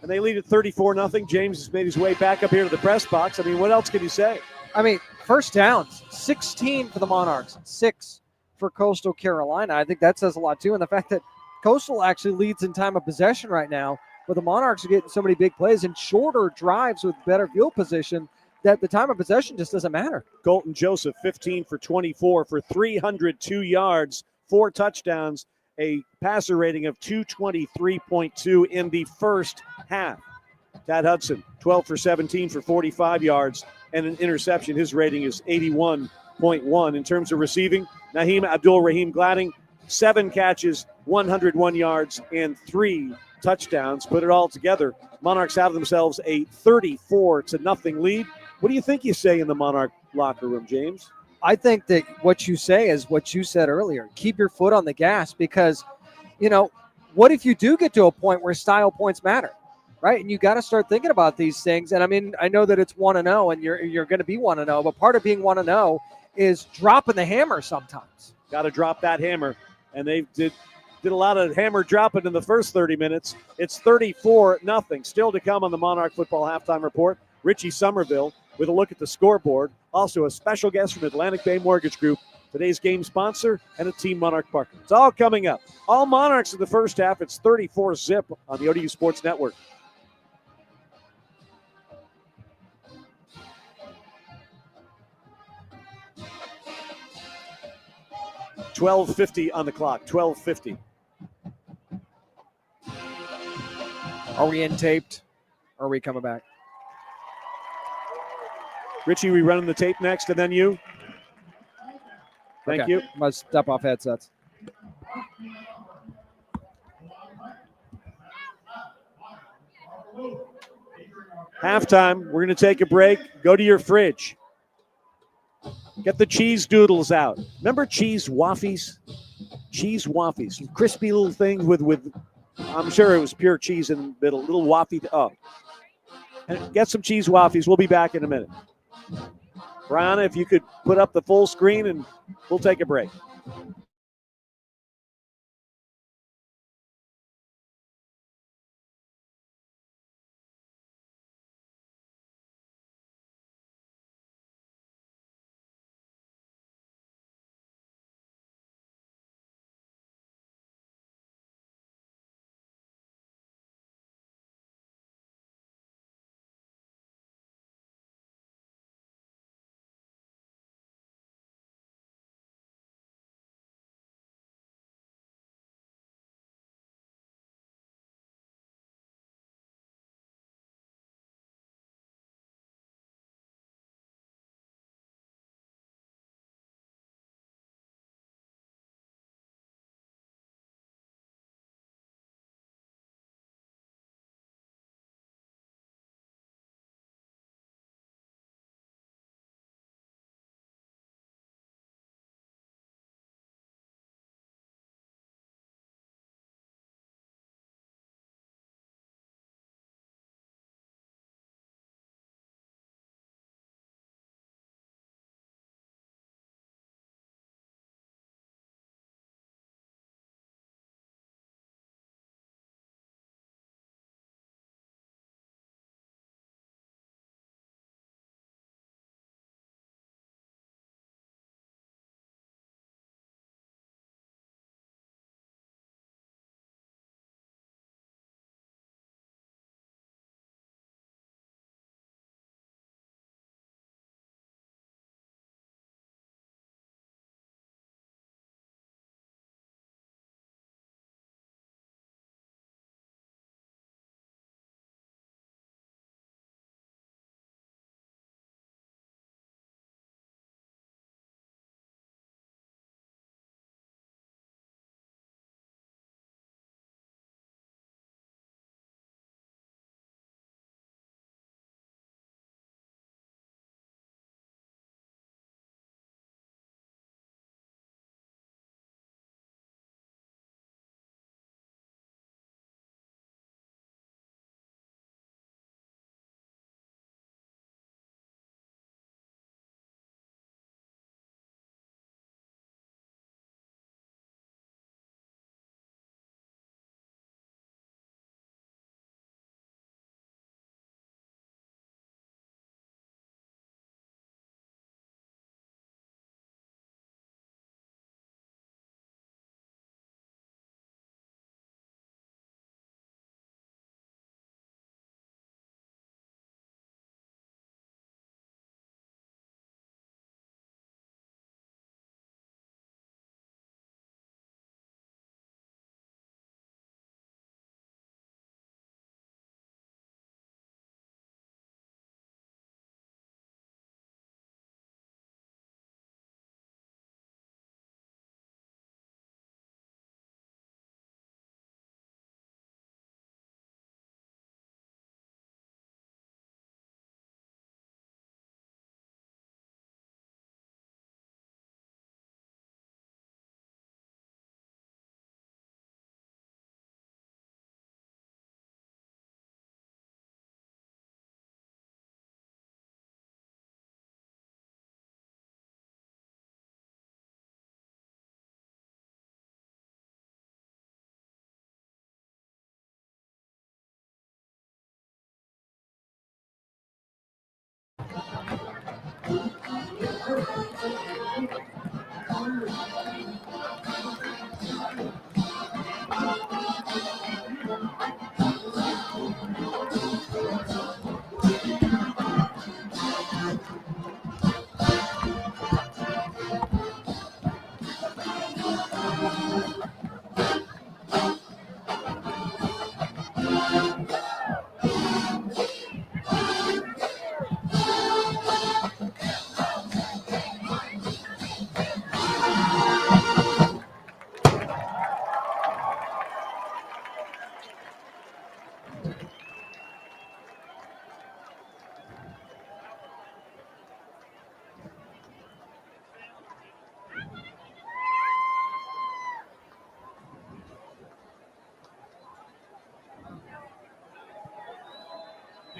And they lead at 34-0. James has made his way back up here to the press box. I mean, what else can you say? I mean, first downs, 16 for the Monarchs, 6 for Coastal Carolina. I think that says a lot, too. And the fact that Coastal actually leads in time of possession right now, but the Monarchs are getting so many big plays and shorter drives with better field position that the time of possession just doesn't matter. Colton Joseph, 15 for 24 for 302 yards, 4 touchdowns, a passer rating of 223.2 in the first half. Tad Hudson, 12 for 17 for 45 yards and an interception. His rating is 81.1. In terms of receiving, Naheem Abdul-Rahim Gladding, 7 catches, 101 yards, and 3 touchdowns. Put it all together, Monarchs have themselves a 34-0 lead. What do you think you say in the Monarch locker room, James? I think that what you say is what you said earlier. Keep your foot on the gas because, what if you do get to a point where style points matter, right? And you got to start thinking about these things. And I mean, I know that it's 1-0 and you're going to be 1-0, but part of being 1-0 is dropping the hammer sometimes. Got to drop that hammer. And they did a lot of hammer dropping in the first 30 minutes. It's 34-0. Still to come on the Monarch Football Halftime Report. Richie Somerville with a look at the scoreboard. Also a special guest from Atlantic Bay Mortgage Group, today's game sponsor, and a Team Monarch partner. It's all coming up. All Monarchs in the first half. It's 34-0 on the ODU Sports Network. $12:50 on the clock. 12:50. Are we in taped? Or are we coming back? Richie, we running the tape next, and then you. Thank you. Must step off headsets. Halftime. We're going to take a break. Go to your fridge. Get the cheese doodles out. Remember cheese waffies? Cheese waffies. Crispy little things with I'm sure it was pure cheese in the middle. Little waffy. Oh. And get some cheese waffies. We'll be back in a minute. Brianna, if you could put up the full screen and we'll take a break.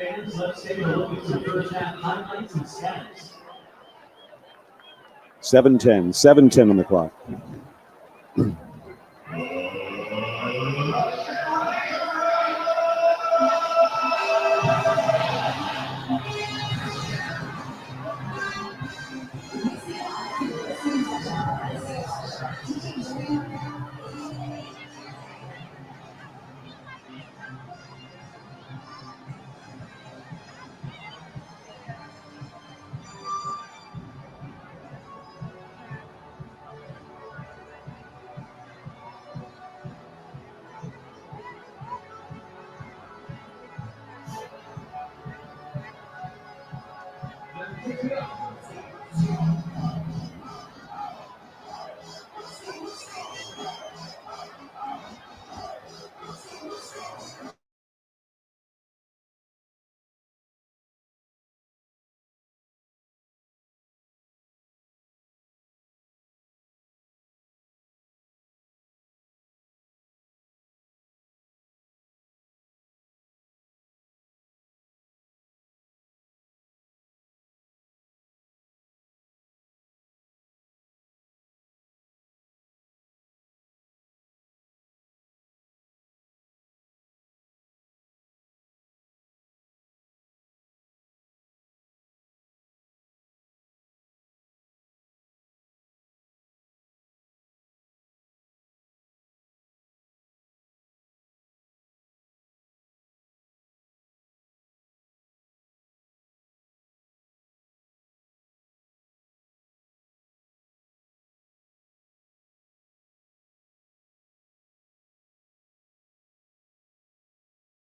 fans, let's take a look at some first half highlights and stats. 7:10. 7:10 on the clock.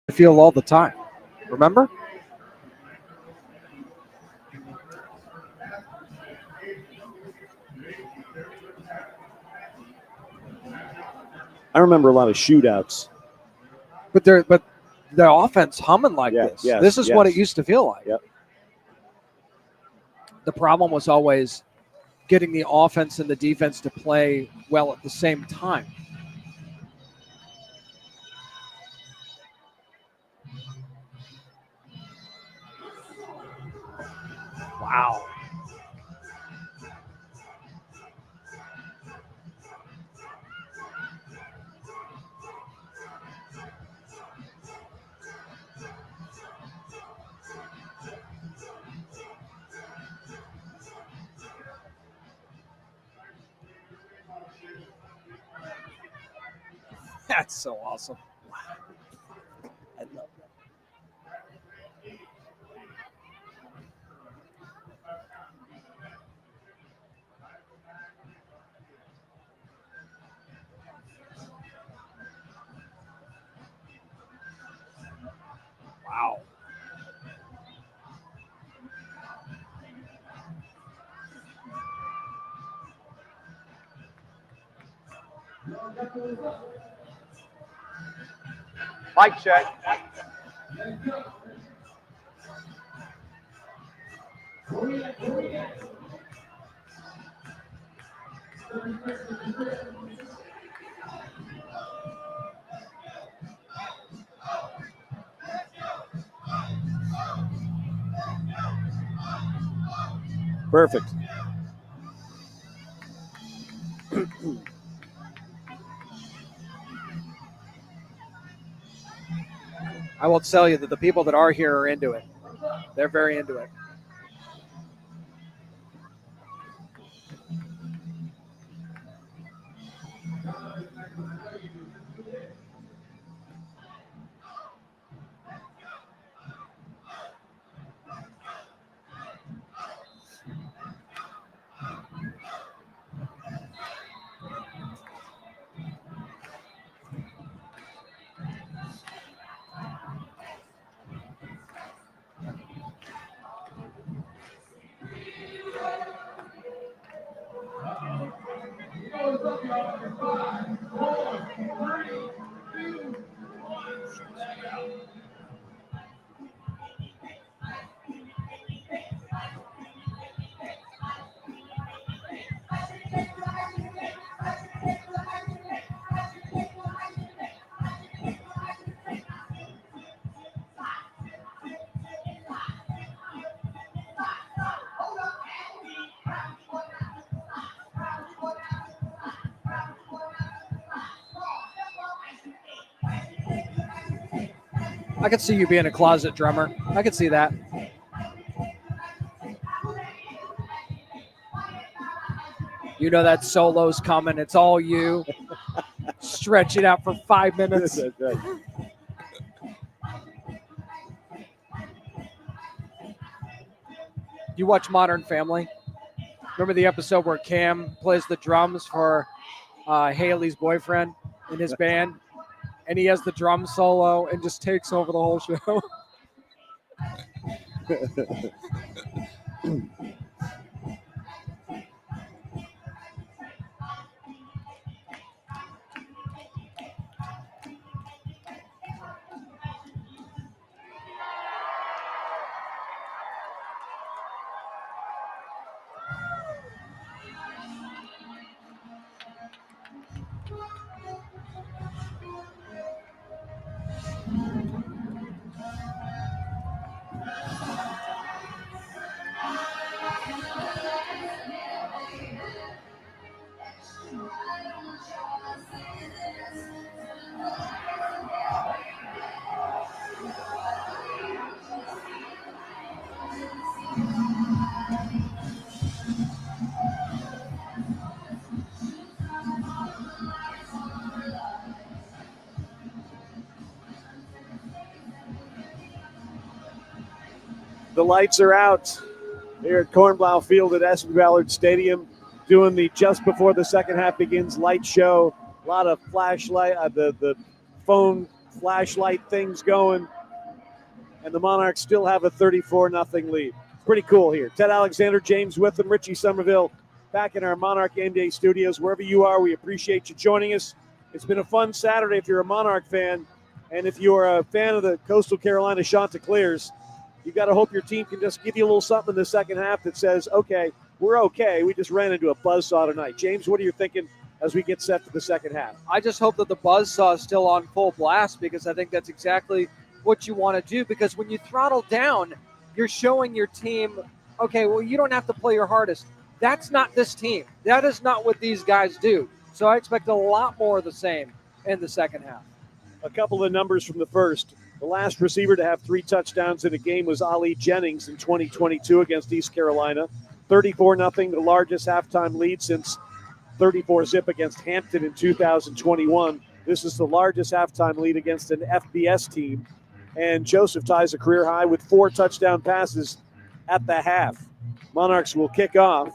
Feel all the time. Remember? I remember a lot of shootouts. But the offense humming like this. Yes, this is what it yes. used to feel like. Yep. The problem was always getting the offense and the defense to play well at the same time. Wow. That's so awesome. I love that. Wow. Mic check. Perfect. I will tell you that the people that are here are into it. They're very into it. I could see you being a closet drummer. I could see that. You know that solo's coming. It's all you. Stretch it out for 5 minutes. That's right. You watch Modern Family? Remember the episode where Cam plays the drums for Haley's boyfriend in his band? And he has the drum solo and just takes over the whole show. The lights are out here at Cornblau Field at SB Ballard Stadium, doing the just before the second half begins light show. A lot of flashlight, the phone flashlight things going, and the Monarchs still have a 34-0 lead. Pretty cool here. Ted Alexander, James Witham, Richie Somerville, back in our Monarch Game Day studios. Wherever you are, we appreciate you joining us. It's been a fun Saturday if you're a Monarch fan, and if you're a fan of the Coastal Carolina Chanticleers, you got to hope your team can just give you a little something in the second half that says, okay, we're okay. We just ran into a buzzsaw tonight. James, what are you thinking as we get set for the second half? I just hope that the buzzsaw is still on full blast, because I think that's exactly what you want to do. Because when you throttle down, you're showing your team, okay, well, you don't have to play your hardest. That's not this team. That is not what these guys do. So I expect a lot more of the same in the second half. A couple of numbers from the first. The last receiver to have 3 touchdowns in a game was Ali Jennings in 2022 against East Carolina. 34-0, the largest halftime lead since 34-zip against Hampton in 2021. This is the largest halftime lead against an FBS team. And Joseph ties a career high with 4 touchdown passes at the half. Monarchs will kick off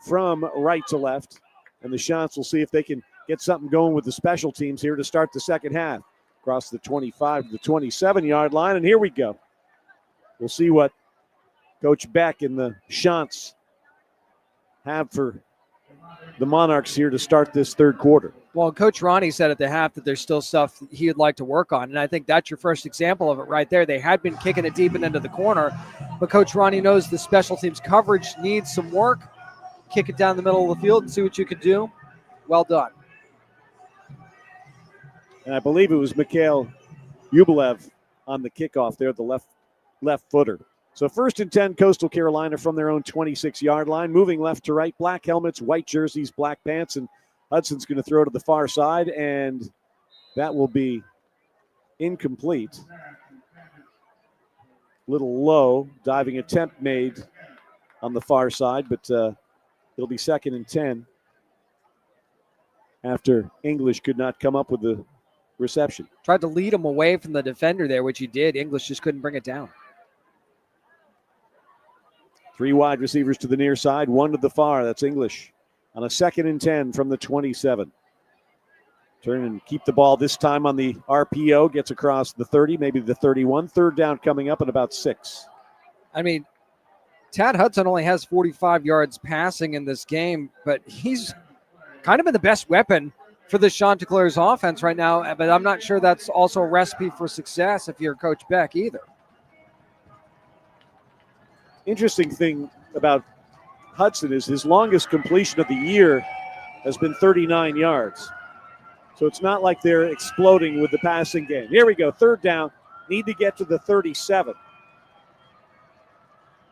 from right to left, and the Chants will see if they can get something going with the special teams here to start the second half. Across the 25 to the 27-yard line, and here we go. We'll see what Coach Beck and the Chants have for the Monarchs here to start this third quarter. Well, Coach Ronnie said at the half that there's still stuff he would like to work on, and I think that's your first example of it right there. They had been kicking it deep and into the corner, but Coach Ronnie knows the special teams coverage needs some work. Kick it down the middle of the field and see what you can do. Well done. And I believe it was Mikhail Yubilev on the kickoff there, the left footer. So 1st and 10, Coastal Carolina from their own 26-yard line, moving left to right, black helmets, white jerseys, black pants, and Hudson's going to throw to the far side, and that will be incomplete. Little low, diving attempt made on the far side, but it'll be 2nd and 10 after English could not come up with the reception. Tried to lead him away from the defender there, which he did. English just couldn't bring it down. 3 wide receivers to the near side, 1 to the far. That's English on a 2nd and 10 from the 27. Turn and keep the ball this time on the RPO. Gets across the 30, maybe the 31. 3rd down coming up in about 6. I mean, Tad Hudson only has 45 yards passing in this game, but he's kind of been the best weapon for the Chanticleers offense right now, but I'm not sure that's also a recipe for success if you're Coach Beck either. Interesting thing about Hudson is his longest completion of the year has been 39 yards. So it's not like they're exploding with the passing game. Here we go, 3rd down, need to get to the 37.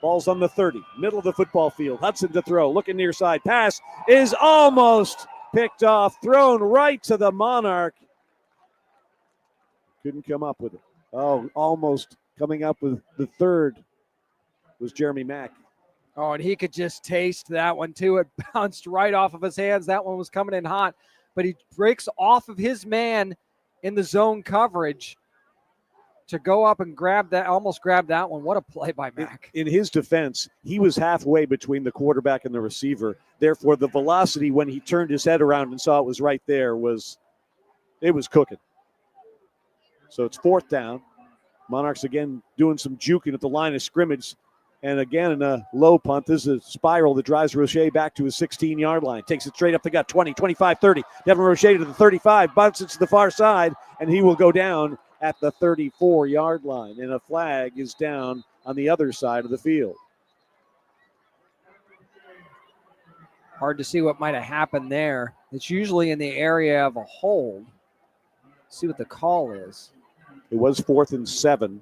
Ball's on the 30, middle of the football field. Hudson to throw, looking near side. Pass is almost picked off, thrown right to the Monarch. Couldn't come up with it. Oh, almost coming up with the third was Jeremy Mack. Oh, and he could just taste that one too. It bounced right off of his hands. That one was coming in hot, but he breaks off of his man in the zone coverage to go up and almost grab that one. What a play by Mack. In his defense, he was halfway between the quarterback and the receiver. Therefore, the velocity when he turned his head around and saw it was right there was cooking. So it's 4th down. Monarchs again doing some juking at the line of scrimmage. And again, in a low punt, this is a spiral that drives Roche back to his 16-yard line. Takes it straight up the gut, 20, 25, 30. Devin Roche to the 35, bounces to the far side, and he will go down at the 34-yard line. And a flag is down on the other side of the field. Hard to see what might have happened there. It's usually in the area of a hold. See what the call is. It was 4th and 7.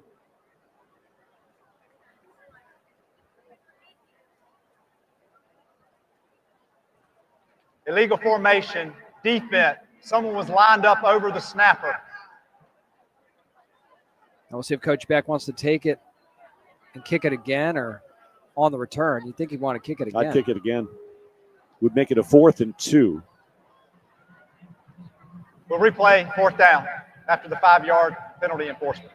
Illegal formation, defense. Someone was lined up over the snapper. We'll see if Coach Beck wants to take it and kick it again or on the return. You'd think he'd want to kick it again. I'd kick it again. Would make it a 4th and 2. We'll replay 4th down after the 5-yard penalty enforcement.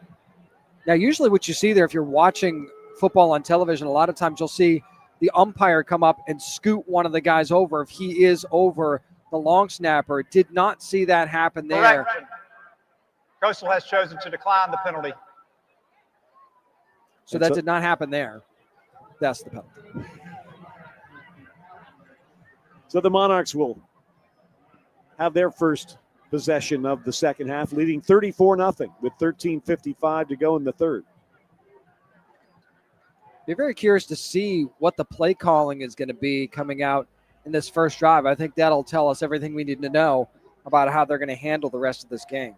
Now, usually what you see there, if you're watching football on television, a lot of times you'll see the umpire come up and scoot one of the guys over if he is over the long snapper. Did not see that happen there. Correction. Coastal has chosen to decline the penalty. So that did not happen there. That's the penalty. So the Monarchs will have their first possession of the second half, leading 34-0 with 13:55 to go in the third. Be very curious to see what the play calling is going to be coming out in this first drive. I think that'll tell us everything we need to know about how they're going to handle the rest of this game.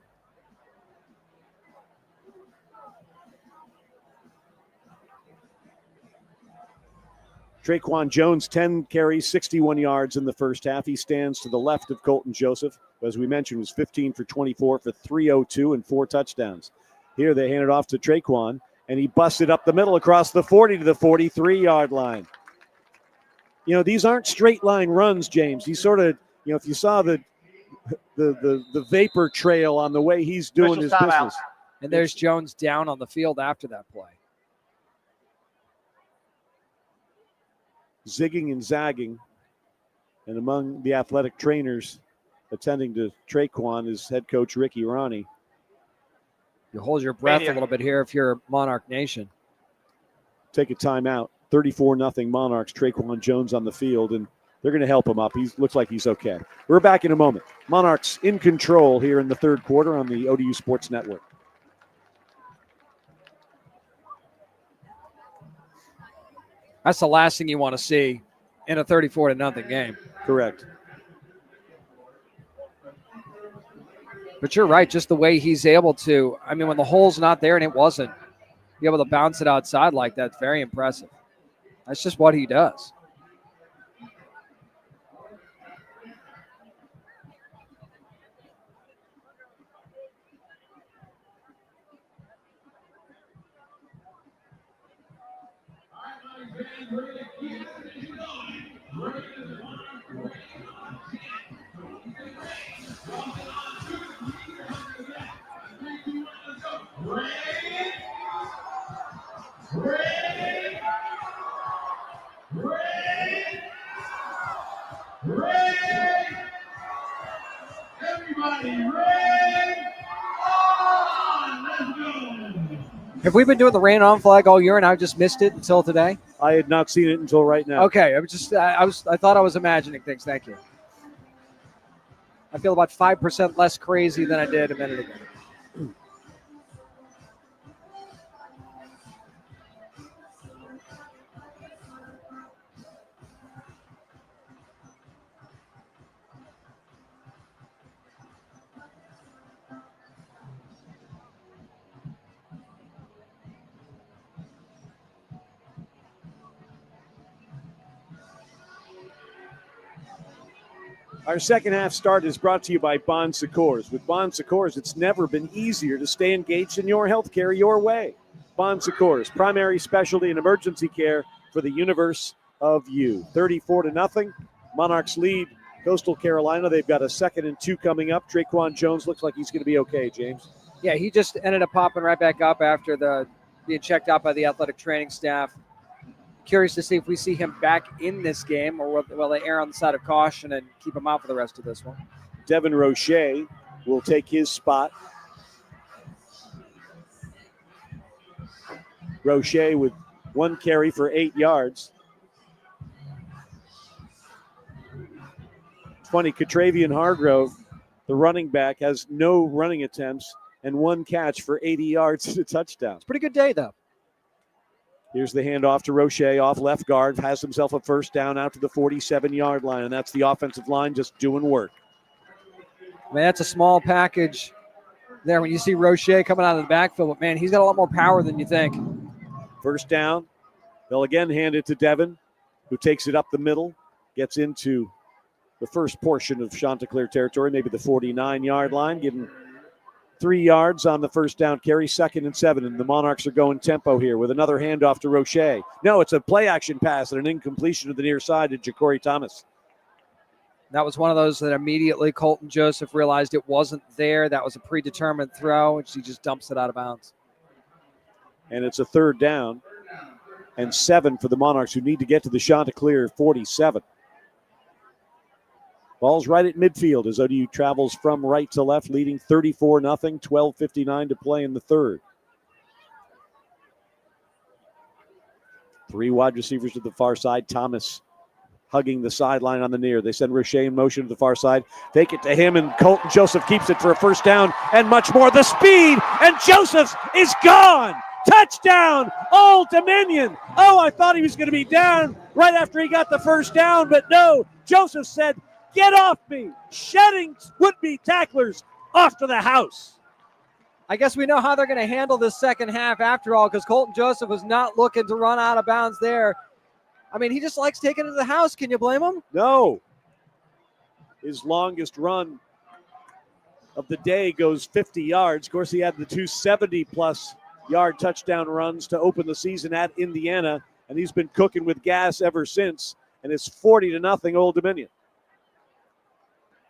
Traquan Jones, 10 carries, 61 yards in the first half. He stands to the left of Colton Joseph. As we mentioned, was 15 for 24 for 302 and 4 touchdowns. Here they hand it off to Traquan, and he busted up the middle across the 40 to the 43-yard line. You know, these aren't straight line runs, James. He's sort of, you know, if you saw the vapor trail on the way he's doing his business. And there's Jones down on the field after that play. Zigging and zagging. And among the athletic trainers attending to Traquan is head coach Ricky Ronnie. You hold your breath a little bit here if you're Monarch Nation. Take a timeout. 34-0 Monarchs. Traquan Jones on the field, and they're going to help him up. He looks like he's okay. We're back in a moment. Monarchs in control here in the third quarter on the ODU Sports Network. That's the last thing you want to see in a 34-0 game. Correct. But you're right, just the way he's able to, I mean, when the hole's not there, and it wasn't, be able to bounce it outside like that, it's very impressive. That's just what he does. Have we been doing the rain on flag all year and I just missed it until today? I had not seen it until right now. Okay, I thought I was imagining things. Thank you. I feel about 5% less crazy than I did a minute ago. Our second half start is brought to you by Bon Secours. With Bon Secours, it's never been easier to stay engaged in your healthcare your way. Bon Secours, primary specialty in emergency care for the universe of you. 34-0. Monarchs lead Coastal Carolina. They've got a 2nd and 2 coming up. Traquan Jones looks like he's going to be okay, James. Yeah, he just ended up popping right back up after being checked out by the athletic training staff. Curious to see if we see him back in this game, or will they err on the side of caution and keep him out for the rest of this one. Devin Roche will take his spot. Roche with 1 carry for 8 yards. It's funny, Catravian Hargrove, the running back, has no running attempts and 1 catch for 80 yards and a touchdown. It's a pretty good day, though. Here's the handoff to Roche off left guard, has himself a first down out to the 47-yard line, and that's the offensive line just doing work. I mean, that's a small package there when you see Roche coming out of the backfield, but man, he's got a lot more power than you think. First down. They'll again hand it to Devin, who takes it up the middle, gets into the first portion of Chanticleer territory, maybe the 49-yard line, giving 3 yards on the first down carry, 2nd and 7, and the Monarchs are going tempo here with another handoff to Roche. No, it's a play-action pass and an incompletion to the near side to Ja'Cory Thomas. That was one of those that immediately Colton Joseph realized it wasn't there. That was a predetermined throw, and he just dumps it out of bounds. And it's a 3rd down and 7 for the Monarchs, who need to get to the Chanticleer 47. Ball's right at midfield as ODU travels from right to left, leading 34-0, 12:59 to play in the 3rd. 3 wide receivers to the far side. Thomas hugging the sideline on the near. They send Roche in motion to the far side. Fake it to him, and Colton Joseph keeps it for a first down and much more. The speed, and Joseph is gone. Touchdown, Old Dominion. Oh, I thought he was going to be down right after he got the first down, but no. Joseph said, "Get off me," shedding would-be tacklers off to the house. I guess we know how they're going to handle this second half after all, because Colton Joseph was not looking to run out of bounds there. I mean, he just likes taking it to the house. Can you blame him? No. His longest run of the day goes 50 yards. Of course, he had the 2 70-plus yard touchdown runs to open the season at Indiana, and he's been cooking with gas ever since, and it's 40-0 Old Dominion.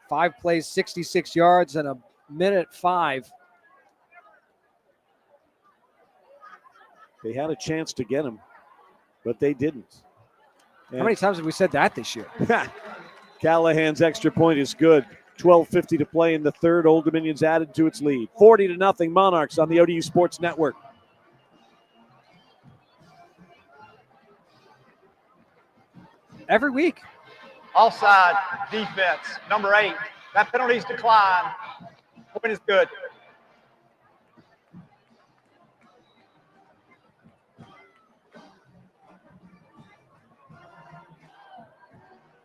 5 plays, 66 yards, and a minute 5. They had a chance to get him, but they didn't. How many times have we said that this year? Callahan's extra point is good. 12:50 to play in the 3rd. Old Dominion's added to its lead. 40-0 Monarchs on the ODU Sports Network. Every week. Offside defense, number 8. That penalty's declined. Point is good.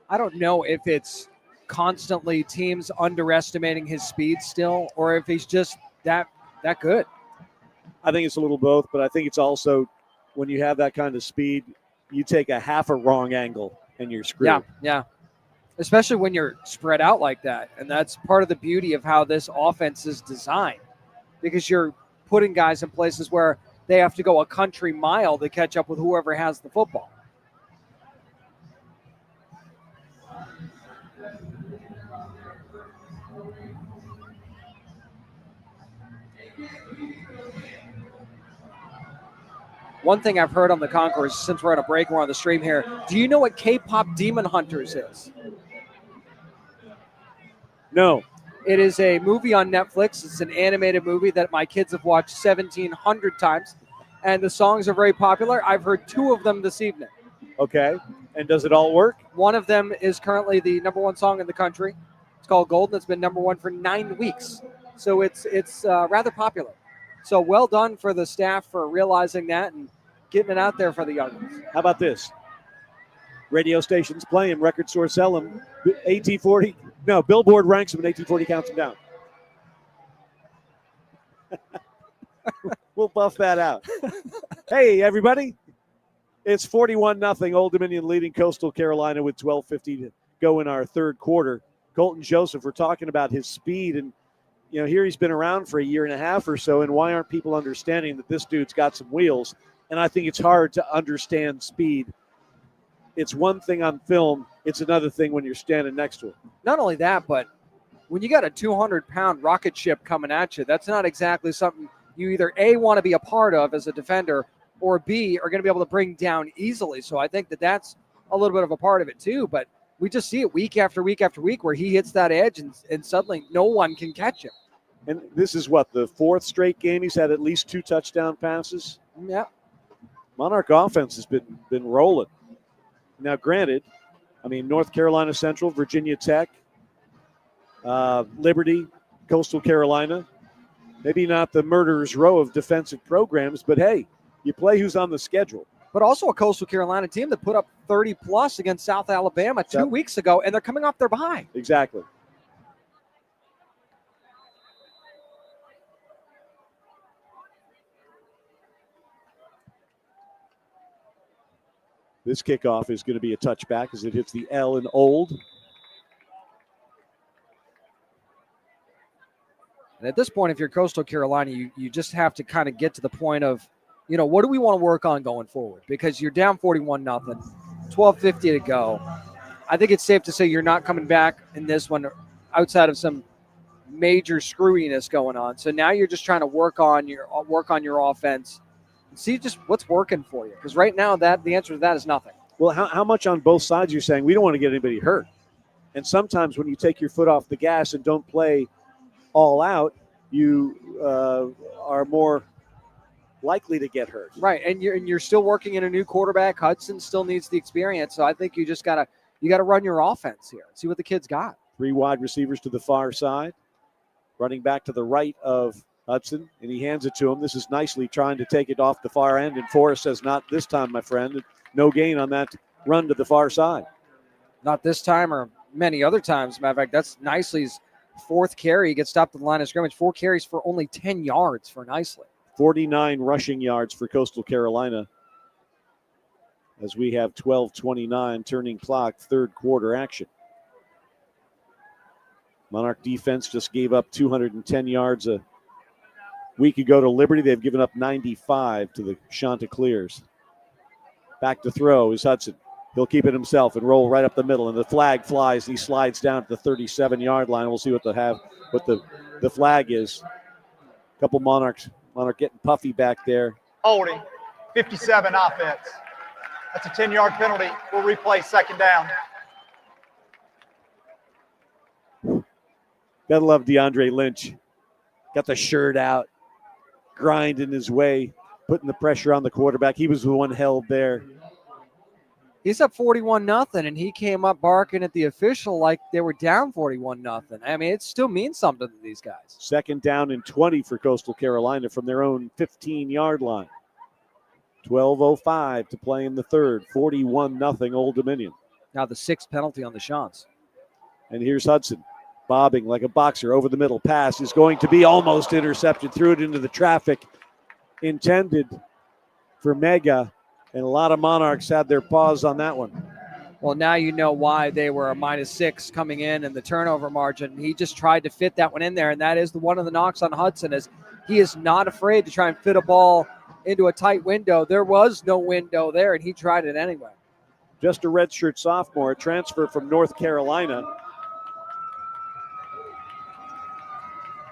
I don't know if it's constantly teams underestimating his speed still, or if he's just that good. I think it's a little both, but I think it's also when you have that kind of speed, you take a half a wrong angle and you're screwed. Yeah. Especially when you're spread out like that. And that's part of the beauty of how this offense is designed, because you're putting guys in places where they have to go a country mile to catch up with whoever has the football. One thing I've heard on the Concourse, since we're on a break, we're on the stream here. Do you know what K-pop Demon Hunters is? No. It is a movie on Netflix. It's an animated movie that my kids have watched 1,700 times, and the songs are very popular. I've heard 2 of them this evening. Okay. And does it all work? One of them is currently the #1 song in the country. It's called Golden. It's been #1 for 9 weeks. So it's rather popular. So well done for the staff for realizing that and getting it out there for the youngins. How about this? Radio stations play him, record stores sell him. AT40, no, Billboard ranks him and AT40 counts him down. We'll buff that out. Hey, everybody. It's 41-0. Old Dominion leading Coastal Carolina with 12:50 to go in our 3rd quarter. Colton Joseph, we're talking about his speed, and here he's been around for a year and a half or so, and why aren't people understanding that this dude's got some wheels? And I think it's hard to understand speed. It's one thing on film, it's another thing when you're standing next to him. Not only that, but when you got a 200-pound rocket ship coming at you, that's not exactly something you either A, want to be a part of as a defender, or B, are going to be able to bring down easily. So I think that that's a little bit of a part of it too, but we just see it week after week after week where he hits that edge and suddenly no one can catch him. And this is what, the fourth straight game he's had at least 2 touchdown passes? Yeah. Monarch offense has been rolling. Now, granted, North Carolina Central, Virginia Tech, Liberty, Coastal Carolina, maybe not the murderer's row of defensive programs, but hey, you play who's on the schedule. But also a Coastal Carolina team that put up 30-plus against South Alabama 2 weeks ago, and they're coming off their bye. Exactly. This kickoff is going to be a touchback as it hits the L in Old. And at this point, if you're Coastal Carolina, you just have to kind of get to the point of, what do we want to work on going forward? Because you're down 41-0, 12:50 to go. I think it's safe to say you're not coming back in this one outside of some major screwiness going on. So now you're just trying to work on your offense and see just what's working for you. Because right now, the answer to that is nothing. Well, how much on both sides you're saying we don't want to get anybody hurt? And sometimes when you take your foot off the gas and don't play all out, you are more likely to get hurt. Right, and you're still working in a new quarterback. Hudson still needs the experience, so I think you just gotta run your offense here and see what the kid's got. 3 wide receivers to the far side, running back to the right of Hudson, and he hands it to him. This is nicely trying to take it off the far end, and Forrest says, "Not this time, my friend." No gain on that run to the far side. Not this time, or many other times. Matter of fact, that's Nicely's 4th carry. He gets stopped at the line of scrimmage. 4 carries for only 10 yards for Nicely. 49 rushing yards for Coastal Carolina as we have 12:29 turning clock, third quarter action. Monarch defense just gave up 210 yards a week ago to Liberty. They've given up 95 to the Chanticleers. Back to throw is Hudson. He'll keep it himself and roll right up the middle, and the flag flies. He slides down to the 37-yard line. We'll see what the flag is. A couple Monarch getting puffy back there. Holding, 57 offense. That's a 10-yard penalty. We'll replay second down. Gotta love DeAndre Lynch. Got the shirt out, grinding his way, putting the pressure on the quarterback. He was the one held there. He's up 41-0, and he came up barking at the official like they were down 41-0. I mean, it still means something to these guys. Second down and 20 for Coastal Carolina from their own 15-yard line. 12:05 to play in the third. 41-0 Old Dominion. Now the 6th penalty on the Chants. And here's Hudson, bobbing like a boxer over the middle. Pass is going to be almost intercepted. Threw it into the traffic. Intended for Mega. And a lot of Monarchs had their paws on that one. Well, now you know why they were a -6 coming in and the turnover margin. He just tried to fit that one in there, and that is one of the knocks on Hudson is he is not afraid to try and fit a ball into a tight window. There was no window there, and he tried it anyway. Just a redshirt sophomore, a transfer from North Carolina.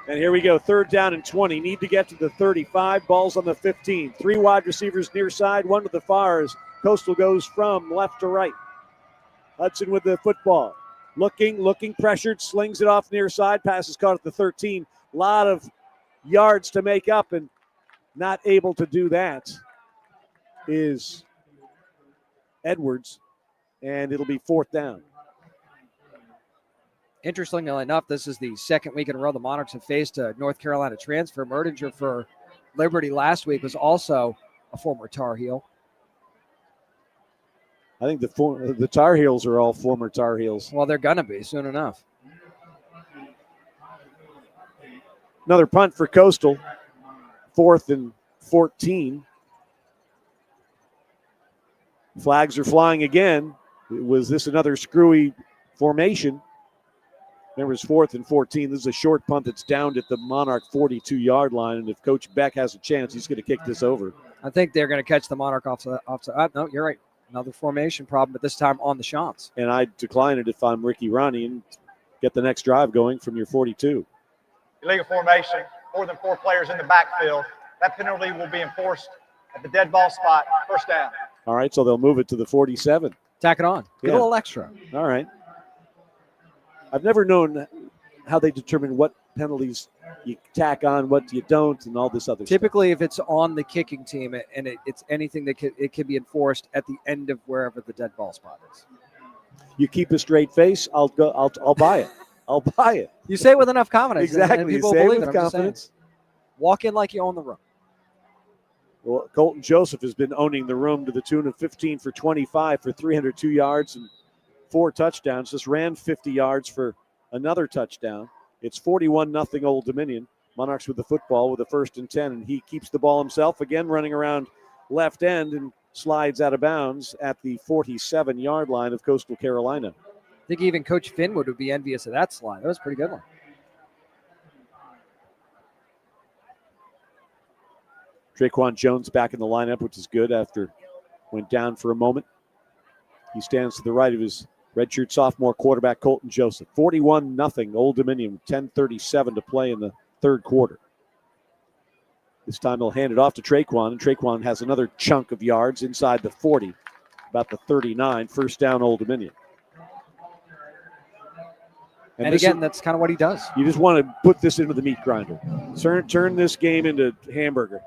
And here we go, third down and 20. Need to get to the 35. Ball's on the 15. 3 wide receivers near side, 1 to the far as Coastal goes from left to right. Hudson with the football. Looking, pressured, slings it off near side. Pass is caught at the 13. A lot of yards to make up, and not able to do that is Edwards, and it'll be 4th down. Interestingly enough, this is the second week in a row the Monarchs have faced a North Carolina transfer. Merdinger for Liberty last week was also a former Tar Heel. I think the Tar Heels are all former Tar Heels. Well, they're going to be soon enough. Another punt for Coastal. 4th and 14. Flags are flying again. Was this another screwy formation? Remember, it's 4th and 14. This is a short punt that's downed at the Monarch 42-yard line, and if Coach Beck has a chance, he's going to kick this over. I think they're going to catch the Monarch off. No, you're right. Another formation problem, but this time on the shots. And I decline it if I'm Ricky Ronnie and get the next drive going from your 42. Illegal formation, more than 4 players in the backfield. That penalty will be enforced at the dead ball spot, first down. All right, so they'll move it to the 47. Tack it on. Get Yeah. a little extra. All right. I've never known how they determine what penalties you tack on, what you don't, and all this other Typically, if it's on the kicking team and it's anything that it can be enforced at the end of wherever the dead ball spot is. stuff. You keep a straight face, I'll buy it. I'll buy it. You say it with enough confidence. Exactly. And You people say it believe with it. I'm just saying. confidence. Walk in like you own the room. Well, Colton Joseph has been owning the room to the tune of 15 for 25 for 302 yards and 4 touchdowns. Just ran 50 yards for another touchdown. It's 41-0 Old Dominion. Monarchs with the football with a 1st and 10, and he keeps the ball himself again, running around left end and slides out of bounds at the 47-yard line of Coastal Carolina. I think even Coach Finwood would be envious of that slide. That was a pretty good one. Traquan Jones back in the lineup, which is good after went down for a moment. He stands to the right of his redshirt sophomore quarterback, Colton Joseph. 41-0 Old Dominion, 10:37 to play in the third quarter. This time he'll hand it off to Traquan, and Traquan has another chunk of yards inside the 40, about the 39. First down, Old Dominion. And again, that's kind of what he does. You just want to put this into the meat grinder. Turn this game into hamburger.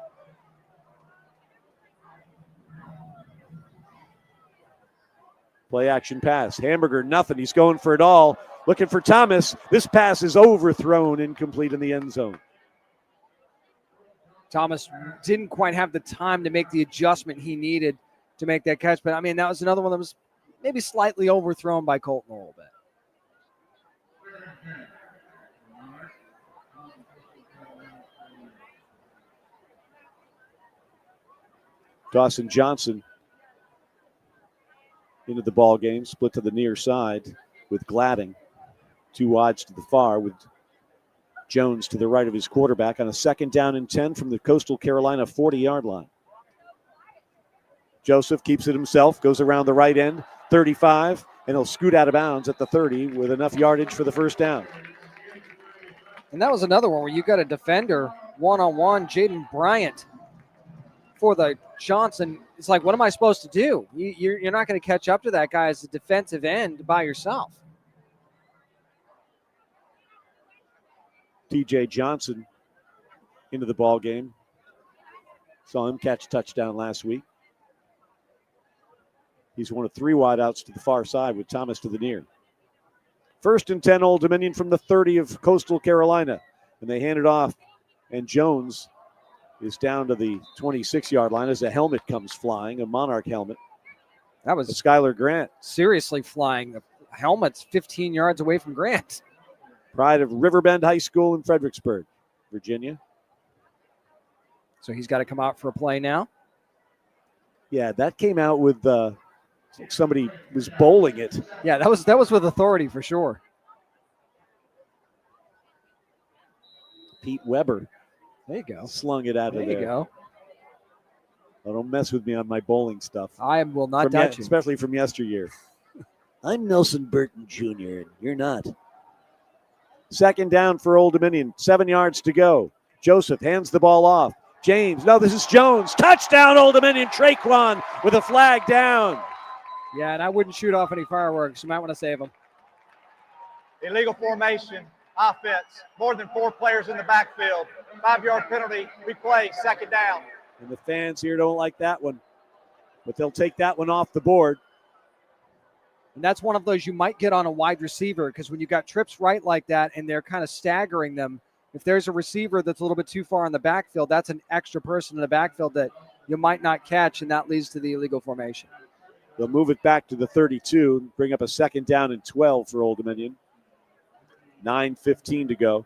Play action pass. Hamburger, nothing. He's going for it all. Looking for Thomas. This pass is overthrown, incomplete in the end zone. Thomas didn't quite have the time to make the adjustment he needed to make that catch. But, I mean, that was another one that was maybe slightly overthrown by Colton a little bit. Dawson Johnson into the ball game, split to the near side with Gladding. 2 wides to the far with Jones to the right of his quarterback on a 2nd down and 10 from the Coastal Carolina 40-yard line. Joseph keeps it himself, goes around the right end, 35, and he'll scoot out of bounds at the 30 with enough yardage for the first down. And that was another one where you got a defender one-on-one, Jaden Bryant for the Johnson. It's like, what am I supposed to do? You're not going to catch up to that guy as a defensive end by yourself. TJ Johnson into the ball game. Saw him catch a touchdown last week. He's one of 3 wideouts to the far side with Thomas to the near. 1st and 10 Old Dominion from the 30 of Coastal Carolina. And they hand it off, and Jones is down to the 26-yard line as a helmet comes flying, a Monarch helmet. That was Skylar Grant. seriously flying. The helmet's 15 yards away from Grant. Pride of Riverbend High School in Fredericksburg, Virginia. So he's got to come out for a play now. Yeah, that came out with somebody was bowling it. Yeah, that was with authority for sure. Pete Weber There you go. slung it out There of you there. go. Oh, don't mess with me on my bowling stuff. I will not doubt you. Especially from yesteryear. I'm Nelson Burton Jr., and you're not. 2nd down for Old Dominion. 7 yards to go. Joseph hands the ball off. James. No, this is Jones. Touchdown, Old Dominion. Traquan with a flag down. Yeah, and I wouldn't shoot off any fireworks. You might want to save them. Illegal formation, offense, more than 4 players in the backfield. 5-yard penalty, replay, 2nd down. And the fans here don't like that one. But they'll take that one off the board. And that's one of those you might get on a wide receiver, because when you got trips right like that and they're kind of staggering them, if there's a receiver that's a little bit too far in the backfield, that's an extra person in the backfield that you might not catch, and that leads to the illegal formation. They'll move it back to the 32 and bring up a 2nd down and 12 for Old Dominion. 9:15 to go.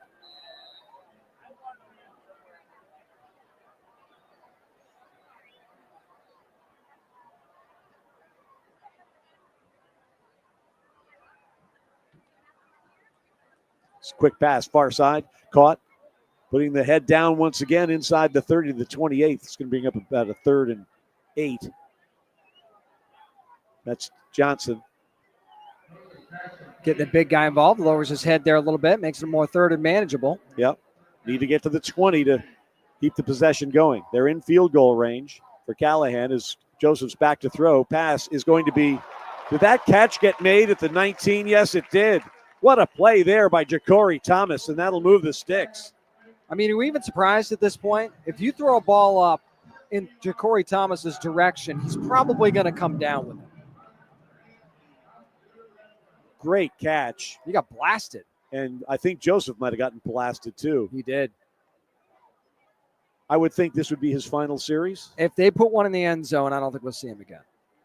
Quick pass, far side, caught. Putting the head down once again inside the 30 to the 28th. It's going to bring up about a 3rd and 8. That's Johnson. Getting the big guy involved, lowers his head there a little bit, makes it more 3rd and manageable. Yep. Need to get to the 20 to keep the possession going. They're in field goal range for Callahan as Joseph's back to throw. Pass is going to be, did that catch get made at the 19? Yes, it did. What a play there by Ja'Cory Thomas, and that'll move the sticks. I mean, are we even surprised at this point? If you throw a ball up in Ja'Cory Thomas's direction, he's probably going to come down with it. Great catch. He got blasted. And I think Joseph might have gotten blasted too. He did. I would think this would be his final series. If they put one in the end zone, I don't think we'll see him again.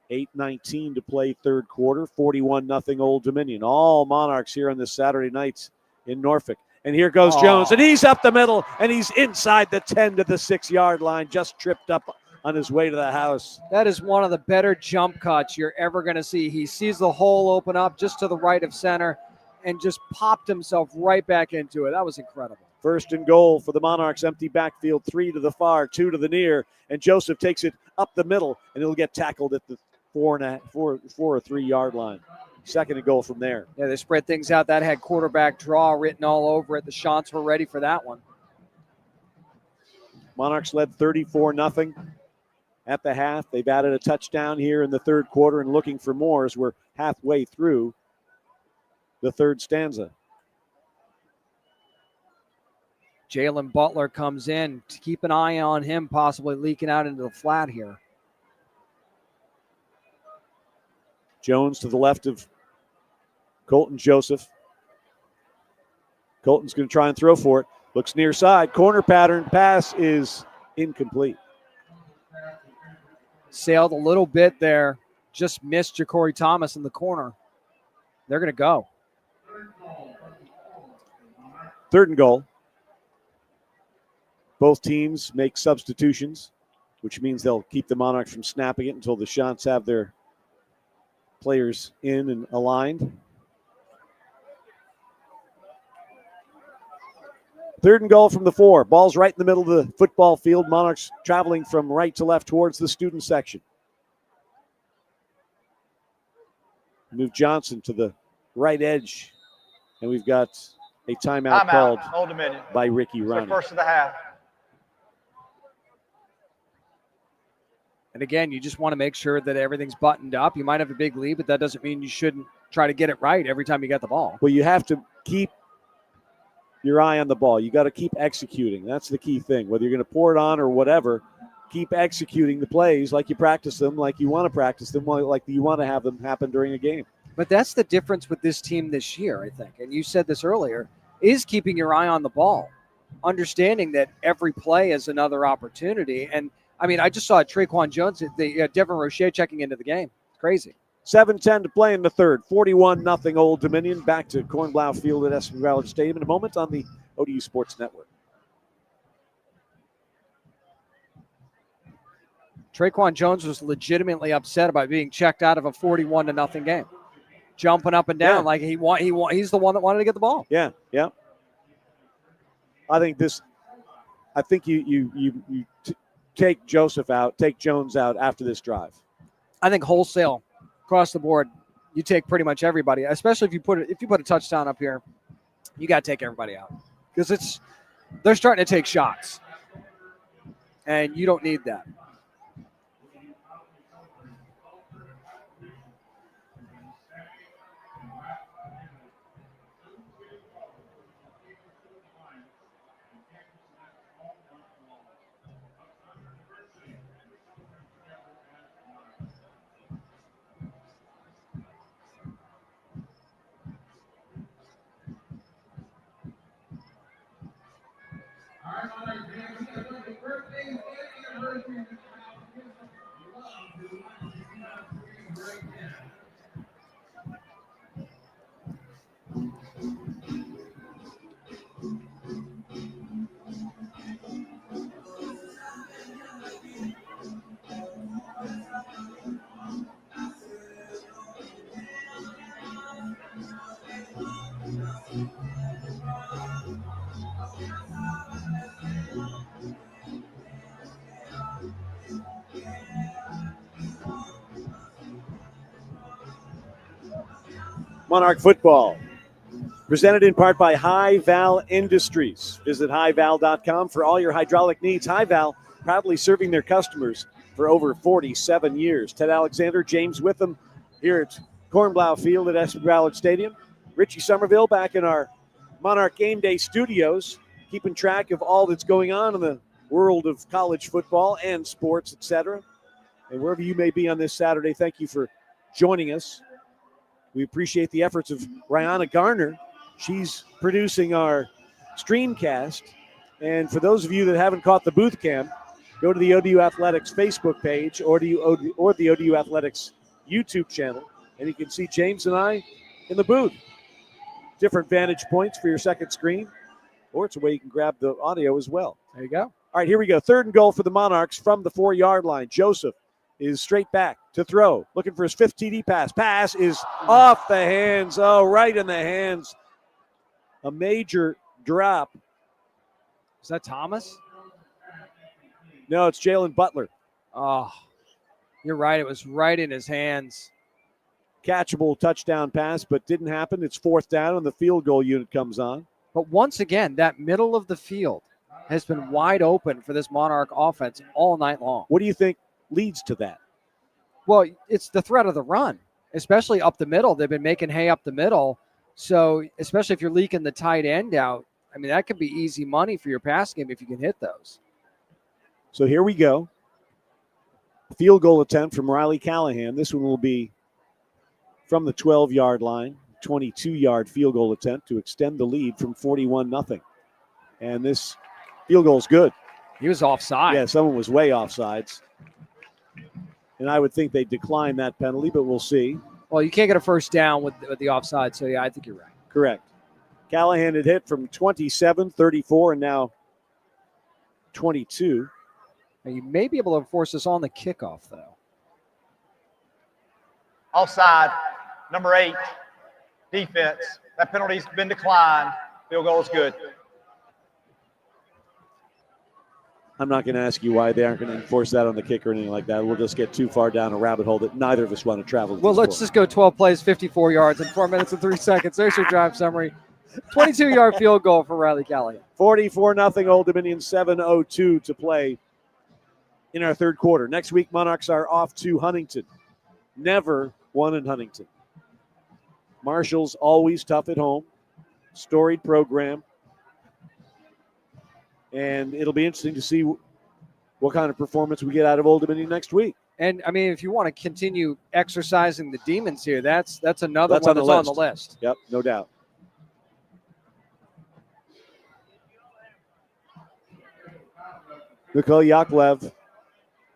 8:19 to play third quarter, 41-0 Old Dominion. All Monarchs here on this Saturday night in Norfolk. And here goes Jones, and he's up the middle, and he's inside the 10 to the 6-yard line, just tripped up on his way to the house. That is one of the better jump cuts you're ever going to see. He sees the hole open up just to the right of center and just popped himself right back into it. That was incredible. 1st and goal for the Monarchs, empty backfield, 3 to the far, 2 to the near, and Joseph takes it up the middle, and he'll get tackled at the 4 or 3-yard line. 2nd and goal from there. Yeah, they spread things out. That had quarterback draw written all over it. The shots were ready for that one. Monarchs led 34-0 at the half. They've added a touchdown here in the third quarter and looking for more as we're halfway through the third stanza. Jalen Butler comes in to keep an eye on him, possibly leaking out into the flat here. Jones to the left of Colton Joseph. Colton's going to try and throw for it. Looks near side. Corner pattern. Pass is incomplete. Sailed a little bit there. Just missed Ja'Cory Thomas in the corner. They're going to go. 3rd and goal. Both teams make substitutions, which means they'll keep the Monarchs from snapping it until the Shants have their players in and aligned. 3rd and goal from the 4. Ball's right in the middle of the football field. Monarchs traveling from right to left towards the student section. Move Johnson to the right edge. And we've got a timeout called Old Dominion by Ricky for Ronnie. first of the half. And again, you just want to make sure that everything's buttoned up. You might have a big lead, but that doesn't mean you shouldn't try to get it right every time you get the ball. Well, you have to keep your eye on the ball. You got to keep executing. That's the key thing. Whether you're going to pour it on or whatever, keep executing the plays like you practice them, like you want to practice them, like you want to have them happen during a game. But that's the difference with this team this year, I think. And you said this earlier, is keeping your eye on the ball, understanding that every play is another opportunity. And I mean, I just saw Traquan Jones, Devin Rocher checking into the game. It's crazy. 7:10 to play in the third. 41-0 Old Dominion. Back to Cornblau Field at SP Ballard Stadium in a moment on the ODU Sports Network. Traquan Jones was legitimately upset about being checked out of a 41-0 game, jumping up and down like he's the one that wanted to get the ball. Yeah. I think you take Joseph out, take Jones out after this drive. I think wholesale across the board, you take pretty much everybody, especially if you put a touchdown up here, you got to take everybody out because they're starting to take shots, and you don't need that. Monarch football. Presented in part by High Val Industries. Visit highval.com for all your hydraulic needs. High Val, proudly serving their customers for over 47 years. Ted Alexander, James Witham here at Cornblau Field at SB Ballard Stadium. Richie Somerville back in our Monarch Game Day studios, keeping track of all that's going on in the world of college football and sports, etc. And wherever you may be on this Saturday, thank you for joining us. We appreciate the efforts of Rihanna Garner. She's producing our streamcast. And for those of you that haven't caught the booth cam, go to the ODU Athletics Facebook page or the ODU Athletics YouTube channel, and you can see James and I in the booth. Different vantage points for your second screen, or it's a way you can grab the audio as well. There you go. All right, here we go. 3rd and goal for the Monarchs from the 4-yard line. Joseph is straight back to throw, looking for his 5th TD pass. Pass is off the hands. Oh, right in the hands. A major drop. Is that Thomas? No, it's Jalen Butler. Oh, you're right. It was right in his hands. Catchable touchdown pass, but didn't happen. It's 4th down, and the field goal unit comes on. But once again, that middle of the field has been wide open for this Monarch offense all night long. What do you think leads to that? Well, it's the threat of the run, especially up the middle. They've been making hay up the middle. So especially if you're leaking the tight end out, I mean, that could be easy money for your pass game if you can hit those. So here we go. Field goal attempt from Riley Callahan. This one will be from the 12-yard line, 22-yard field goal attempt to extend the lead from 41-0. And this field goal is good. He was offside. Yeah, someone was way offsides. And I would think they decline that penalty, but we'll see. Well, you can't get a first down with the offside, so yeah, I think you're right. Correct. Callahan had hit from 27, 34, and now 22. Now, you may be able to force this on the kickoff, though. Offside, number 8, defense. That penalty's been declined. Field goal is good. I'm not going to ask you why they aren't going to enforce that on the kick or anything like that. We'll just get too far down a rabbit hole that neither of us want to travel. Well, let's just go 12 plays, 54 yards, and 4 minutes and 3 seconds. There's your drive summary. 22-yard field goal for Riley Callahan. 44-0 Old Dominion, 7:02 to play in our 3rd quarter. Next week, Monarchs are off to Huntington. Never won in Huntington. Marshall's always tough at home. Storied program. And it'll be interesting to see what kind of performance we get out of Old Dominion next week. And, I mean, if you want to continue exercising the demons here, that's another one that's on the list. Yep, no doubt. Mikhail Yakovlev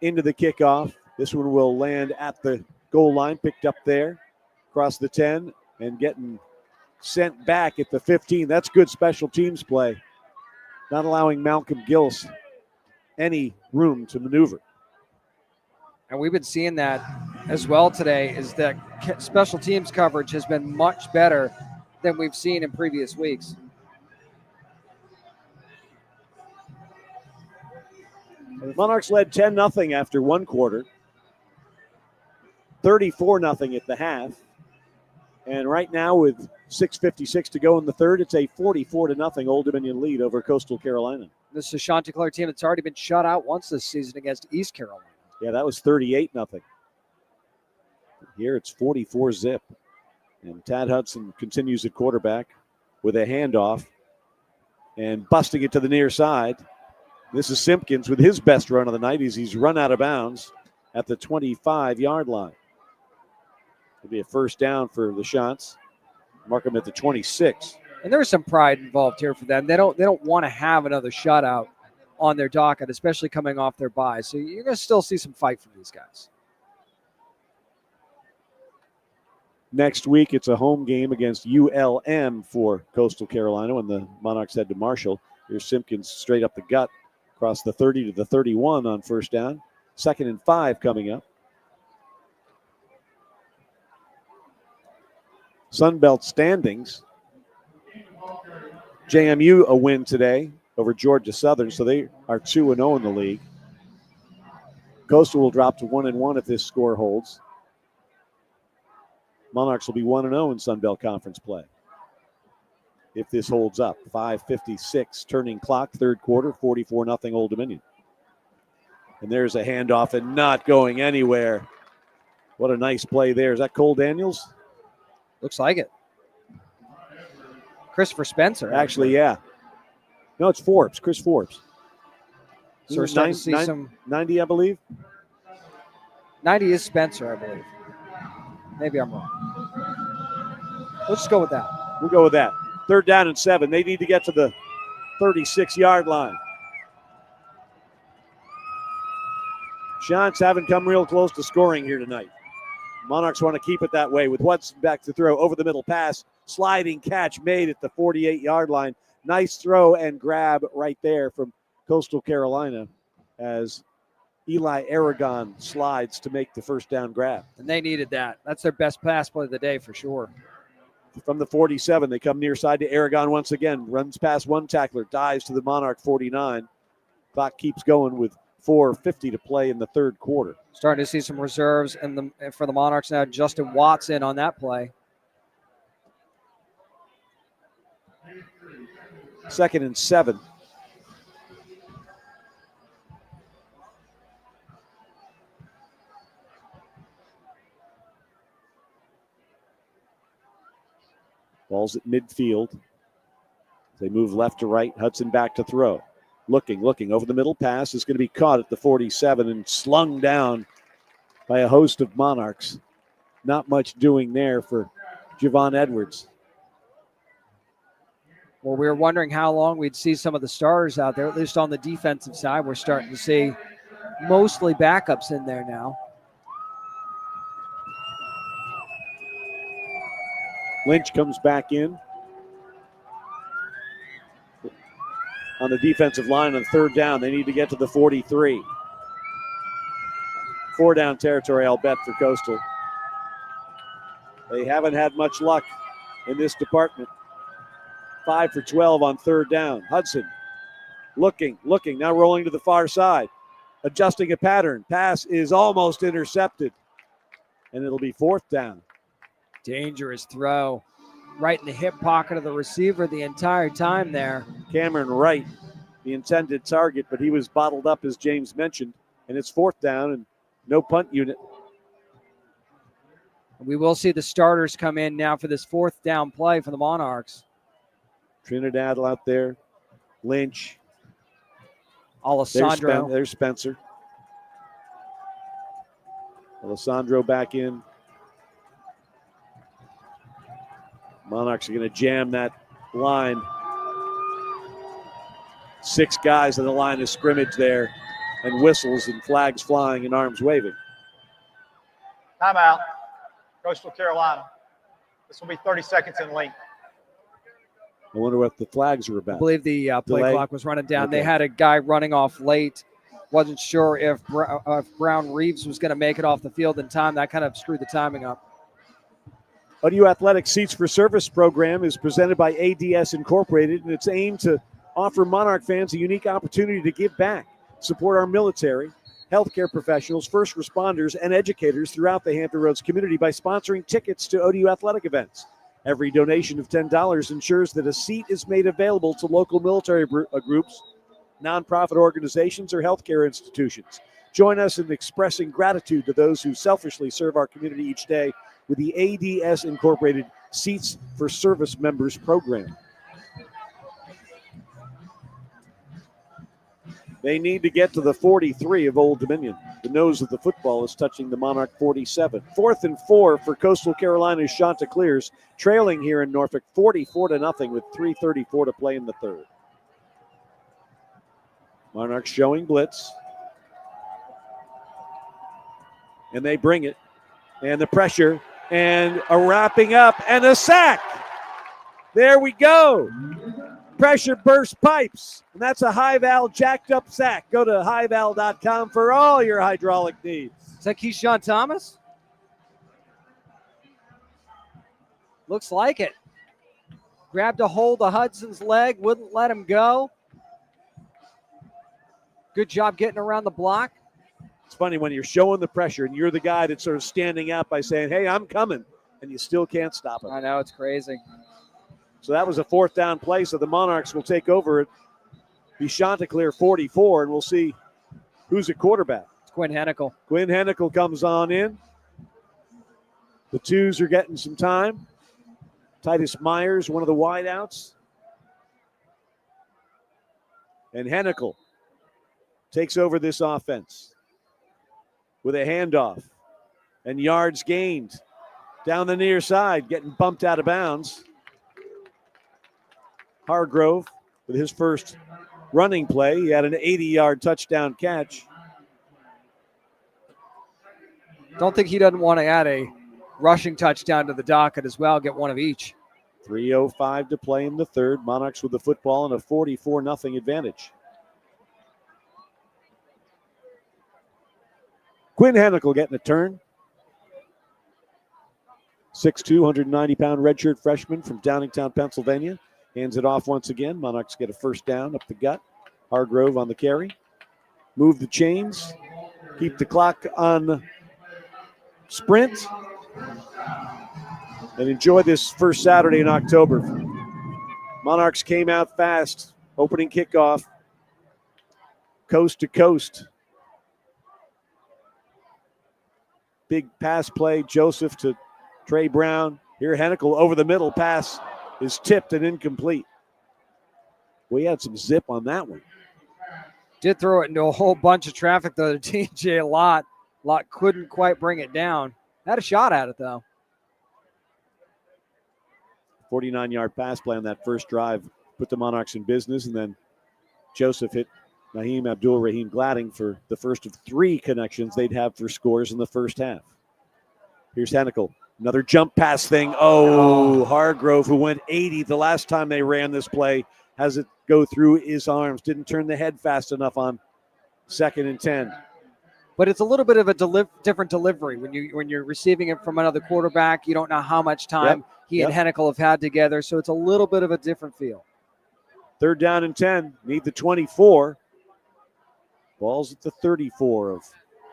into the kickoff. This one will land at the goal line, picked up there, across the 10, and getting sent back at the 15. That's good special teams play. Not allowing Malcolm Gillis any room to maneuver. And we've been seeing that as well today, is that special teams coverage has been much better than we've seen in previous weeks. The Monarchs led 10-0 after 1 quarter, 34-0 at the half. And right now, with 6:56 to go in the 3rd, it's a 44-0 Old Dominion lead over Coastal Carolina. This is a Chanticleer team that's already been shut out once this season against East Carolina. Yeah, that was 38-0. Here it's 44-0. And Tad Hudson continues at quarterback with a handoff and busting it to the near side. This is Simpkins with his best run of the night as he's run out of bounds at the 25-yard line. It'll be a first down for the Shots. Mark them at the 26. And there's some pride involved here for them. They don't want to have another shutout on their docket, especially coming off their bye. So you're going to still see some fight from these guys. Next week, it's a home game against ULM for Coastal Carolina when the Monarchs head to Marshall. Here's Simpkins straight up the gut across the 30 to the 31 on first down. 2nd and 5 coming up. Sunbelt standings. JMU a win today over Georgia Southern, so they are 2-0 in the league. Coastal will drop to 1-1 if this score holds. Monarchs will be 1-0 in Sun Belt Conference play if this holds up. 5:56 turning clock, third quarter, 44-0 Old Dominion. And there's a handoff and not going anywhere. What a nice play there. Is that Cole Daniels? Looks like it. Christopher Spencer. Actually, yeah. No, it's Forbes, Chris Forbes. So we're starting to see some. 90, I believe. 90 is Spencer, I believe. Maybe I'm wrong. Let's go with that. We'll go with that. 3rd down and 7. They need to get to the 36-yard line. Shots haven't come real close to scoring here tonight. Monarchs want to keep it that way with Hudson back to throw. Over the middle pass. Sliding catch made at the 48-yard line. Nice throw and grab right there from Coastal Carolina as Eli Aragon slides to make the first down grab. And they needed that. That's their best pass play of the day for sure. From the 47, they come near side to Aragon once again. Runs past one tackler, dives to the Monarch 49. Clock keeps going with 4:50 to play in the third quarter. Starting to see some reserves for the Monarchs now. Justin Watson on that play. 2nd and 7. Ball's at midfield. They move left to right. Hudson back to throw. Looking over the middle. Pass is going to be caught at the 47 and slung down by a host of Monarchs. Not much doing there for Javon Edwards. Well, we were wondering how long we'd see some of the starters out there, at least on the defensive side. We're starting to see mostly backups in there now. Lynch comes back in on the defensive line on 3rd down. They need to get to the 43. 4-down territory, I'll bet, for Coastal. They haven't had much luck in this department. 5 for 12 on 3rd down. Hudson looking, now rolling to the far side. Adjusting a pattern. Pass is almost intercepted. And it'll be 4th down. Dangerous throw. Right in the hip pocket of the receiver the entire time there. Cameron Wright, the intended target, but he was bottled up, as James mentioned. And it's 4th down and no punt unit. We will see the starters come in now for this 4th down play for the Monarchs. Trinidad out there. Lynch. Alessandro. There's Spencer. Alessandro back in. Monarchs are going to jam that line. 6 guys on the line of scrimmage there, and whistles and flags flying and arms waving. Timeout. Coastal Carolina. This will be 30 seconds in length. I wonder what the flags are about. I believe the play Delay? clock was running down. Okay. They had a guy running off late. Wasn't sure if Brown Reeves was going to make it off the field in time. That kind of screwed the timing up. ODU Athletic Seats for Service program is presented by ADS Incorporated, and it's aimed to offer Monarch fans a unique opportunity to give back, support our military, healthcare professionals, first responders, and educators throughout the Hampton Roads community by sponsoring tickets to ODU athletic events. Every donation of $10 ensures that a seat is made available to local military groups, nonprofit organizations, or healthcare institutions. Join us in expressing gratitude to those who selfishly serve our community each day with the ADS Incorporated Seats for Service Members program. They need to get to the 43 of Old Dominion. The nose of the football is touching the Monarch 47. 4th and 4 for Coastal Carolina's Chanticleers, trailing here in Norfolk 44-0 with 3:34 to play in the third. Monarchs showing blitz. And they bring it. And the pressure. And a wrapping up and a sack. There we go. Pressure burst pipes. And that's a High-Val jacked up sack. Go to highval.com for all your hydraulic needs. Is that Keyshawn Thomas? Looks like it. Grabbed a hold of Hudson's leg, wouldn't let him go. Good job getting around the block. It's funny when you're showing the pressure and you're the guy that's sort of standing out by saying, hey, I'm coming. and you still can't stop it. I know, it's crazy. So that was a 4th down play. So the Monarchs will take over at the Chanticleer 44, and we'll see who's at quarterback. It's Quinn Hennicle. Quinn Hennicle comes on in. The twos are getting some time. Titus Myers, one of the wideouts. And Hennicle takes over this offense with a handoff and yards gained down the near side, getting bumped out of bounds. Hargrove with his first running play. He had an 80-yard touchdown catch. Don't think he doesn't want to add a rushing touchdown to the docket as well, get one of each. 3:05 to play in the third. Monarchs with the football and a 44-0 advantage. Quinn Hennicle getting a turn. 6'2", 190-pound redshirt freshman from Downingtown, Pennsylvania. Hands it off once again. Monarchs get a first down up the gut. Hargrove on the carry. Move the chains. Keep the clock on sprint. And enjoy this first Saturday in October. Monarchs came out fast. Opening kickoff. Coast to coast. Big pass play. Joseph to Trey Brown. Here Hennicle over the middle. Pass is tipped and incomplete. We had some zip on that one. Did throw it into a whole bunch of traffic, though, to TJ Lott. Lott couldn't quite bring it down. Had a shot at it, though. 49-yard pass play on that first drive put the Monarchs in business, and then Joseph hit Naheem Abdul-Rahim Gladding for the first of 3 connections they'd have for scores in the first half. Here's Hennicle. Another jump pass thing. Oh, Hargrove, who went 80 the last time they ran this play, has it go through his arms. Didn't turn the head fast enough on 2nd and 10. But it's a little bit of a different delivery. When you're receiving it from another quarterback, you don't know how much time he and Hennicle have had together, so it's a little bit of a different feel. 3rd down and 10. Need the 24. Ball's at the 34 of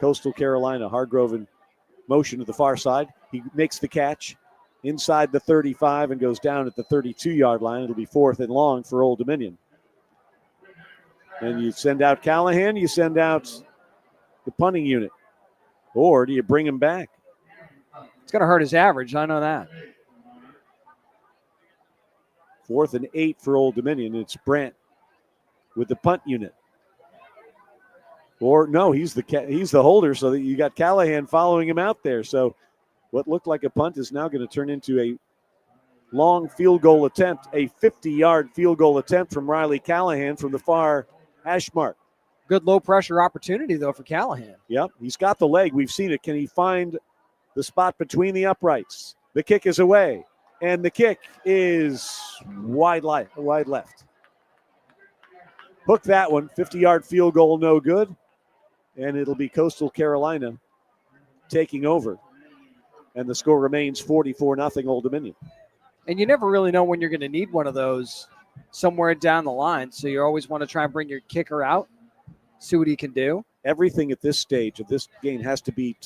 Coastal Carolina. Hargrove in motion to the far side. He makes the catch inside the 35 and goes down at the 32-yard line. It'll be 4th and long for Old Dominion. And you send out Callahan, you send out the punting unit. Or do you bring him back? It's going to hurt his average, I know that. 4th and 8 for Old Dominion. It's Brandt with the punt unit. Or no, he's the holder, so that you got Callahan following him out there. So what looked like a punt is now going to turn into a long field goal attempt, a 50-yard field goal attempt from Riley Callahan from the far hash mark. Good low-pressure opportunity, though, for Callahan. Yep, he's got the leg. We've seen it. Can he find the spot between the uprights? The kick is away, and the kick is wide left. Hook that one. 50-yard field goal, no good. And it'll be Coastal Carolina taking over. And the score remains 44-0 Old Dominion. And you never really know when you're going to need one of those somewhere down the line. So you always want to try and bring your kicker out, see what he can do. Everything at this stage of this game has to be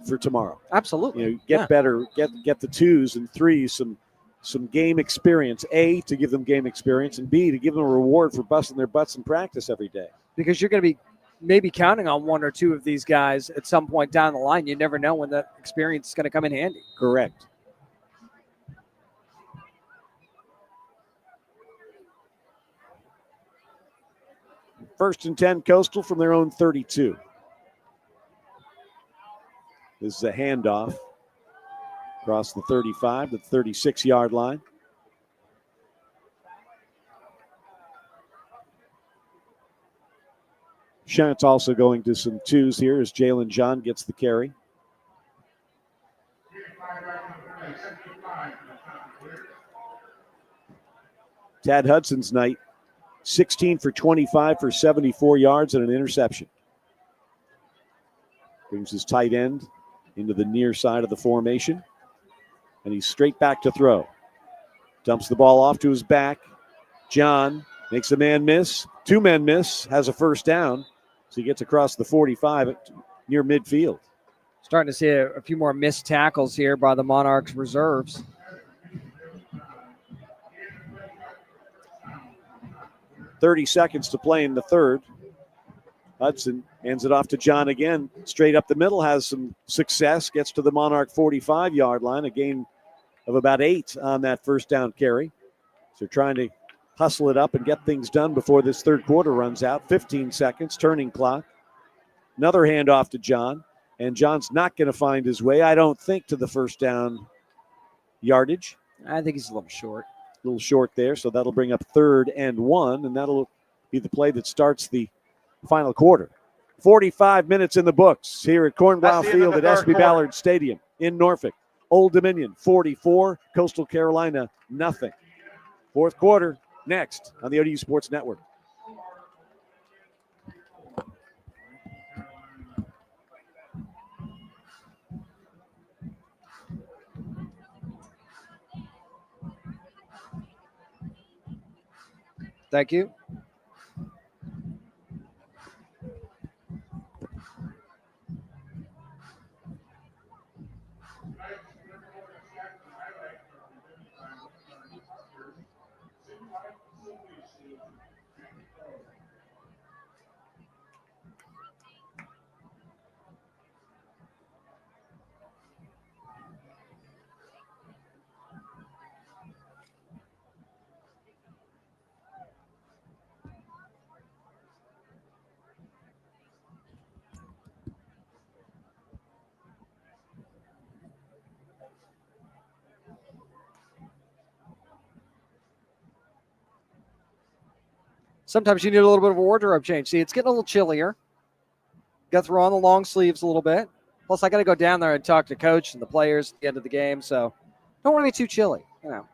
for tomorrow. Absolutely. You know, get better, get the 2s and 3s, some game experience. A, to give them game experience, and B, to give them a reward for busting their butts in practice every day. Because you're going to be maybe counting on 1 or 2 of these guys at some point down the line. You never know when that experience is going to come in handy. Correct. First and 10, Coastal from their own 32. This is a handoff across the 35 to the 36-yard line. Shant's also going to some 2s here as Jalen John gets the carry. Tad Hudson's night, 16 for 25 for 74 yards and an interception. Brings his tight end into the near side of the formation, and he's straight back to throw. Dumps the ball off to his back. John makes a man miss. 2 men miss, has a first down. So he gets across the 45 near midfield. Starting to see a few more missed tackles here by the Monarchs reserves. .30 to play in the third. Hudson hands it off to John again. Straight up the middle, has some success. Gets to the Monarch 45-yard line. A gain of about 8 on that first down carry. So trying to hustle it up and get things done before this third quarter runs out. 15 seconds, turning clock. Another handoff to John. And John's not going to find his way, I don't think, to the first down yardage. I think he's a little short. A little short there, so that'll bring up 3rd and 1, and that'll be the play that starts the final quarter. 45 minutes in the books here at Cornblow Field at SB Ballard Stadium in Norfolk. Old Dominion 44, Coastal Carolina nothing. Fourth quarter next on the ODU Sports Network. Thank you. Sometimes you need a little bit of a wardrobe change. See, it's getting a little chillier. Got to throw on the long sleeves a little bit. Plus, I got to go down there and talk to coach and the players at the end of the game. So don't want to be too chilly. You know,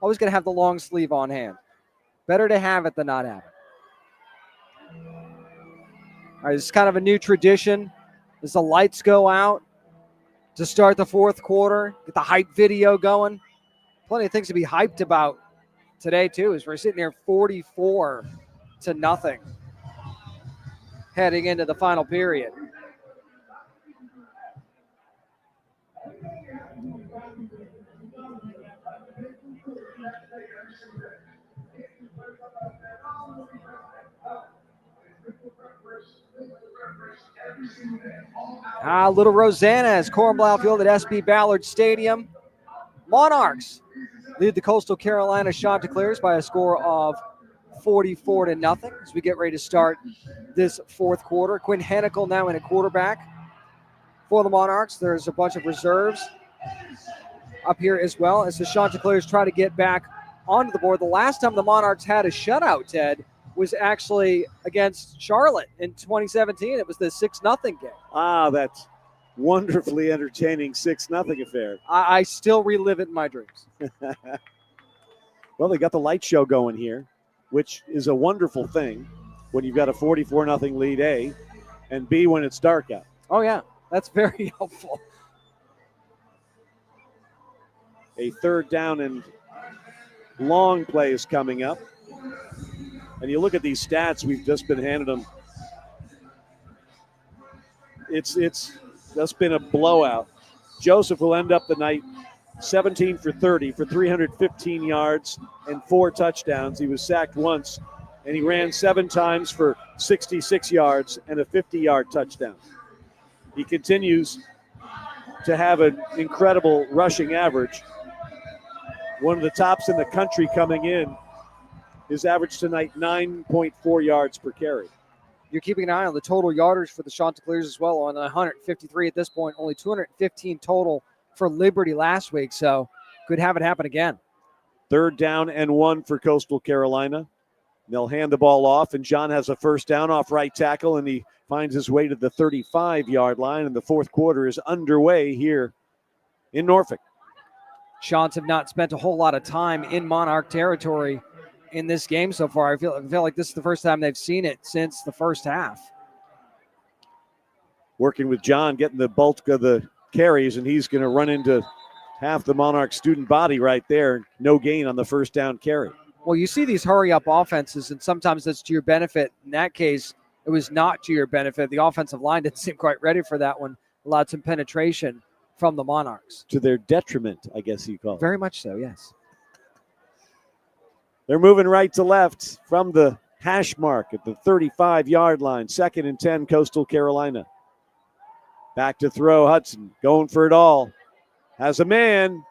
always going to have the long sleeve on hand. Better to have it than not have it. All right, this is kind of a new tradition. As the lights go out to start the fourth quarter, get the hype video going. Plenty of things to be hyped about today, too, as we're sitting here 44-0 heading into the final period. Little Rosanna as Cornblow Field at SB Ballard Stadium. Monarchs lead the Coastal Carolina Chanticleers by a score of 44-0 as we get ready to start this fourth quarter. Quinn Hennikel now in a quarterback for the Monarchs. There's a bunch of reserves up here as well as the Chanticleers try to get back onto the board. The last time the Monarchs had a shutout, Ted, was actually against Charlotte in 2017. It was the 6-0 game. That's wonderfully entertaining 6-0 affair. I still relive it in my dreams. Well, they got the light show going here, which is a wonderful thing when you've got a 44-0 lead, A, and B, when it's dark out. Oh, yeah. That's very helpful. A third down and long play is coming up. And you look at these stats we've just been handed them. It's just been a blowout. Joseph will end up the night 17 for 30 for 315 yards and 4 touchdowns. He was sacked once, and he ran 7 times for 66 yards and a 50-yard touchdown. He continues to have an incredible rushing average. One of the tops in the country coming in. His average tonight, 9.4 yards per carry. You're keeping an eye on the total yardage for the Chanticleers as well, on 153 at this point, only 215 total for Liberty last week, so could have it happen again. Third down and 1 for Coastal Carolina. They'll hand the ball off, and John has a first down off right tackle, and he finds his way to the 35-yard line, and the fourth quarter is underway here in Norfolk. Chants have not spent a whole lot of time in Monarch territory in this game so far. I feel like this is the first time they've seen it since the first half. Working with John, getting the bulk of the carries, and he's going to run into half the Monarch student body right there. No gain on the first down carry. Well, you see these hurry-up offenses, and sometimes that's to your benefit. In that case, it was not to your benefit. The offensive line didn't seem quite ready for that one. allowed some penetration from the Monarchs. To their detriment, I guess you call it. Very much so, yes. They're moving right to left from the hash mark at the 35-yard line. 2nd and 10, Coastal Carolina. Back to throw, Hudson going for it all. Has a man,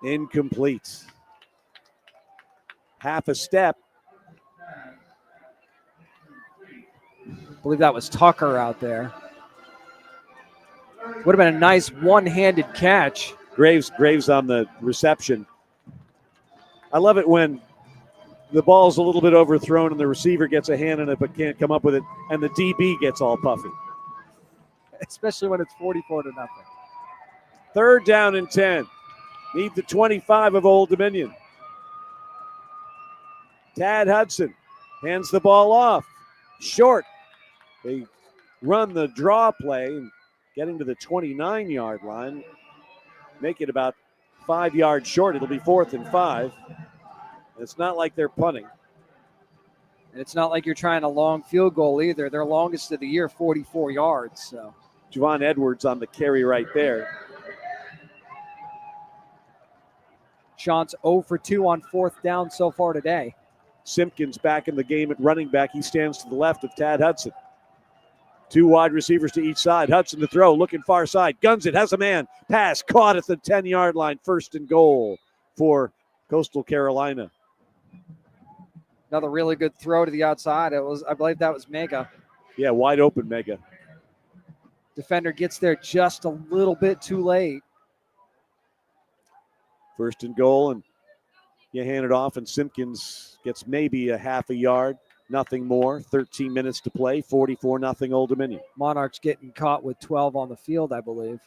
incomplete. Half a step. I believe that was Tucker out there. Would have been a nice one-handed catch. Graves on the reception. I love it when the ball's a little bit overthrown and the receiver gets a hand in it but can't come up with it, and the DB gets all puffy. Especially when it's 44-0. 3rd down and 10. Need the 25 of Old Dominion. Tad Hudson hands the ball off. Short. They run the draw play and getting to the 29-yard line. Make it about 5 yards short. It'll be 4th and 5. It's not like they're punting. And it's not like you're trying a long field goal either. Their longest of the year, 44 yards. So Javon Edwards on the carry right there. Chance 0 for 2 on 4th down so far today. Simpkins back in the game at running back. He stands to the left of Tad Hudson. 2 wide receivers to each side. Hudson to throw, looking far side. Guns it, has a man. Pass caught at the 10-yard line. 1st and goal for Coastal Carolina. Another really good throw to the outside. I believe that was Mega. Yeah, wide open Mega. Defender gets there just a little bit too late. 1st and goal, and you hand it off, and Simpkins gets maybe a half a yard. Nothing more. 13 minutes to play. 44-0 Old Dominion. Monarchs getting caught with 12 on the field, I believe.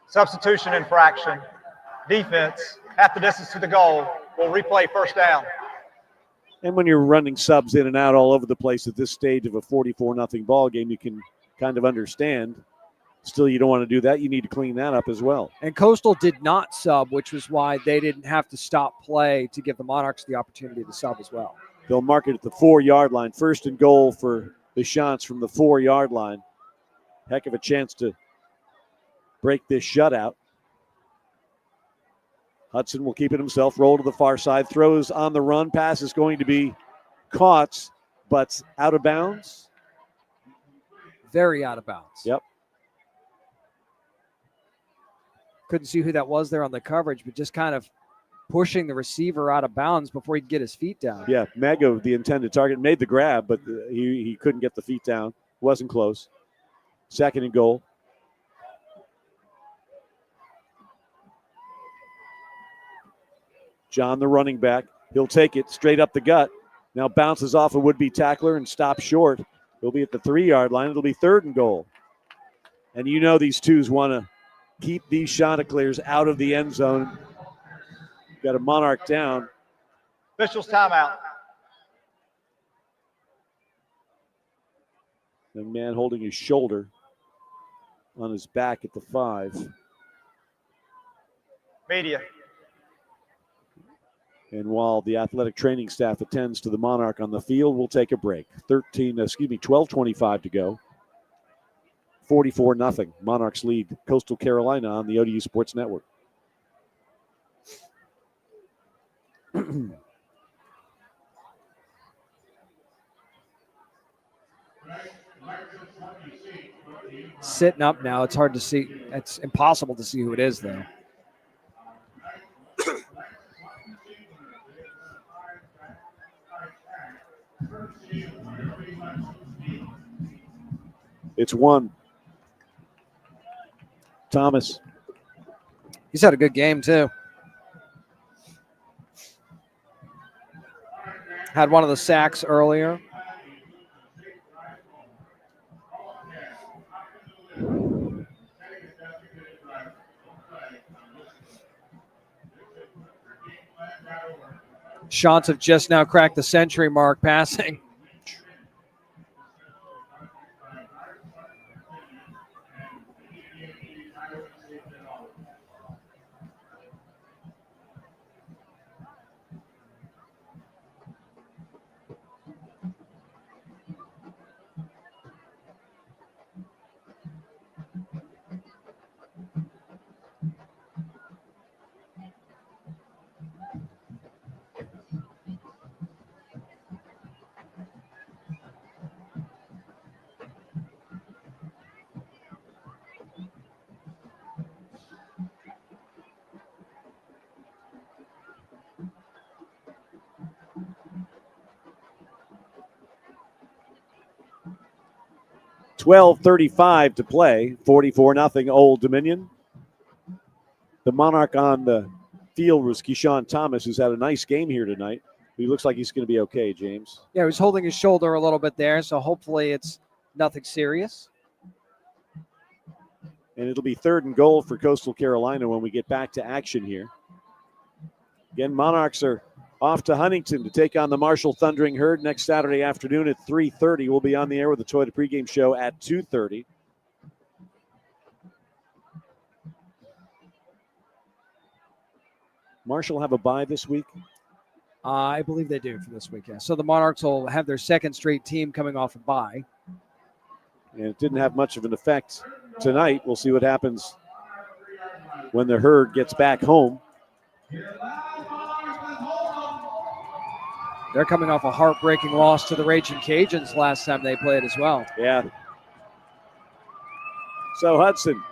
Substitution infraction. Defense, half the distance to the goal. Will replay 1st down. And when you're running subs in and out all over the place at this stage of a 44-0 ball game, you can kind of understand. Still, you don't want to do that. You need to clean that up as well. And Coastal did not sub, which was why they didn't have to stop play to give the Monarchs the opportunity to sub as well. They'll mark it at the 4-yard line. 1st and goal for the Chants from the 4-yard line. Heck of a chance to break this shutout. Hudson will keep it himself, roll to the far side, throws on the run. Pass is going to be caught, but out of bounds. Very out of bounds. Yep. Couldn't see who that was there on the coverage, but just kind of pushing the receiver out of bounds before he could get his feet down. Yeah, Mega, the intended target, made the grab, but he couldn't get the feet down. Wasn't close. 2nd and goal. John, the running back, he'll take it straight up the gut. Now bounces off a would-be tackler and stops short. He'll be at the 3-yard line. It'll be 3rd and goal. And you know these twos want to keep these Chanticleers out of the end zone. Got a Monarch down. Officials timeout. The man holding his shoulder on his back at the 5. Media. And while the athletic training staff attends to the Monarch on the field, we'll take a break. 12:25 to go. 44-0. Monarchs lead Coastal Carolina on the ODU Sports Network. Sitting up now, it's hard to see. It's impossible to see who it is, though. It's one. Thomas. He's had a good game, too. Had one of the sacks earlier. Chants have just now cracked the century mark passing. 12:35 to play, 44-0 Old Dominion. The Monarch on the field was Keyshawn Thomas, who's had a nice game here tonight. He looks like he's going to be okay, James. Yeah, he was holding his shoulder a little bit there, so hopefully it's nothing serious. And it'll be 3rd and goal for Coastal Carolina when we get back to action here. Again, Monarchs are off to Huntington to take on the Marshall Thundering Herd next Saturday afternoon at 3:30. We'll be on the air with the Toyota pregame show at 2:30. Marshall have a bye this week? I believe they do for this weekend. So the Monarchs will have their second straight team coming off a bye. And it didn't have much of an effect tonight. We'll see what happens when the Herd gets back home. They're coming off a heartbreaking loss to the Raging Cajuns last time they played as well. Yeah. So Hudson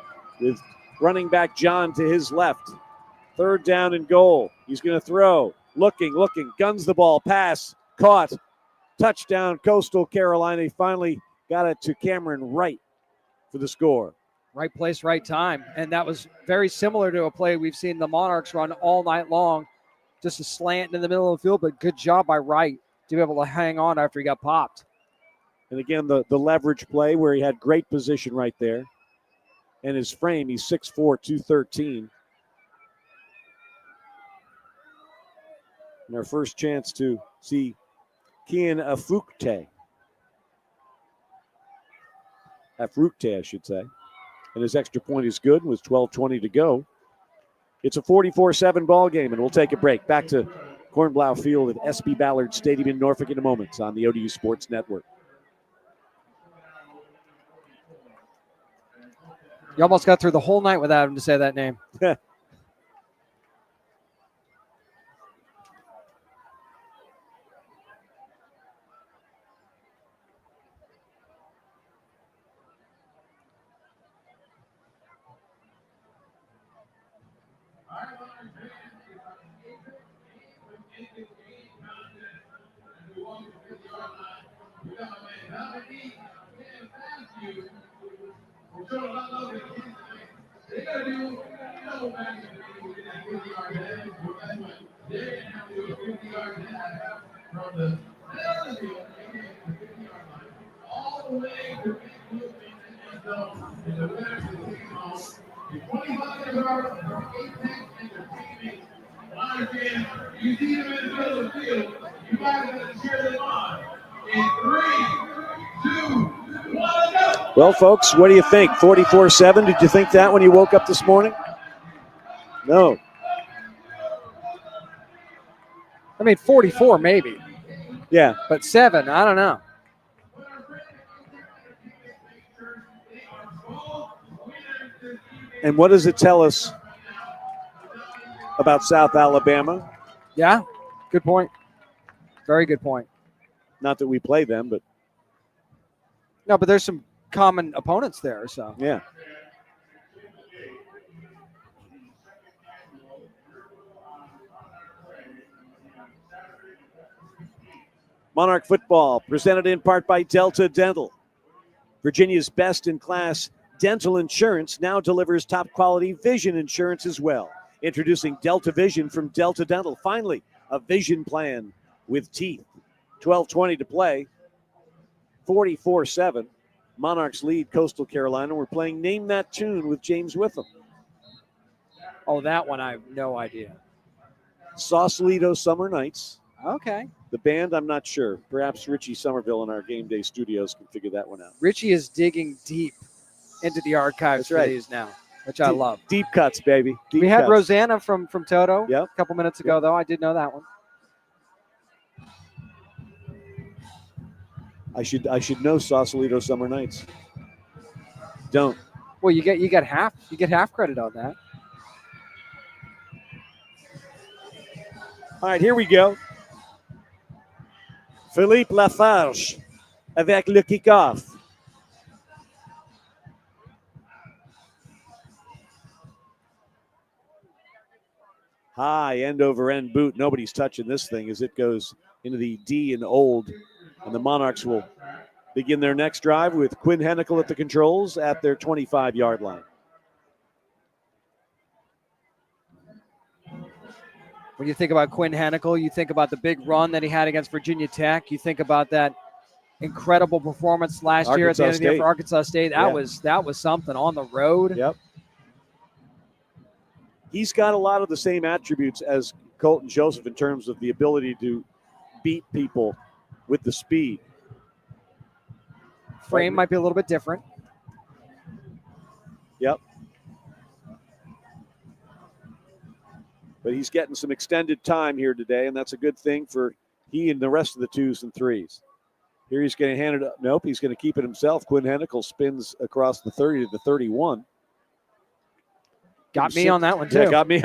with running back John to his left. 3rd down and goal. He's going to throw. Looking, guns the ball, pass, caught, touchdown, Coastal Carolina. He finally got it to Cameron Wright for the score. Right place, right time. And that was very similar to a play we've seen the Monarchs run all night long. Just a slant in the middle of the field, but good job by Wright to be able to hang on after he got popped. And again, the leverage play where he had great position right there. And his frame, he's 6'4", 213. And our first chance to see Kian Afukte, I should say. And his extra point is good with 12:20 to go. It's a 44-7 ball game, and we'll take a break. Back to Cornblau Field at SB Ballard Stadium in Norfolk in a moment on the ODU Sports Network. You almost got through the whole night without him to say that name. Well, folks, what do you think? 44-7, did you think that when you woke up this morning? No. I mean, 44 maybe. Yeah. But 7, I don't know. And what does it tell us about South Alabama? Yeah, good point. Very good point. Not that we play them, but. No, but there's some common opponents there, so. Yeah. Monarch football presented in part by Delta Dental. Virginia's best-in-class dental insurance now delivers top-quality vision insurance as well. Introducing Delta Vision from Delta Dental. Finally, a vision plan with teeth. 12:20 to play. 44-7. Monarchs lead Coastal Carolina. We're playing Name That Tune with James Witham. Oh, that one I have no idea. Sausalito Summer Nights. Okay. The band, I'm not sure. Perhaps Richie Somerville in our game day studios can figure that one out. Richie is digging deep into the archives for these now, which I love. Deep cuts, baby. Deep we had cuts. Rosanna from Toto a couple minutes ago, though. I did know that one. I should know Sausalito Summer Nights. Don't. Well, you get half credit on that. All right, here we go. Philippe Lafarge avec le kick-off. High end-over-end boot. Nobody's touching this thing as it goes into the D and old. And the Monarchs will begin their next drive with Quinn Hennikel at the controls at their 25-yard line. When you think about Quinn Hennikel, you think about the big run that he had against Virginia Tech. You think about that incredible performance last year at the end of the year for Arkansas State. That was something on the road. Yep. He's got a lot of the same attributes as Colton Joseph in terms of the ability to beat people with the speed. Frame might be a little bit different. Yep. But he's getting some extended time here today, and that's a good thing for he and the rest of the 2s and 3s. Here he's going to hand it up. Nope, he's going to keep it himself. Quinn Hennikel spins across the 30 to the 31. Got me on that one, too. Yeah, got me.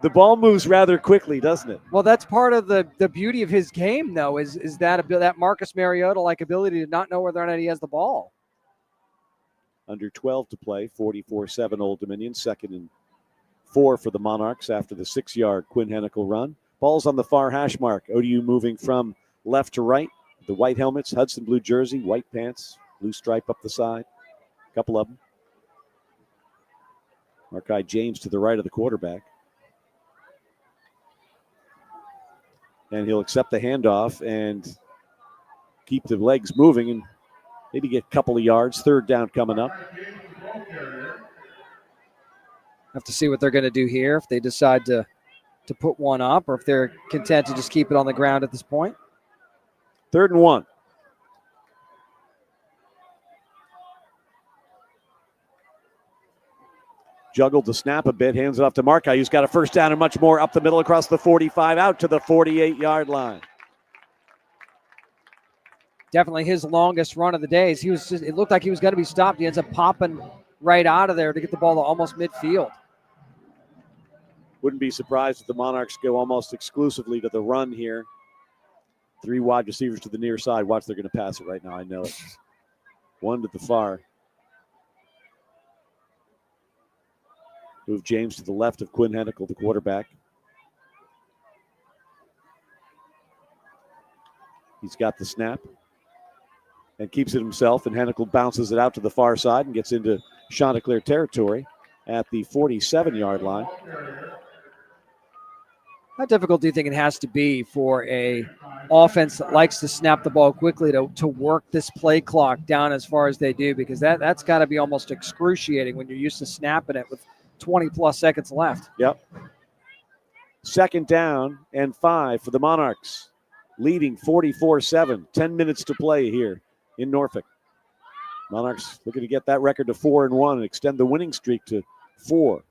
The ball moves rather quickly, doesn't it? Well, that's part of the beauty of his game, though, is that Marcus Mariota-like ability to not know whether or not he has the ball. Under 12 to play, 44-7 Old Dominion, 2nd and 4 for the Monarchs after the 6-yard Quinn Hennikel run. Ball's on the far hash mark. ODU moving from left to right. The white helmets, Hudson blue jersey, white pants, blue stripe up the side. A couple of them. Markai James to the right of the quarterback. And he'll accept the handoff and keep the legs moving and maybe get a couple of yards. 3rd down coming up. Have to see what they're going to do here, if they decide to put one up or if they're content to just keep it on the ground at this point. 3rd and 1. Juggled the snap a bit, hands it off to Markai, who's got a first down and much more up the middle across the 45 out to the 48-yard line. Definitely his longest run of the day. It looked like he was going to be stopped. He ends up popping right out of there to get the ball to almost midfield. Wouldn't be surprised if the Monarchs go almost exclusively to the run here. 3 wide receivers to the near side. Watch, they're going to pass it right now. I know it. 1 to the far. Move James to the left of Quinn Hennikel, the quarterback. He's got the snap and keeps it himself, and Hennikel bounces it out to the far side and gets into Chanticleer territory at the 47-yard line. How difficult do you think it has to be for a offense that likes to snap the ball quickly to work this play clock down as far as they do? Because that's got to be almost excruciating when you're used to snapping it with 20-plus seconds left. Yep. 2nd down and 5 for the Monarchs, leading 44-7. 10 minutes to play here in Norfolk. Monarchs looking to get that record to 4-1 and extend the winning streak to 4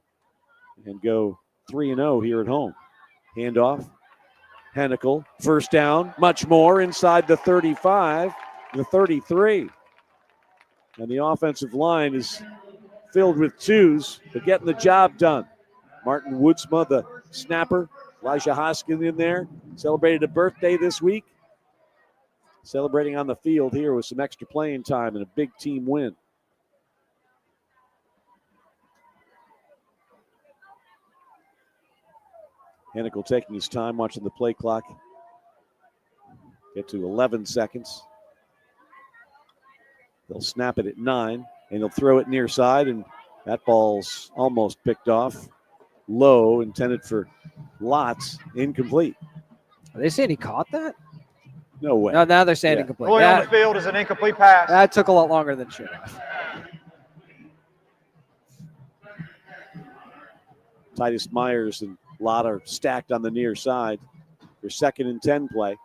and go 3-0 here at home. Handoff. Hennikel, first down, much more inside the 35, the 33. And the offensive line is filled with 2s, but getting the job done. Martin Woodsma, the snapper. Elijah Hoskin in there. Celebrated a birthday this week. Celebrating on the field here with some extra playing time and a big team win. Hennikel taking his time, watching the play clock get to 11 seconds. They'll snap it at 9, and he'll throw it near side, and that ball's almost picked off. Low, intended for Lots, incomplete. Are they saying he caught that? No way. No, now they're saying incomplete. Fully on the field is an incomplete pass. That took a lot longer than it should have. Titus Myers and Lott are stacked on the near side. Their 2nd and 10 play.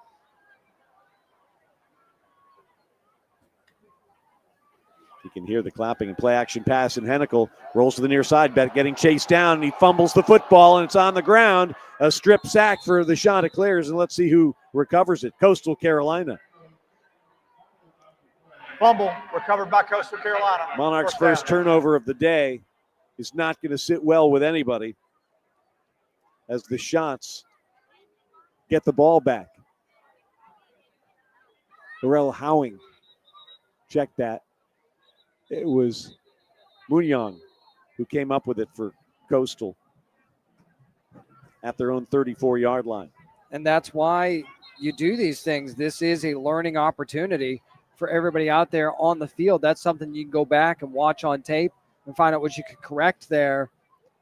You can hear the clapping and play action pass, and Hennikel rolls to the near side, getting chased down, and he fumbles the football, and it's on the ground. A strip sack for the Chanticleers, and let's see who recovers it. Coastal Carolina. Fumble recovered by Coastal Carolina. Monarchs' first turnover of the day is not going to sit well with anybody as the Shots get the ball back. Darrell Howing, check that. It was Munyang who came up with it for Coastal at their own 34-yard line. And that's why you do these things. This is a learning opportunity for everybody out there on the field. That's something you can go back and watch on tape and find out what you could correct there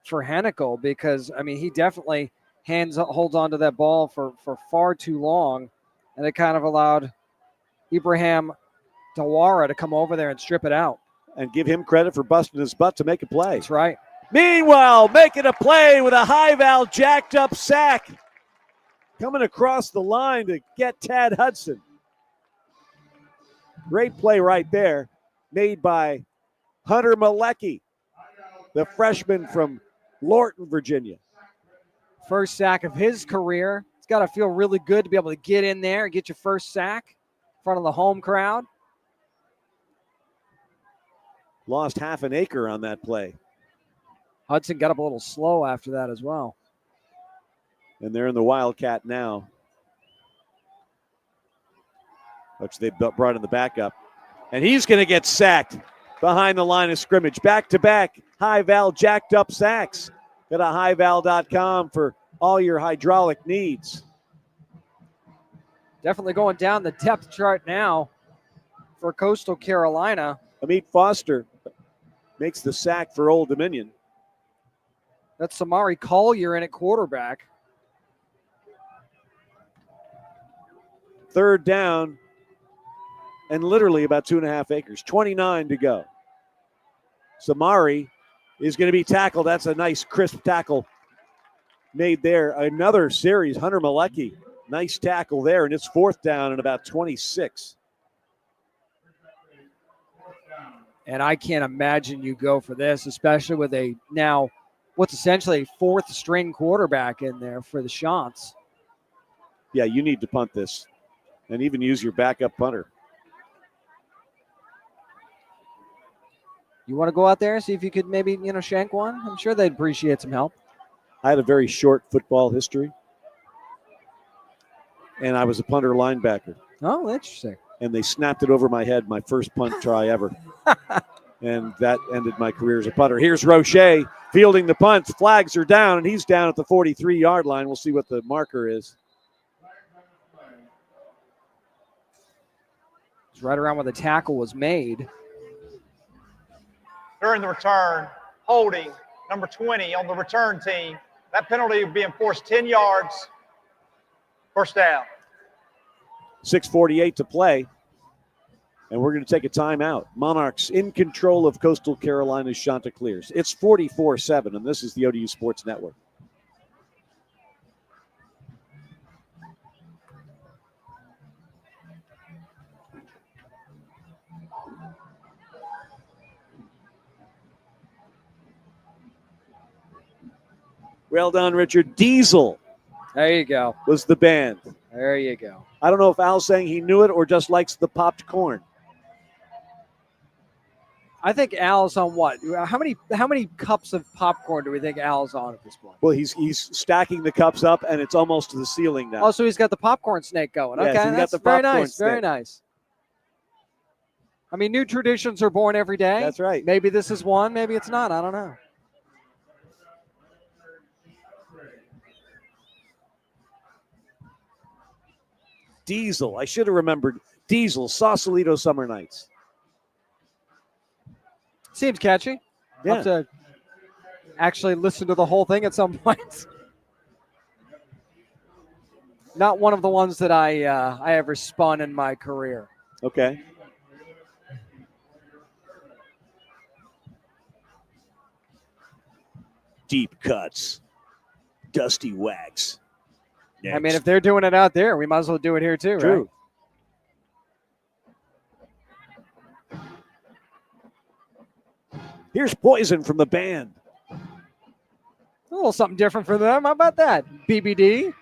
for Hennikel, because, I mean, he definitely holds on to that ball for far too long, and it kind of allowed Ibrahim Dawara to come over there and strip it out. And give him credit for busting his butt to make a play. That's right. Meanwhile, making a play with a high-val jacked-up sack. Coming across the line to get Tad Hudson. Great play right there, made by Hunter Malecki, the freshman from Lorton, Virginia. First sack of his career. It's got to feel really good to be able to get in there and get your first sack in front of the home crowd. Lost half an acre on that play. Hudson got up a little slow after that as well. And they're in the Wildcat now, which they brought in the backup. And he's going to get sacked behind the line of scrimmage. Back-to-back high-val jacked-up sacks. Go to highval.com for all your hydraulic needs. Definitely going down the depth chart now for Coastal Carolina. Amit Foster makes the sack for Old Dominion. That's Samari Collier in at quarterback. Third down and literally about 2.5 acres. 29 to go. Samari is going to be tackled. That's a nice crisp tackle made there. Another series, Hunter Malecki. Nice tackle there, and it's fourth down and about 26. And I can't imagine you go for this, especially with a now what's essentially a fourth string quarterback in there for the Chants. Yeah, you need to punt this and even use your backup punter. You want to go out there and see if you could maybe, shank one? I'm sure they'd appreciate some help. I had a very short football history, and I was a punter linebacker. Oh, interesting. And they snapped it over my head, my first punt try ever. And that ended my career as a punter. Here's Roche fielding the punt. Flags are down, and he's down at the 43-yard line. We'll see what the marker is. It's right around where the tackle was made. During the return, holding number 20 on the return team. That penalty will be enforced 10 yards. First down. 6:48 to play. And we're going to take a timeout. Monarchs in control of Coastal Carolina's Chanticleers. It's 44-7, and this is the ODU Sports Network. Well done, Richard. Diesel There you go. was the band. There you go. I don't know if Al's saying he knew it or just likes the popped corn. I think Al's on what? How many cups of popcorn do we think Al's on at this point? Well, he's stacking the cups up, and it's almost to the ceiling now. Oh, so he's got the popcorn snake going. Yes, Okay, he's got that's the very popcorn nice. Very snake. nice. I mean, new traditions are born every day. That's right. Maybe this is one. Maybe it's not. I don't know. Diesel. I should have remembered. Diesel, Sausalito Summer Nights. Seems catchy. Yeah. I'll have to actually listen to the whole thing at some point. Not one of the ones that I ever spun in my career. Okay. Deep cuts. Dusty wax. I mean, if they're doing it out there, we might as well do it here too, True. right? Here's Poison from the band. A little something different for them. How about that? BBD.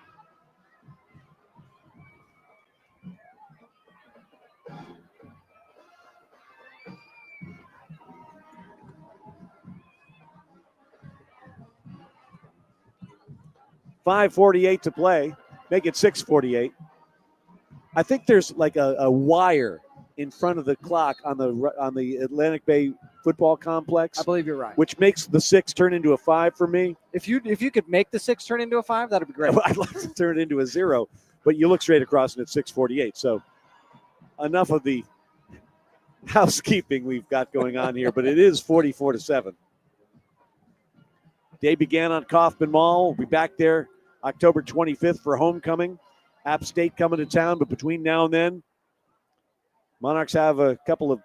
.548 to play. Make it 6:48. I think there's like a wire in front of the clock on the Atlantic Bay football complex, I believe you're right. which makes the 6 turn into a 5 for me. If you could make the 6 turn into a 5, that'd be great. I'd like to turn it into a 0, but you look straight across and it's 6:48. So enough of the housekeeping we've got going on here, but it is 44-7. Day began on Kaufman Mall. We'll be back there October 25th for homecoming. App State coming to town, but between now and then, Monarchs have a couple of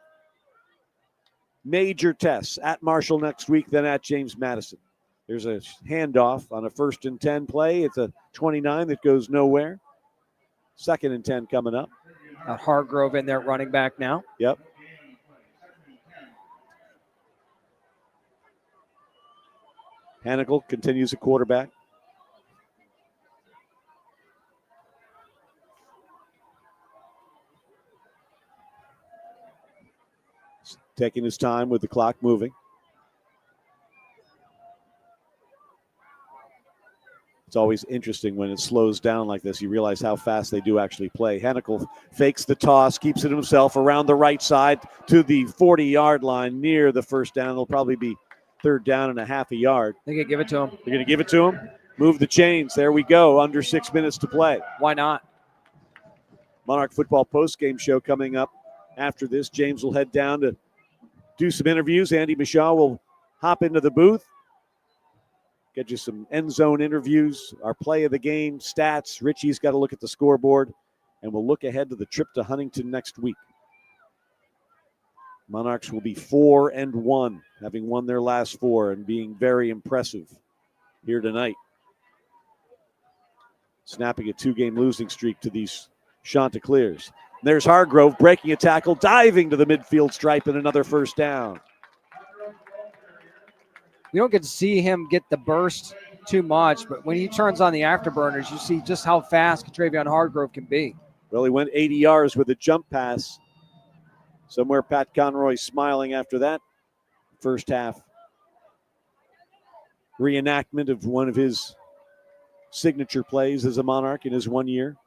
major tests at Marshall next week, then at James Madison. There's a handoff on a 1st and 10 play. It's a 29 that goes nowhere. 2nd and 10 coming up. Got Hargrove in there running back now. Yep. Hanicle continues at quarterback. Taking his time with the clock moving. It's always interesting when it slows down like this. You realize how fast they do actually play. Hanicle fakes the toss, keeps it himself around the right side to the 40-yard line near the first down. It'll probably be 3rd down and a half a yard. They can give it to him. They're going to give it to him. Move the chains. There we go. Under 6 minutes to play. Why not? Monarch football postgame show coming up after this. James will head down to do some interviews. Andy Michaud will hop into the booth, get you some end zone interviews, our play of the game, stats. Richie's got to look at the scoreboard, and we'll look ahead to the trip to Huntington next week. Monarchs will be 4-1, having won their last 4 and being very impressive here tonight. Snapping a 2-game losing streak to these Chanticleers. There's Hargrove breaking a tackle, diving to the midfield stripe, and another first down. You don't get to see him get the burst too much, but when he turns on the afterburners, you see just how fast Travion Hargrove can be. Well, he went 80 yards with a jump pass. Somewhere Pat Conroy's smiling after that first half reenactment of one of his signature plays as a Monarch in his 1 year.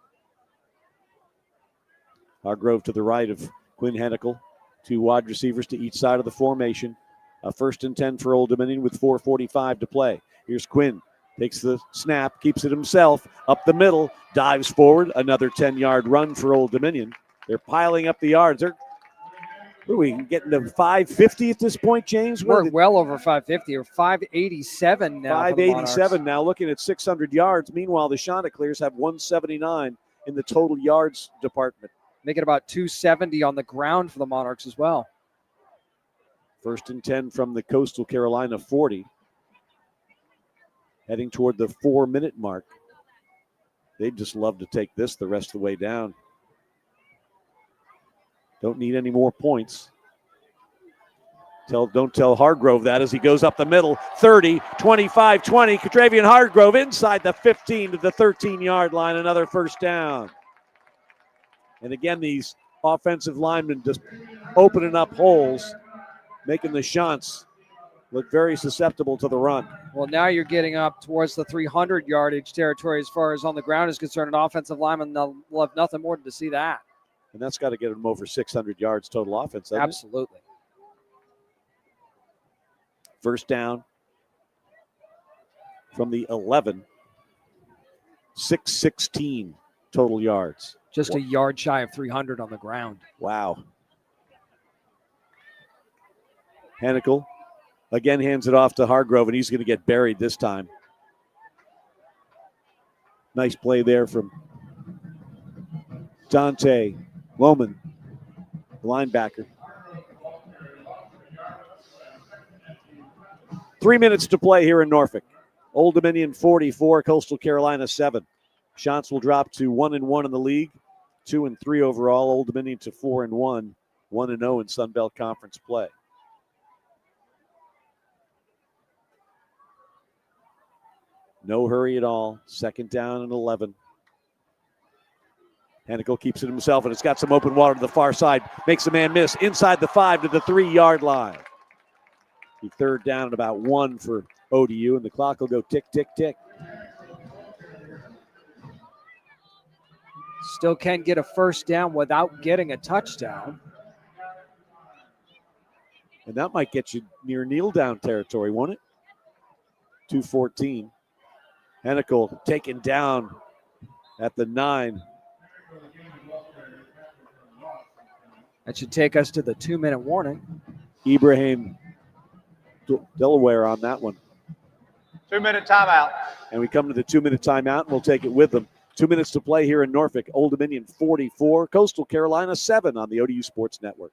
Hargrove to the right of Quinn Henicle. 2 wide receivers to each side of the formation. A 1st and 10 for Old Dominion with 4:45 to play. Here's Quinn. Takes the snap, keeps it himself, up the middle, dives forward. Another 10-yard run for Old Dominion. They're piling up the yards. What are we getting to 550 at this point, James? We're well over 550 or 587 now. 587 now, looking at 600 yards. Meanwhile, the Chanticleers have 179 in the total yards department. Making about 270 on the ground for the Monarchs as well. 1st and 10 from the Coastal Carolina 40. Heading toward the 4-minute mark. They'd just love to take this the rest of the way down. Don't need any more points. Don't tell Hargrove that as he goes up the middle. 30, 25, 20. Travion Hargrove inside the 15 to the 13-yard line. Another first down. And again, these offensive linemen just opening up holes, making the Chants look very susceptible to the run. Well, now you're getting up towards the 300 yardage territory as far as on the ground is concerned. An offensive lineman, they'll love nothing more than to see that. And that's got to get them over 600 yards total offense, doesn't Absolutely. it? First down from the 11. 616 total yards. Just a yard shy of 300 on the ground. Wow. Hanicle again hands it off to Hargrove, and he's going to get buried this time. Nice play there from Dante Loman, the linebacker. 3 minutes to play here in Norfolk. Old Dominion 44, Coastal Carolina 7. Chants will drop to 1-1 in the league, 2-3 overall. Old Dominion to 4-1, 1-0 in Sun Belt Conference play. No hurry at all. 2nd down and 11. Hanicle keeps it himself, and it's got some open water to the far side. Makes a man miss inside the 5 to the 3-yard line. The 3rd down and about 1 for ODU, and the clock will go tick, tick, tick. Still can get a first down without getting a touchdown. And that might get you near kneel down territory, won't it? 2:14. Hennikel taken down at the 9. That should take us to the 2-minute warning. Ibrahim Delaware on that one. 2-minute timeout. And we come to the 2-minute timeout, and we'll take it with them. 2 minutes to play here in Norfolk. Old Dominion 44, Coastal Carolina 7 on the ODU Sports Network.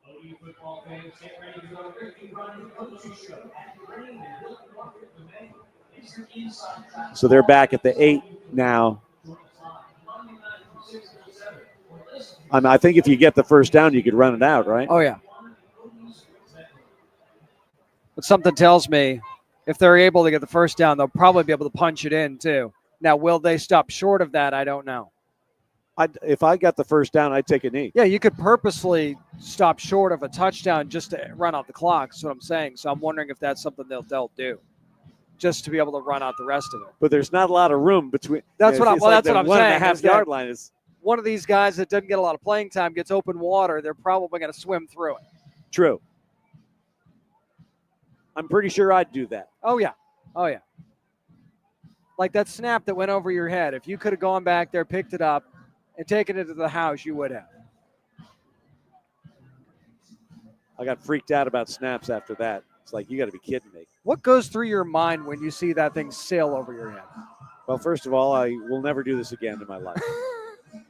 ODU football fans, get ready to go Ricky Run Coaches Show at Green and Hilton Market in May. It's an inside track. So they're back at the 8 now. I think if you get the first down, you could run it out, right? Oh, yeah. But something tells me if they're able to get the first down, they'll probably be able to punch it in, too. Now, will they stop short of that? I don't know. If I got the first down, I'd take a knee. Yeah, you could purposely stop short of a touchdown just to run out the clock. That's what I'm saying. So I'm wondering if that's something they'll do, just to be able to run out the rest of it. But there's not a lot of room between. That's what I'm saying. That's what I'm saying. 1.5 yard line is. One of these guys that doesn't get a lot of playing time gets open water, they're probably going to swim through it. True. I'm pretty sure I'd do that. Oh, yeah. Oh, yeah. Like that snap that went over your head. If you could have gone back there, picked it up, and taken it to the house, you would have. I got freaked out about snaps after that. It's like, you got to be kidding me. What goes through your mind when you see that thing sail over your head? Well, first of all, I will never do this again in my life.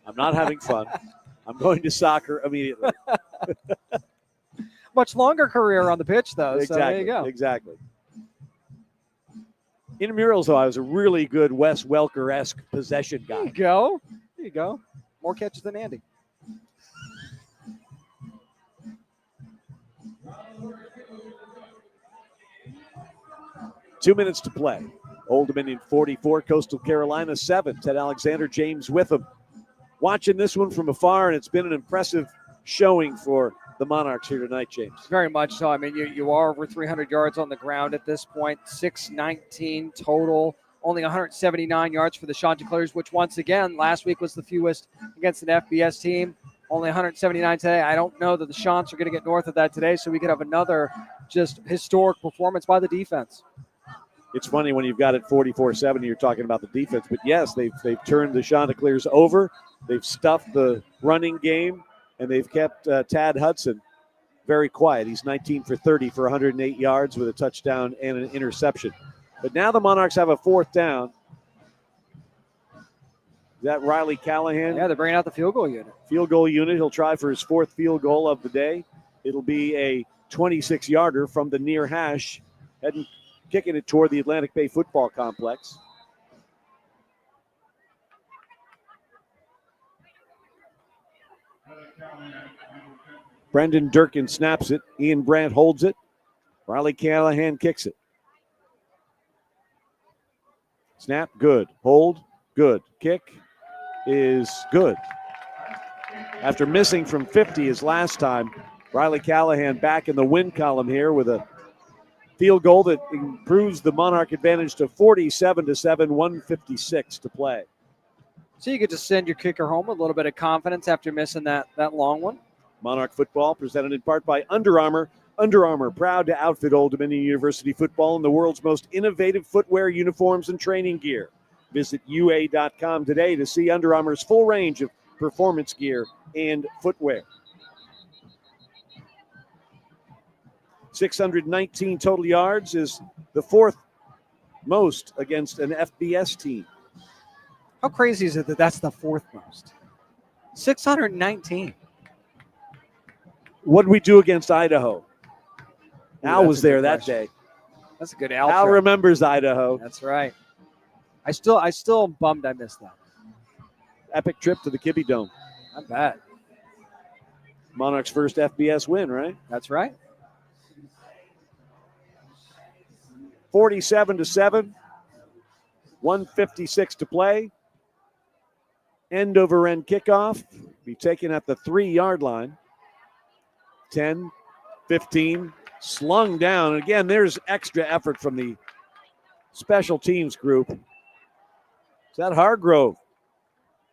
I'm not having fun. I'm going to soccer immediately. Much longer career on the pitch, though. Exactly. So there you go. Exactly. Intramurals, though, I was a really good Wes Welker-esque possession guy. There you go. There you go. More catches than Andy. Two minutes to play. Old Dominion 44, Coastal Carolina 7. Ted Alexander, James Witham. Watching this one from afar, and it's been an impressive showing for the Monarchs here tonight, James. Very much so. I mean, you are over 300 yards on the ground at this point. 619 total. Only 179 yards for the Chanticleers, which once again, last week was the fewest against an FBS team. Only 179 today. I don't know that the Chants are going to get north of that today, so we could have another just historic performance by the defense. It's funny when you've got it 44-7, you're talking about the defense. But, yes, they've turned the Chanticleers over. They've stuffed the running game, and they've kept Tad Hudson very quiet. He's 19 for 30 for 108 yards with a touchdown and an interception. But now the Monarchs have a fourth down. Is that Riley Callahan? Yeah, they're bringing out the field goal unit. Field goal unit. He'll try for his fourth field goal of the day. It'll be a 26-yarder from the near hash, heading, kicking it toward the Atlantic Bay Football Complex. Brendan Durkin snaps it. Ian Brandt holds it. Riley Callahan kicks it. Snap, good. Hold, good. Kick is good. After missing from 50 his last time, Riley Callahan back in the win column here with a field goal that improves the Monarch advantage to 47-7, 1:56 to play. So you get to send your kicker home with a little bit of confidence after missing that long one. Monarch football presented in part by Under Armour. Under Armour, proud to outfit Old Dominion University football in the world's most innovative footwear, uniforms, and training gear. Visit UA.com today to see Under Armour's full range of performance gear and footwear. 619 total yards is the fourth most against an FBS team. How crazy is it that that's the fourth most? 619. What did we do against Idaho? Al that's was a good there that question. day. That's a good Al Al trip. remembers Idaho. That's right. I still am bummed I missed that. Epic trip to the Kibbe Dome. Not bad. Monarchs' first FBS win, right? That's right. 47-7, 1:56 to play. End over end kickoff. Be taken at the 3-yard line. 10, 15, slung down. And again, there's extra effort from the special teams group. Is that Hargrove?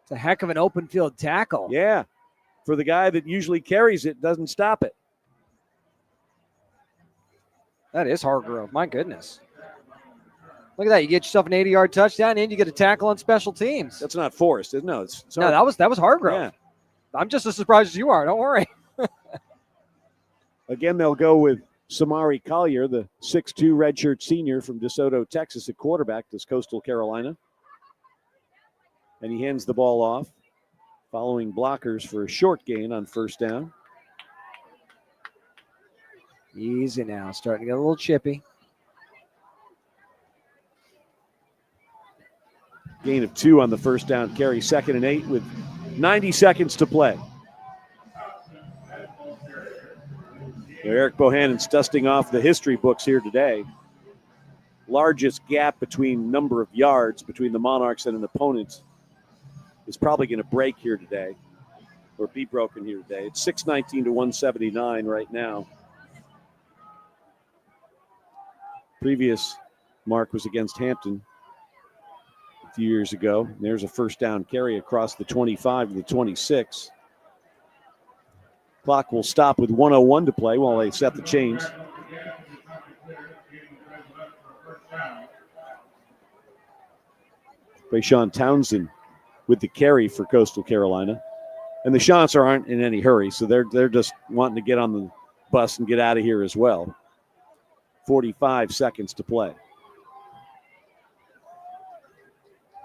It's a heck of an open field tackle. Yeah. For the guy that usually carries it, doesn't stop it. That is Hargrove. My goodness. Look at that. You get yourself an 80-yard touchdown and you get a tackle on special teams. That's not Forrest, isn't it? No, it's No, that was Hargrove. Yeah. I'm just as surprised as you are. Don't worry. Again, they'll go with Samari Collier, the 6'2 redshirt senior from DeSoto, Texas, at quarterback, this Coastal Carolina. And he hands the ball off, following blockers for a short gain on first down. Easy now. Starting to get a little chippy. Gain of 2 on the first down carry, 2nd and 8 with 90 seconds to play. Eric Bohannon's dusting off the history books here today. Largest gap between number of yards between the Monarchs and an opponent is probably going to break here today, or be broken here today. It's 619 to 179 right now. Previous mark was against Hampton a few years ago. There's a first down carry across the 25 to the 26. Clock will stop with 1:01 to play while they set the chains. Rayshawn Townsend with the carry for Coastal Carolina. And the Chants aren't in any hurry, so they're just wanting to get on the bus and get out of here as well. 45 seconds to play.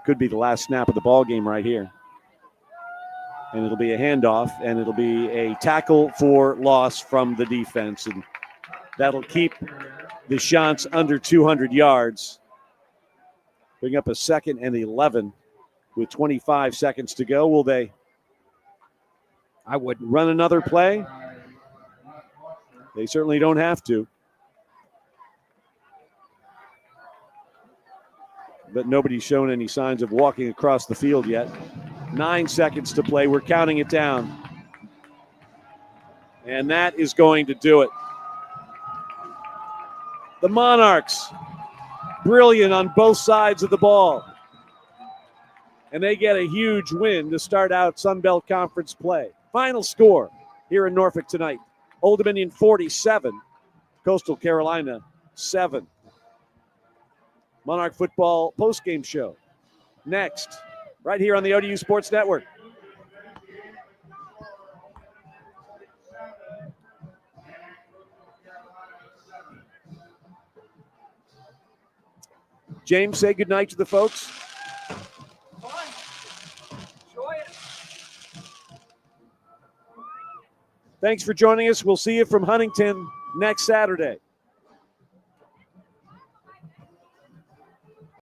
Could be the last snap of the ball game right here. And it'll be a handoff, and it'll be a tackle for loss from the defense. And that'll keep the Chants under 200 yards. Bring up a 2nd and 11 with 25 seconds to go. Will they I would run another play? They certainly don't have to. But nobody's shown any signs of walking across the field yet. 9 seconds to play. We're counting it down. And that is going to do it. The Monarchs, brilliant on both sides of the ball. And they get a huge win to start out Sun Belt Conference play. Final score here in Norfolk tonight. Old Dominion 47, Coastal Carolina 7. Monarch football postgame show next, right here on the ODU Sports Network. James, say goodnight to the folks. Thanks for joining us. We'll see you from Huntington next Saturday.